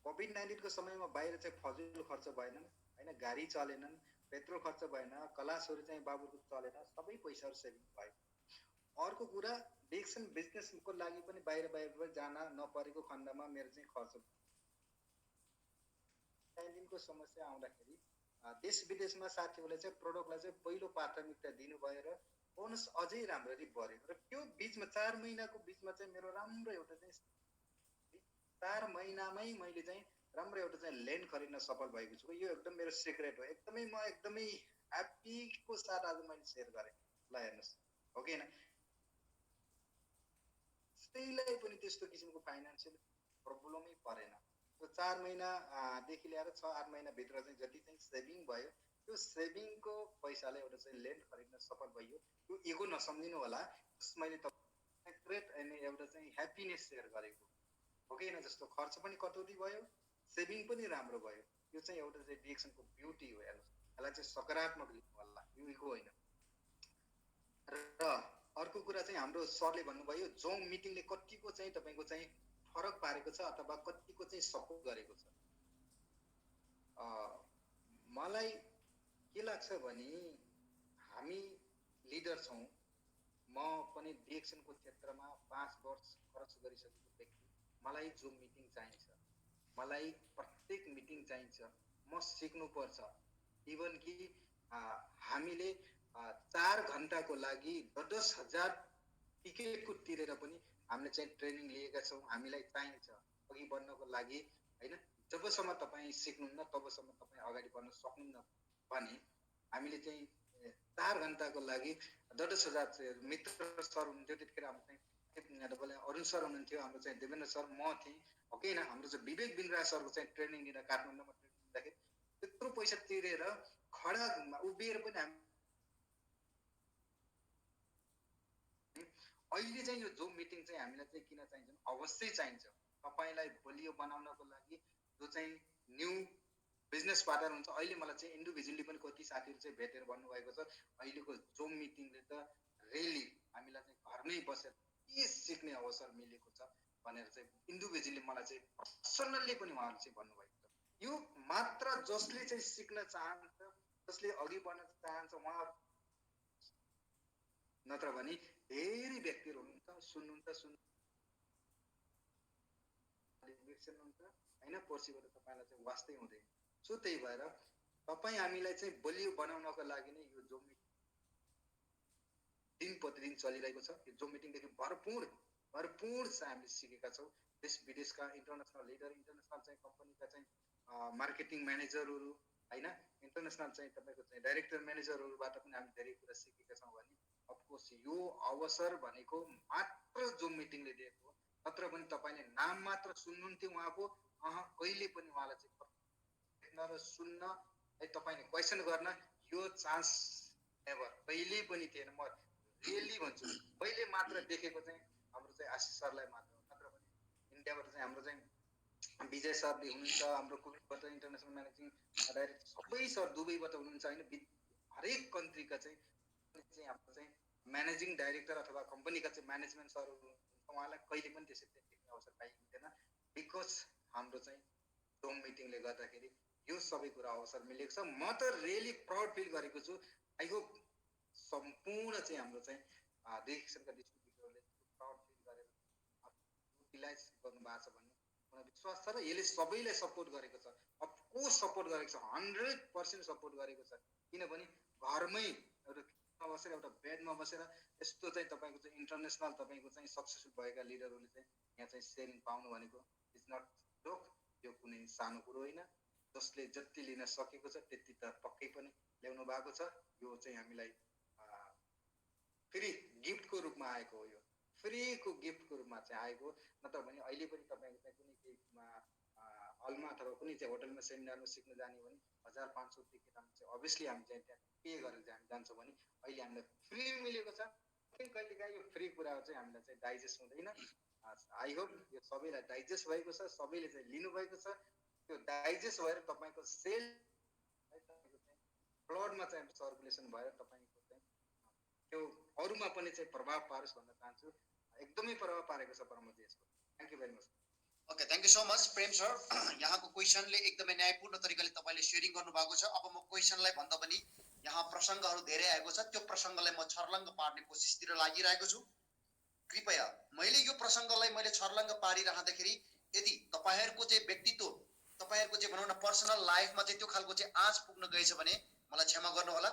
कोभिड-19 को समयमा बाहिर चाहिँ फजुल खर्च भएनन् हैन, गाडी चलेनन्, पेट्रोल खर्च भएन, क्लासहरु चाहिँ बाबुको चलेन, सबै पैसाहरु सेभिङ भयो। अर्को कुरा डिएक्सन बिजनेसको लागि पनि बाहिर जान नपरेको खण्डमा मेरो चाहिँ खर्च 19 को समस्या आउँदाखेरि देश विदेशमा साथीहरूले चाहिँ प्रोडक्टलाई चाहिँ पहिलो प्राथमिकता दिनु भएर बोनस अझै राम्ररी बढ्यो र त्यो बीचमा 4 महिनाको बीचमा चाहिँ मेरो राम्रो एउटा चाहिँ 4 महिनामै मैले चाहिँ राम्रो एउटा चाहिँ ल्यान्ड खरिद्न सफल भएको छु। यो एकदम मेरो सिक्रेट हो, एकदमै म एकदमै ह्याप्पीको साथ आज मैले शेयर गरे। ल हेर्नुस् हो कि हैन, त्यसैलाई पनि त्यस्तो किसिमको फाइनान्शियल प्रब्लमै परेन। त्यो 4 महिना देखि लिएर 6-8 महिना भित्र चाहिँ जति चाहिँ सेभिङ भयो त्यो सेभिङको पैसाले एउटा चाहिँ ल्यान्ड खरिद्न सफल भयो। यो इगो नसम्झिनु होला, मैले तपाईलाई सिक्रेट अनि एउटा चाहिँ ह्याप्पीनेस शेयर गरेको हो कि हैन। जस्तो खर्च पनि कटौती भयो, सेभिङ पनि राम्रो भयो। यो चाहिँ एउटा चाहिँ डिएक्सनको ब्युटी हो। हेर्नुस्, यसलाई चाहिँ सकारात्मक लिनु होला, यो इगो हैन। र अर्को कुरा चाहिँ हाम्रो सरले भन्नुभयो जोम मिटिङले कतिको चाहिँ तपाईको चाहिँ फरक पारेको छ अथवा कतिको चाहिँ सपोर्ट गरेको छ। मलाई के लाग्छ भने हामी लिडर छौं, म पनि डिएक्सनको क्षेत्रमा 5 वर्ष खर्च गरिसकेको व्यक्ति। मलाई जुम मिटिङ चाहिन्छ, मलाई प्रत्येक मिटिङ चाहिन्छ, म सिक्नु पर्छ। इभन कि हामीले 4 घण्टाको लागि 10,000 टिकटको तिरेर पनि हामीले चाहिँ ट्रेनिङ लिएका छौं। हामीलाई चाहिन्छ अघि बढ्नको लागि हैन। जबसम्म तपाई सिक्नुहुन्न तबसम्म तपाई अगाडि बढ्न सक्नुहुन्न भने हामीले चाहिँ 4 घण्टाको लागि 10,000 मित्र सर हुनुहुन्थ्यो त्यतिखेर हाम्रो चाहिँ अरुण सर हुनुहुन्थ्यो, हाम्रो चाहिँ देवेन्द्र सर, म थिएँ हो कि हैन। हाम्रो चाहिँ विवेक बिन्द्रा सरको चाहिँ ट्रेनिङ लिन काठमाडौँमा ट्रेनिङ लिँदाखेरि त्यत्रो पैसा तिरेर खडा उभिएर पनि हामी अहिले चाहिँ यो जुम मिटिङ चाहिँ हामीलाई चाहिँ किन चाहिन्छ, अवश्य चाहिन्छ। तपाईलाई बलियो बनाउनको लागि जो चाहिँ न्यू बिजनेस पार्टनर हुन्छ, अहिले मलाई चाहिँ इन्डिभिजुअली पनि कति साथीहरु चाहिँ भेटेर भन्नुभएको छ अहिलेको जुम मिटिङले त रियली हामीलाई चाहिँ घरमै बसेर के सिक्ने अवसर मिलेको छ भनेर चाहिँ इन्डिभिजुअली मलाई चाहिँ पर्सनली पनि उहाँहरुले चाहिँ भन्नुभएको छ। यो मात्र जसले चाहिँ सिक्न चाहन्छ, जसले अघि बढ्न चाहन्छ उहाँहरु, नत्र भने धेरै व्यक्तिहरु हुनुहुन्छ सुन्नुहुन्छ हैन, पर्सिबाट तपाईलाई चाहिँ वास्तै हुँदैन। सो त्यही भएर तपाई हामीलाई चाहिँ बलियो बनाउनको लागि नै यो जुम मिटिङ दिन प्रतिदिन चलिरहेको छ। यो जुम मिटिङदेखि भरपूर चाहिँ हामीले सिकेका छौं। देश विदेशका इन्टरनेशनल लिडर, इन्टरनेशनल चाहिँ कम्पनीका चाहिँ मार्केटिङ म्यानेजरहरु हैन, इन्टरनेशनल चाहिँ तपाईको चाहिँ डाइरेक्टर म्यानेजरहरुबाट पनि हामी धेरै कुरा सिकेका छौं। भने अफकोर्स यो अवसर भनेको मात्र जुम मिटिङले दिएको हो, नत्र पनि तपाईले नाम मात्र सुन्नुहुन्थ्यो उहाँको, कहिले पनि उहाँलाई चाहिँ देख्न र सुन्न है तपाईले क्वेशन गर्न यो चान्स नेभर, कहिले पनि थिएन। म रियली भन्छु, मैले मात्र देखेको चाहिँ हाम्रो चाहिँ आशिष सरलाई मात्र हो, नत्र पनि इन्डियाबाट चाहिँ हाम्रो चाहिँ विजय सरले हुनुहुन्छ, हाम्रो कुवेतबाट इन्टरनेसनल म्यानेजिङ डाइरेक्टर सबै सर दुबईबाट हुनुहुन्छ होइन। हरेक कन्ट्रीका चाहिँ हाम्रो चाहिँ म्यानेजिङ डाइरेक्टर अथवा कम्पनीका चाहिँ म्यानेजमेन्ट सरहरू उहाँलाई कहिले पनि त्यसरी देख्ने अवसर पाइएको थिएन। बिकज हाम्रो चाहिँ जुम मिटिङले गर्दाखेरि यो सबै कुरा अवसर मिलेको छ। म त रियली प्राउड फिल गरेको छु। आई होप सम्पूर्ण चाहिँ हाम्रो चाहिँ डिरेक्सनका डिस्ट्रिब्युटरले प्राउड फिल गरेर युटिलाइज गर्नुभएको छ भन्ने मलाई विश्वास छ र यसले सबैलाई सपोर्ट गरेको छ। अफकोर्स सपोर्ट गरेको छ, 100% सपोर्ट गरेको छ। किनभने घरमै एउटा बसेर एउटा बेडमा बसेर यस्तो चाहिँ तपाईँको चाहिँ इन्टरनेसनल तपाईँको चाहिँ सक्सेसफुल भएका लिडरहरूले चाहिँ यहाँ चाहिँ सेयरिङ पाउनु भनेको इज नट जोक। यो कुनै सानो कुरो होइन। जसले जति लिन सकेको छ त्यति त पक्कै पनि ल्याउनु भएको छ। यो चाहिँ हामीलाई फ्री गिफ्टको रूपमा आएको हो। यो फ्रीको गिफ्टको रूपमा चाहिँ आएको, नत्र भने अहिले पनि तपाईँको चाहिँ कुनै केहीमा हलमा अथवा कुनै चाहिँ होटलमा सेमिनारमा सिक्न जाने भने 1500 टिकट हामी चाहिँ अभियसली हामी चाहिँ त्यहाँ पे गरेर चाहिँ हामी जान्छौँ भने अहिले हामीलाई फ्री मिलेको छ। कहिलेकाहीँ यो फ्री कुरा चाहिँ हामीलाई चाहिँ डाइजेस्ट हुँदैन। आई होप यो सबैलाई डाइजेस्ट भएको छ, सबैले चाहिँ लिनुभएको छ। त्यो डाइजेस्ट भएर तपाईँको सेल ब्लडमा चाहिँ सर्कुलेसन भएर तपाईँको चाहिँ त्यो अरूमा पनि चाहिँ प्रभाव पारोस् भन्न चाहन्छु। एकदमै प्रभाव पारेको छ प्रमोदजी यसको। Thank you very much. Okay, thank you so much Prem sir. यहाँको क्वेसनले एकदमै न्यायपूर्ण तरिकाले तपाईँले सेयरिङ गर्नुभएको छ। अब म क्वेसनलाई भन्दा पनि यहाँ प्रसङ्गहरू धेरै आएको छ, त्यो प्रसङ्गलाई म छर्लङ्ग पार्ने कोसिसतिर लागिरहेको छु। कृपया मैले यो प्रसङ्गलाई मैले छर्लङ्ग पारिरहँदाखेरि यदि तपाईँहरूको चाहिँ व्यक्तित्व, तपाईँहरूको चाहिँ भनौँ न पर्सनल लाइफमा चाहिँ त्यो खालको चाहिँ आँच पुग्न गएछ भने मलाई क्षमा गर्नुहोला।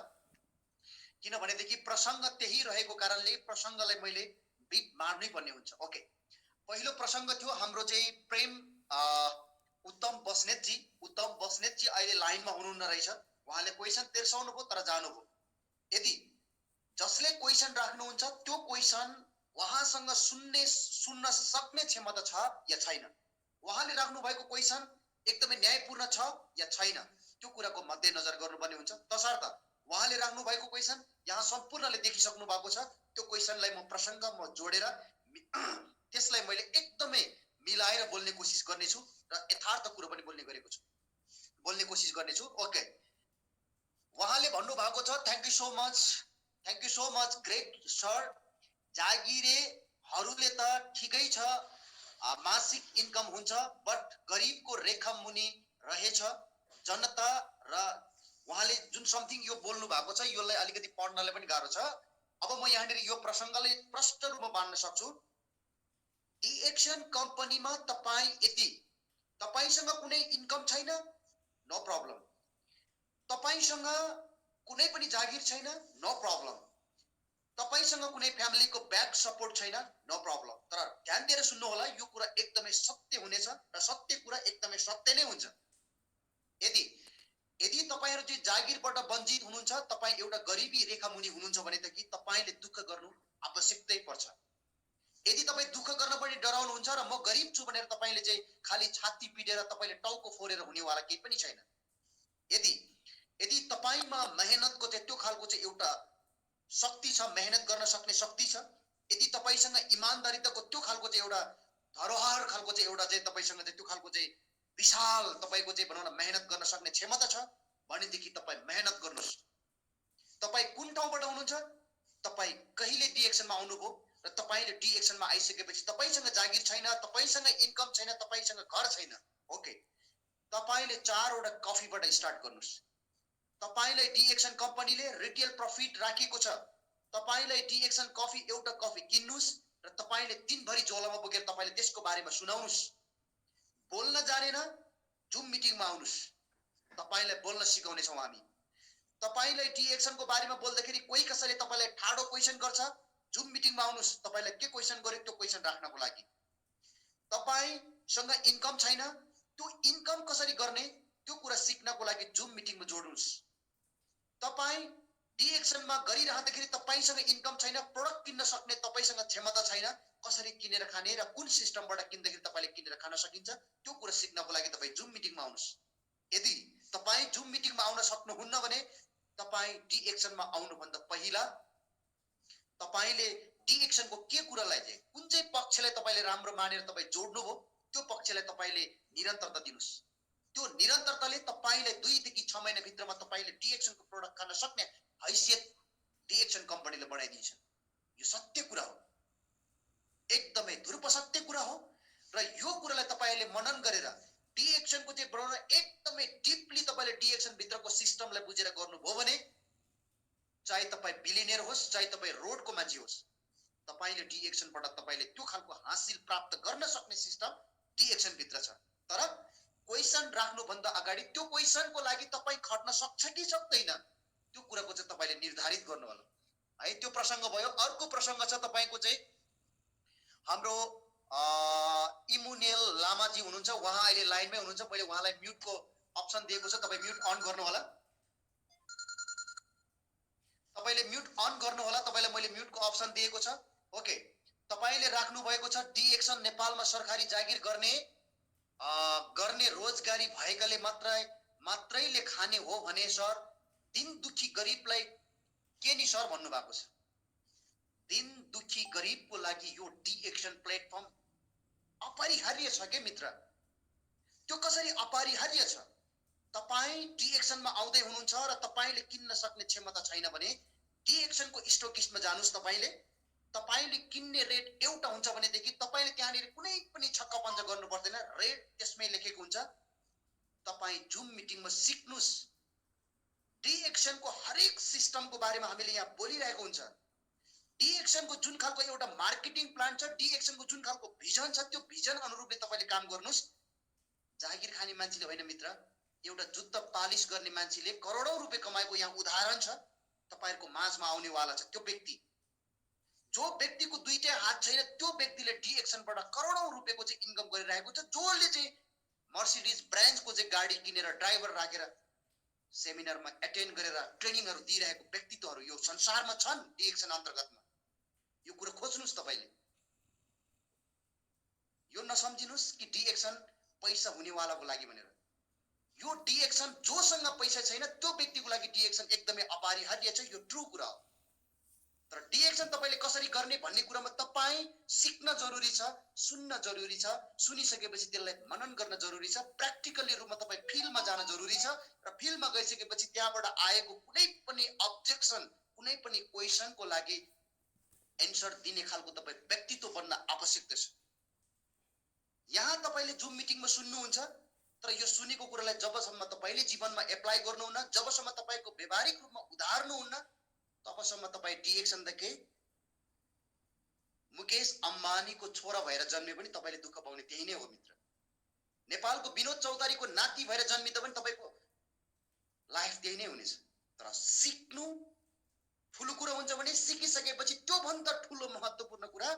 किनभनेदेखि प्रसङ्ग त्यही रहेको कारणले प्रसङ्गलाई मैले बिट मार्नै पर्ने हुन्छ। ओके, पहिलो प्रसङ्ग थियो हाम्रो चाहिँ प्रेम उत्तम बस्नेतजी। उत्तम बस्नेतजी अहिले लाइनमा हुनुहुन्न रहेछ। उहाँले क्वेसन तेर्साउनु भयो तर जानुभयो। यदि जसले क्वेसन राख्नुहुन्छ त्यो क्वेसन उहाँसँग सुन्न सक्ने क्षमता छ या छैन, उहाँले राख्नु भएको क्वेसन एकदमै न्यायपूर्ण छ या छैन, त्यो कुराको मध्यनजर गर्नुपर्ने हुन्छ। तसर्थ उहाँले राख्नु भएको क्वेसन यहाँ सम्पूर्णले देखिसक्नु भएको छ। त्यो क्वेसनलाई म प्रसङ्गमा जोडेर त्यसलाई मैले एकदमै मिलाएर बोल्ने कोसिस गर्नेछु र यथार्थ कुरो पनि बोल्ने कोसिस गर्नेछु। ओके, उहाँले भन्नु भएको छ thank you so much great sir. जागिरेहरूले त ठिकै छ, मासिक इन्कम हुन्छ, बट गरिबको रेखा मुनि रहेछ जनता। र उहाँले जुन समथिङ यो बोल्नु भएको छ यसलाई अलिकति पढ्नलाई पनि गाह्रो छ। अब म यहाँनिर यो प्रसङ्गले प्रष्ट रूपमा बाँड्न सक्छु। डिएक्सन कम्पनीमा तपाईँ यदि तपाईसँग कुनै इन्कम छैन, नो प्रब्लम। तपाईसँग कुनै पनि जागिर छैन, नो प्रब्लम। तपाईसँग कुनै फ्यामिलीको ब्याक सपोर्ट छैन, नो प्रब्लम। तर ध्यान दिएर सुन्नु होला, यो कुरा एकदमै सत्य हुनेछ र सत्य कुरा एकदमै सत्य नै हुन्छ। यदि तपाईहरु चाहिँ जागिरबाट वञ्चित हुनुहुन्छ, तपाई एउटा गरिबी रेखा मुनि हुनुहुन्छ भनेदेखि तपाईले दुःख गर्नु आवश्यकतै पर्छ। यदि तपाई दुःख गर्न पनि डराउनुहुन्छ र म गरिब छु भनेर तपाईले चाहिँ खाली छाती पिटेर तपाईले टाउको फोरेर हुनेवाला केही पनि छैन। यदि तपाईमा मेहनतको चाहिँ त्यो खालको चाहिँ एउटा शक्ति छ, मेहनत गर्न सक्ने शक्ति छ, यदि तपाईसँग इमानदारीताको त्यो खालको चाहिँ एउटा धरोहर खालको चाहिँ एउटा चाहिँ तपाईसँग चाहिँ त्यो खालको चाहिँ विशाल तपाईको चाहिँ भनौं न मेहनत गर्न सक्ने क्षमता छ भनेदेखि तपाई मेहनत गर्नुस्। तपाई कुन ठाउँबाट हुनुहुन्छ, तपाई कहिले डिएक्सनमा आउनुभयो र तपाईले डिएक्सनमा आइसकेपछि तपाईसँग जागिर छैन, तपाईसँग इन्कम छैन, तपाईसँग घर छैन, ओके, तपाईले 4 वटा कफीबाट स्टार्ट गर्नुस्। तपाईलाई डिएक्सन कम्पनीले रिटेल प्रॉफिट राखेको छ, तपाईलाई डिएक्सन कफी एउटा कफी किन्नुस् र तपाईले दिनभरि झोलामा बोकेर तपाईले त्यसको बारेमा सुनाउनुस्। बोल्न जानेन, जुम मिटिङमा आउनुस्, तपाईलाई बोल्न सिकाउने छौं हामी। तपाईलाई डिएक्सन को बारेमा बोल्दाखेरि कोही कसैले तपाईलाई ठाडो क्वेशन गर्छ, जुम मिटिङमा आउनुस्, तपाईलाई के क्वेशन गर्यो त्यो क्वेशन राख्नको लागि। तपाईसँग इन्कम छैन, त्यो इन्कम कसरी गर्ने त्यो कुरा सिक्नको लागि जुम मिटिङमा जोड्नुस्। तपाई डिएक्सनमा गरिरहँदाखेरि तपाईसँग इन्कम छैन, प्रोडक्ट किन्न सक्ने तपाईसँग क्षमता छैन, कसरी किनेर खाने र कुन सिस्टमबाट किन्दाखेरि तपाईले किनेर खान सकिन्छ त्यो कुरा सिक्नको लागि तपाई जुम मिटिङमा आउनुस्। यदि तपाई जुम मिटिङमा आउन सक्नुहुन्न भने तपाई डिएक्सनमा आउनु भन्दा पहिला तपाईले डिएक्सनको के कुरालाई चाहिँ कुन चाहिँ पक्षलाई तपाईले राम्रो मानेर तपाई जोड्नु भो त्यो पक्षलाई तपाईले निरन्तरता दिनुस्। त्यो निरन्तरताले तपाईलाई 2 देखि 6 महिना भित्रमा तपाईले डिएक्सन को प्रोडक्ट खान सक्ने हैसियत डिएक्सन कम्पनीले बनाइदिन्छ। यो सत्य कुरा हो, एकदमै ध्रुव सत्य कुरा हो। र यो कुरालाई तपाईले मनन गरेर डिएक्सन को चाहिँ बनाउन एकदमै डीपली तपाईले डिएक्सन भित्रको सिस्टमलाई बुझेर गर्नुभयो भने चाहे तपाई बिलियनियर होस् चाहे तपाई रोडको मान्छे होस्, तपाईले डिएक्सन बाट तपाईले त्यो खालको हासिल प्राप्त गर्न सक्ने सिस्टम डिएक्सन भित्र छ। तर क्वेशन राख्नु भन्दा अगाडि त्यो क्वेशनको लागि तपाई खट्न सक्छ कि सक्दैन त्यो कुराको चाहिँ तपाईले निर्धारित गर्नु होला है। त्यो प्रसंग भयो। अर्को प्रसंग छ तपाईको चाहिँ हाम्रो इमुनेल लामाजी हुनुहुन्छ, उहाँ अहिले लाइनमै हुनुहुन्छ। मैले उहाँलाई म्युटको अप्सन दिएको छ, तपाई म्युट अन गर्नु होला। तपाईले म्युट अन गर्नु होला, तपाईलाई मैले म्युटको अप्सन दिएको छ। ओके, तपाईले राख्नु भएको छ डिएक्सन नेपालमा सरकारी जागिर गर्ने रोजगारी भएकाले मात्रैले खाने हो भने सर दिन दुखी गरिबलाई के नि सर भन्नु भएको छ। दिन दुखी गरिबको लागि यो डिएक्सन प्लेटफर्म अपरिहार्य छ के मित्र। त्यो कसरी अपरिहार्य छ? तपाई डिएक्सनमा आउँदै हुनुहुन्छ र तपाईले किन्न सक्ने क्षमता छैन भने डिएक्सन को स्टोकिस्टमा जानुस्। तपाईले किन्ने रेट एउटा हुन्छ भनेदेखि तपाईले त्यहाँनिर कुनै पनि छक्का पञ्जा गर्नु पर्दैन, रेट त्यसमै लेखेको हुन्छ। तपाई जुम मिटिङमा सिक्नुस्। डिएक्सन को हरेक सिस्टमको बारेमा हामीले यहाँ बोलिरहेको हुन्छ। डिएक्सन को जुन खालको एउटा मार्केटिङ प्लान छ, डिएक्सन को जुन खालको भिजन छ, त्यो भिजन अनुरूपले तपाईले काम गर्नुस्। जागिर खाने मान्छेले होइन मित्र, एउटा जुत्ता पालिस गर्ने मान्छेले करोडौं रुपैयाँ कमाएको यहाँ उदाहरण छ तपाईहरुको माझमा आउनेवाला छ। त्यो व्यक्ति जो व्यक्तिको दुईटै हात छैन, त्यो व्यक्तिले डिएक्सनबाट करोडौं रुपैयाँको चाहिँ इन्कम गरिरहेको छ। जोले चाहिँ मर्सिडिज ब्रान्डको चाहिँ गाडी किनेर ड्राइभर राखेर सेमिनारमा एटेन्ड गरेर ट्रेनिङहरु दिइरहेको व्यक्तित्वहरु यो संसारमा छन् डिएक्सन अन्तर्गतमा। यो कुरा खोज्नुस् तपाईले। यो नसम्झिनुस् कि डिएक्सन पैसा हुनेवालाको लागि भनेर। यो डिएक्सन जोसँग पैसा छैन त्यो व्यक्तिको लागि डिएक्सन एकदमै अपरिहार्य छ। यो ट्रू कुरा हो। तर डिएक्सन तपाईले कसरी गर्ने भन्ने कुरामा तपाई सिक्न जरुरी छ, सुन्न जरुरी छ। सुनिसकेपछि त्यसलाई मनन गर्न जरुरी छ। प्र्याक्टिकली रूपमा तपाई फिल्डमा जान जरुरी छ र फिल्डमा गइसकेपछि त्यहाँबाट आएको कुनै पनि अब्जेक्सन, कुनै पनि क्वेशनको लागि एन्सर दिने खालको तपाई व्यक्तित्व बन्न आवश्यक छ। यहाँ तपाईले जुम मिटिङमा सुन्नुहुन्छ, तर यो सुनेको कुरालाई जबसम्म तपाईले जीवनमा एप्लाई गर्नुहुन्न, जबसम्म तपाईको व्यावहारिक रूपमा उदाहर्नुहुन्न, तबसम्म तपाई डिएक्सन देखि मुकेश अम्बानीको छोरा भएर जन्मे पनि तपाईले दुःख पाउने त्यही नै हो मित्र। नेपालको विनोद चौधरीको नाति भएर जन्मिदा पनि तपाईको लाइफ त्यही नै हुनेछ। तर सिक्नु ठुलो कुरा हुन्छ भने सिकिसकेपछि त्यो भन्दा ठुलो महत्त्वपूर्ण कुरा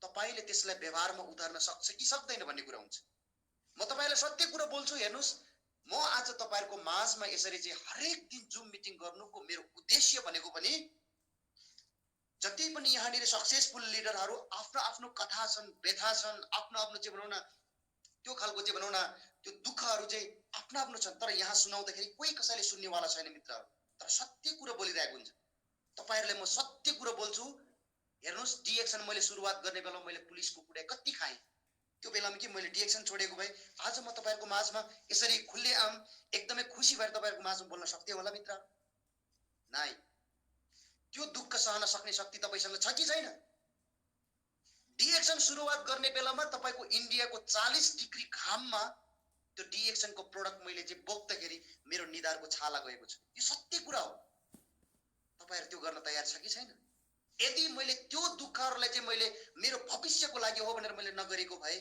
तपाईले त्यसलाई व्यवहारमा उतार्न सक्छ कि सक्दैन भन्ने कुरा हुन्छ। म तपाईलाई सत्य कुरा बोल्छु, हेर्नुस्, म आज तपाईहरुको माझमा यसरी चाहिँ हरेक दिन जुम मिटिङ गर्नुको मेरो उद्देश्य भनेको पनि जति पनि यहाँनिर सक्सेसफुल लिडरहरु आफ्नो आफ्नो कथा छन्, व्यथा छन्, आफ्नो आफ्नो चाहिँ भनौं न त्यो खालको चाहिँ भनौं न त्यो दुःखहरु चाहिँ आफ्नो आफ्नो छन्। तर यहाँ सुनाउँदाखेरि कोही कसैले सुन्नेवाला छैन मित्रहरु। तर सत्य कुरा बोलिरहेको हुन्छ। तपाईहरुलाई म सत्य कुरा बोल्छु। हेर्नुस्, डिएक्सन मैले सुरुवात गर्ने बेला मैले पुलिसको कुडा कति खाएँ। त्यो बेलामा कि मैले डिएक्सन छोडेको भए आज म तपाईहरुको माझमा यसरी खुल्लेआम एकदमै खुशी भएर तपाईहरुको माझमा बोल्न सक्थे होला मित्र? नाइ। त्यो दुःख सहन सक्ने शक्ति तपाईसँग छ कि छैन? डिएक्सन सुरुवात गर्ने बेलामा तपाईको इन्डियाको 40 डिग्री घाममा त्यो डिएक्सन को प्रोडक्ट मैले चाहिँ बोक्दाखेरि मेरो निधारको छाला गएको छ। यो सत्य कुरा हो। तपाईहरु त्यो गर्न तयार छ कि छैन? यदि मैले त्यो दुःखहरुलाई चाहिँ मैले मेरो भविष्यको लागि हो भनेर मैले नगरेको भए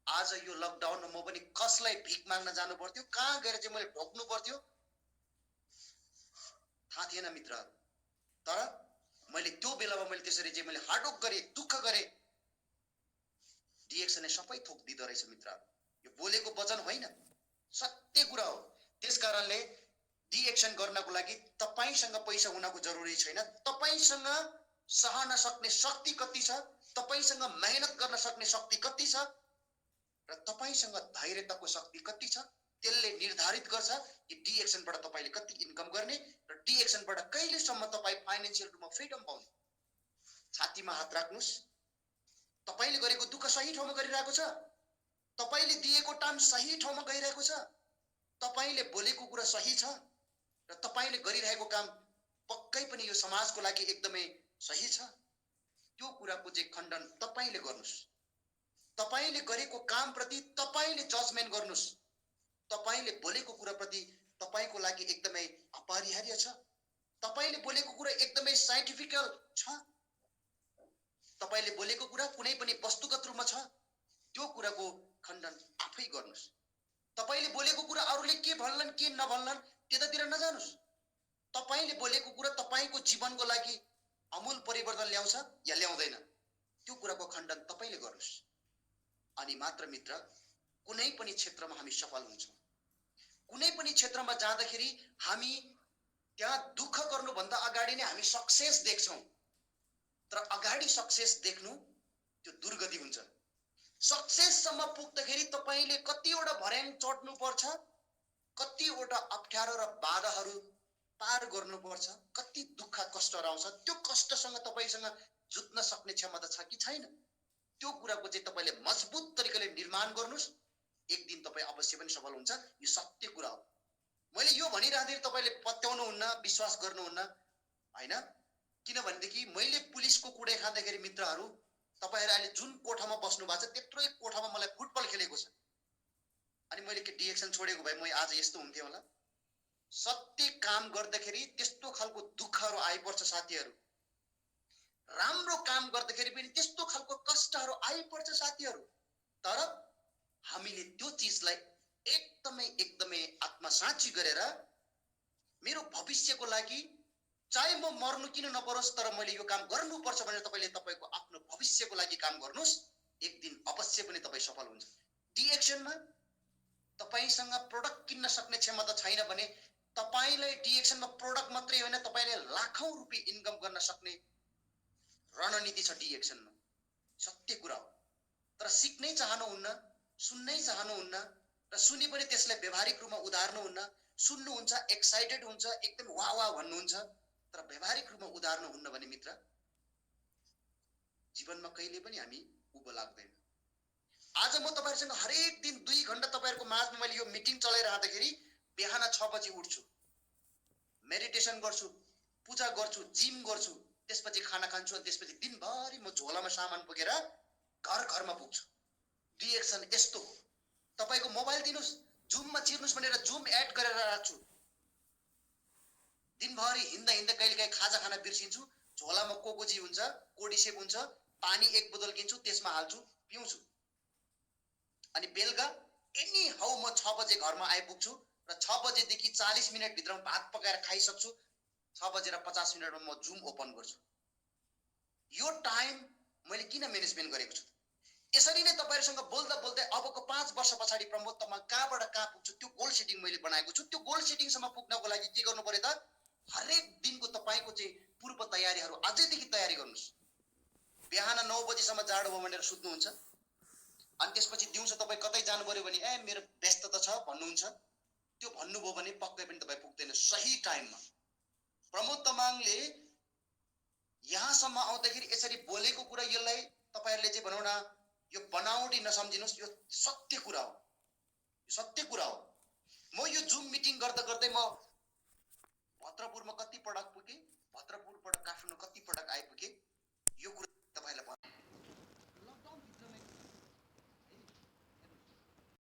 आज यो लकडाउनमा म पनि कसलाई भिख माग्न जानु पर्थ्यो, कहाँ गएर चाहिँ मैले ढोक्नु पर्थ्यो थाहा थिएन मित्रहरु। तर मैले त्यो बेलामा मैले त्यसरी चाहिँ मैले हार्डवर्क गरे, दुःख गरे, डिएक्सनले सबै थोक दिदो रहेछ मित्रहरु। यो बोलेको वचन होइन, सत्य कुरा हो। त्यसकारणले डिएक्सन गर्नको लागि तपाईसँग पैसा हुनको जरुरी छैन। तपाईसँग सहन सक्ने शक्ति कति छ, तपाईसँग मेहनत गर्न सक्ने शक्ति कति छ र तपाईसँग धैर्यताको शक्ति कति छ, त्यसले निर्धारित गर्छ कि डिएक्सनबाट तपाईले कति इन्कम गर्ने र डिएक्सनबाट कहिलेसम्म तपाई फाइनान्शियल रूपमा फ्रीडम पाउने। छातीमा हात राख्नुस्। तपाईले गरेको दुःख सही ठाउँमा गरिरहेको छ। तपाईले दिएको टाइम सही ठाउँमा गइरहेको छ, तपाईले बोलेको कुरा सही छ र तपाईले गरिरहेको काम पक्कै पनि यो समाजको लागि एकदमै सही छ। त्यो कुराको चाहिँ खण्डन तपाईले गर्नुस्। तपाईले गरेको काम प्रति तपाईले जजमेन्ट गर्नुस्। तपाईले बोलेको कुरा प्रति तपाईको लागि एकदमै अपरिहार्य छ। तपाईले बोलेको कुरा एकदमै साइन्टिफिकल छ। तपाईले बोलेको कुरा कुनै पनि वस्तुगत रूपमा छ, त्यो कुराको खण्डन आफै गर्नुस्। तपाईले बोलेको कुरा अरूले के भन्लान् के नभन्लान् त्यतातिर नजानुस्। तपाईले बोलेको कुरा तपाईको जीवनको लागि अमूल परिवर्तन ल्याउँछ या ल्याउँदैन, त्यो कुराको खण्डन तपाईले गर्नुस्। अनि मात्र मित्र कुनै पनि क्षेत्रमा हामी सफल हुन्छौँ। कुनै पनि क्षेत्रमा जाँदाखेरि हामी त्यहाँ दुःख गर्नुभन्दा अगाडि नै हामी सक्सेस देख्छौँ। तर अगाडि सक्सेस देख्नु त्यो दुर्गति हुन्छ। सक्सेससम्म पुग्दाखेरि तपाईले कतिवटा भर्याङ चढ्नु पर्छ, कतिवटा अप्ठ्यारो र बाधाहरू पार गर्नुपर्छ, कति दुःख कष्टहरू आउँछ, त्यो कष्टसँग तपाईसँग जुत्न सक्ने क्षमता छ कि छैन, त्यो कुराको चाहिँ तपाईले मजबुत तरिकाले निर्माण गर्नुस्। एक दिन तपाई अवश्य पनि सफल हुन्छ। यो सत्य कुरा हो। मैले यो भनिराख्दै तपाईले पत्याउनुहुन्न, विश्वास गर्नुहुन्न हैन। किनभनेदेखि मैले पुलिसको कुडे खाँदाखेरि मित्रहरू, तपाईहरु अहिले जुन कोठामा बस्नु भएको छ त्यत्रै कोठामा मलाई फुटबल खेलेको छ। अनि मैले के डिएक्सन छोडेको भए म आज यस्तो हुन्थेँ होला। सत्य काम गर्दाखेरि त्यस्तो खालको दुःखहरू आइपर्छ साथीहरू। राम्रो काम गर्दाखेरि पनि त्यस्तो खालको कष्टहरू आइपर्छ साथीहरू। तर हामीले त्यो चीजलाई एकदमै एकदमै आत्मसाक्षी गरेर मेरो भविष्यको लागि चाहे म मर्नु किन नपरोस् तर मैले यो काम गर्नुपर्छ भनेर तपाईले तपाईको आफ्नो भविष्यको लागि काम गर्नुस्। एक दिन अवश्य पनि तपाई सफल हुन्छ। डिएक्सनमा तपाईसँग प्रोडक्ट किन्न सक्ने क्षमता छैन भने तपाईलाई डिएक्सनमा प्रोडक्ट मात्रै होइन तपाईले लाखौं रुपैयाँ इन्कम गर्न सक्ने रणनीति छ डिएक्सनमा। सत्य कुरा हो। तर सिक्नै चाहनुहुन्न, सुन्नै चाहनुहुन्न र सुनि पनि त्यसलाई व्यावहारिक रूपमा उदार्नुहुन्न। सुन्नुहुन्छ, एक्साइटेड हुन्छ, एकदम वाह वाह भन्नुहुन्छ, तर व्यावहारिक रूपमा उदार्नुहुन्न भने मित्र जीवनमा कहिले पनि हामी उभो लाग्दैन। आज म तपाईहरुसँग हरेक दिन 2 घण्टा तपाईहरुको माझमा मैले यो मिटिङ चलाइराख्दाखेरि बिहान 6 बजे उठ्छु, मेडिटेसन गर्छु, पूजा गर्छु, जिम गर्छु, त्यसपछि खाना खान्छु अनि त्यसपछि दिनभरि म झोलामा सामान बोकेर घर घरमा पुग्छु। डिएक्सन यस्तो हो। तपाईको मोबाइल दिनुस्, जुममा छिर्नुस् भनेर जुम एड गरेर राख्छु। दिनभरि हिँड्दा हिँड्दा कहिलेकाहीँ खाजा खाना बिर्सिन्छु, झोलामा कोकोजी हुन्छ, कोडिसेप हुन्छ, पानी 1 बोतल किन्छु, त्यसमा हाल्छु, पिउँछु। अनि बेलुका एनी हाउ म 6 बजे घरमा आइपुग्छु र 6 बजेदेखि 40 मिनेट भित्रमा भात पकाएर खाइसक्छु। 6 बजेर 50 मिनेटमा म जुम ओपन गर्छु। यो टाइम मैले किन म्यानेजमेन्ट गरेको छु? यसरी नै तपाईहरुसँग बोल्दा बोल्दै अबको 5 वर्ष पछाडी प्रमोद त म कहाँबाट कहाँ पुग्छु त्यो गोल सेटिङ मैले बनाएको छु। त्यो गोल सेटिङसम्म पुग्नको लागि के गर्नु पर्यो त? हरेक दिनको तपाईको चाहिँ पूर्व तयारीहरू आजैदेखि तयारी गर्नुस्। बिहान 9 बजेसम्म जाडो भयो भनेर सुत्नुहुन्छ अनि त्यसपछि दिउँसो तपाई कतै जानु पर्यो भने ए मेरो व्यस्तता छ भन्नुहुन्छ। त्यो भन्नुभयो भने पक्कै पनि तपाई पुग्दैन सही टाइममा। प्रमोद तामाङले यहाँसम्म आउँदाखेरि यसरी बोलेको कुरा यसलाई तपाईहरुले चाहिँ भनौं न यो बनावटी नसम्झिनुस्, यो सत्य कुरा हो। सत्य कुरा हो। म यो जुम मिटिङ गर्दा गर्दै म भद्रपुरमा कति पटक पुगे, भद्रपुरबाट काठमाडौँ कति पटक आइपुगे, यो कुरा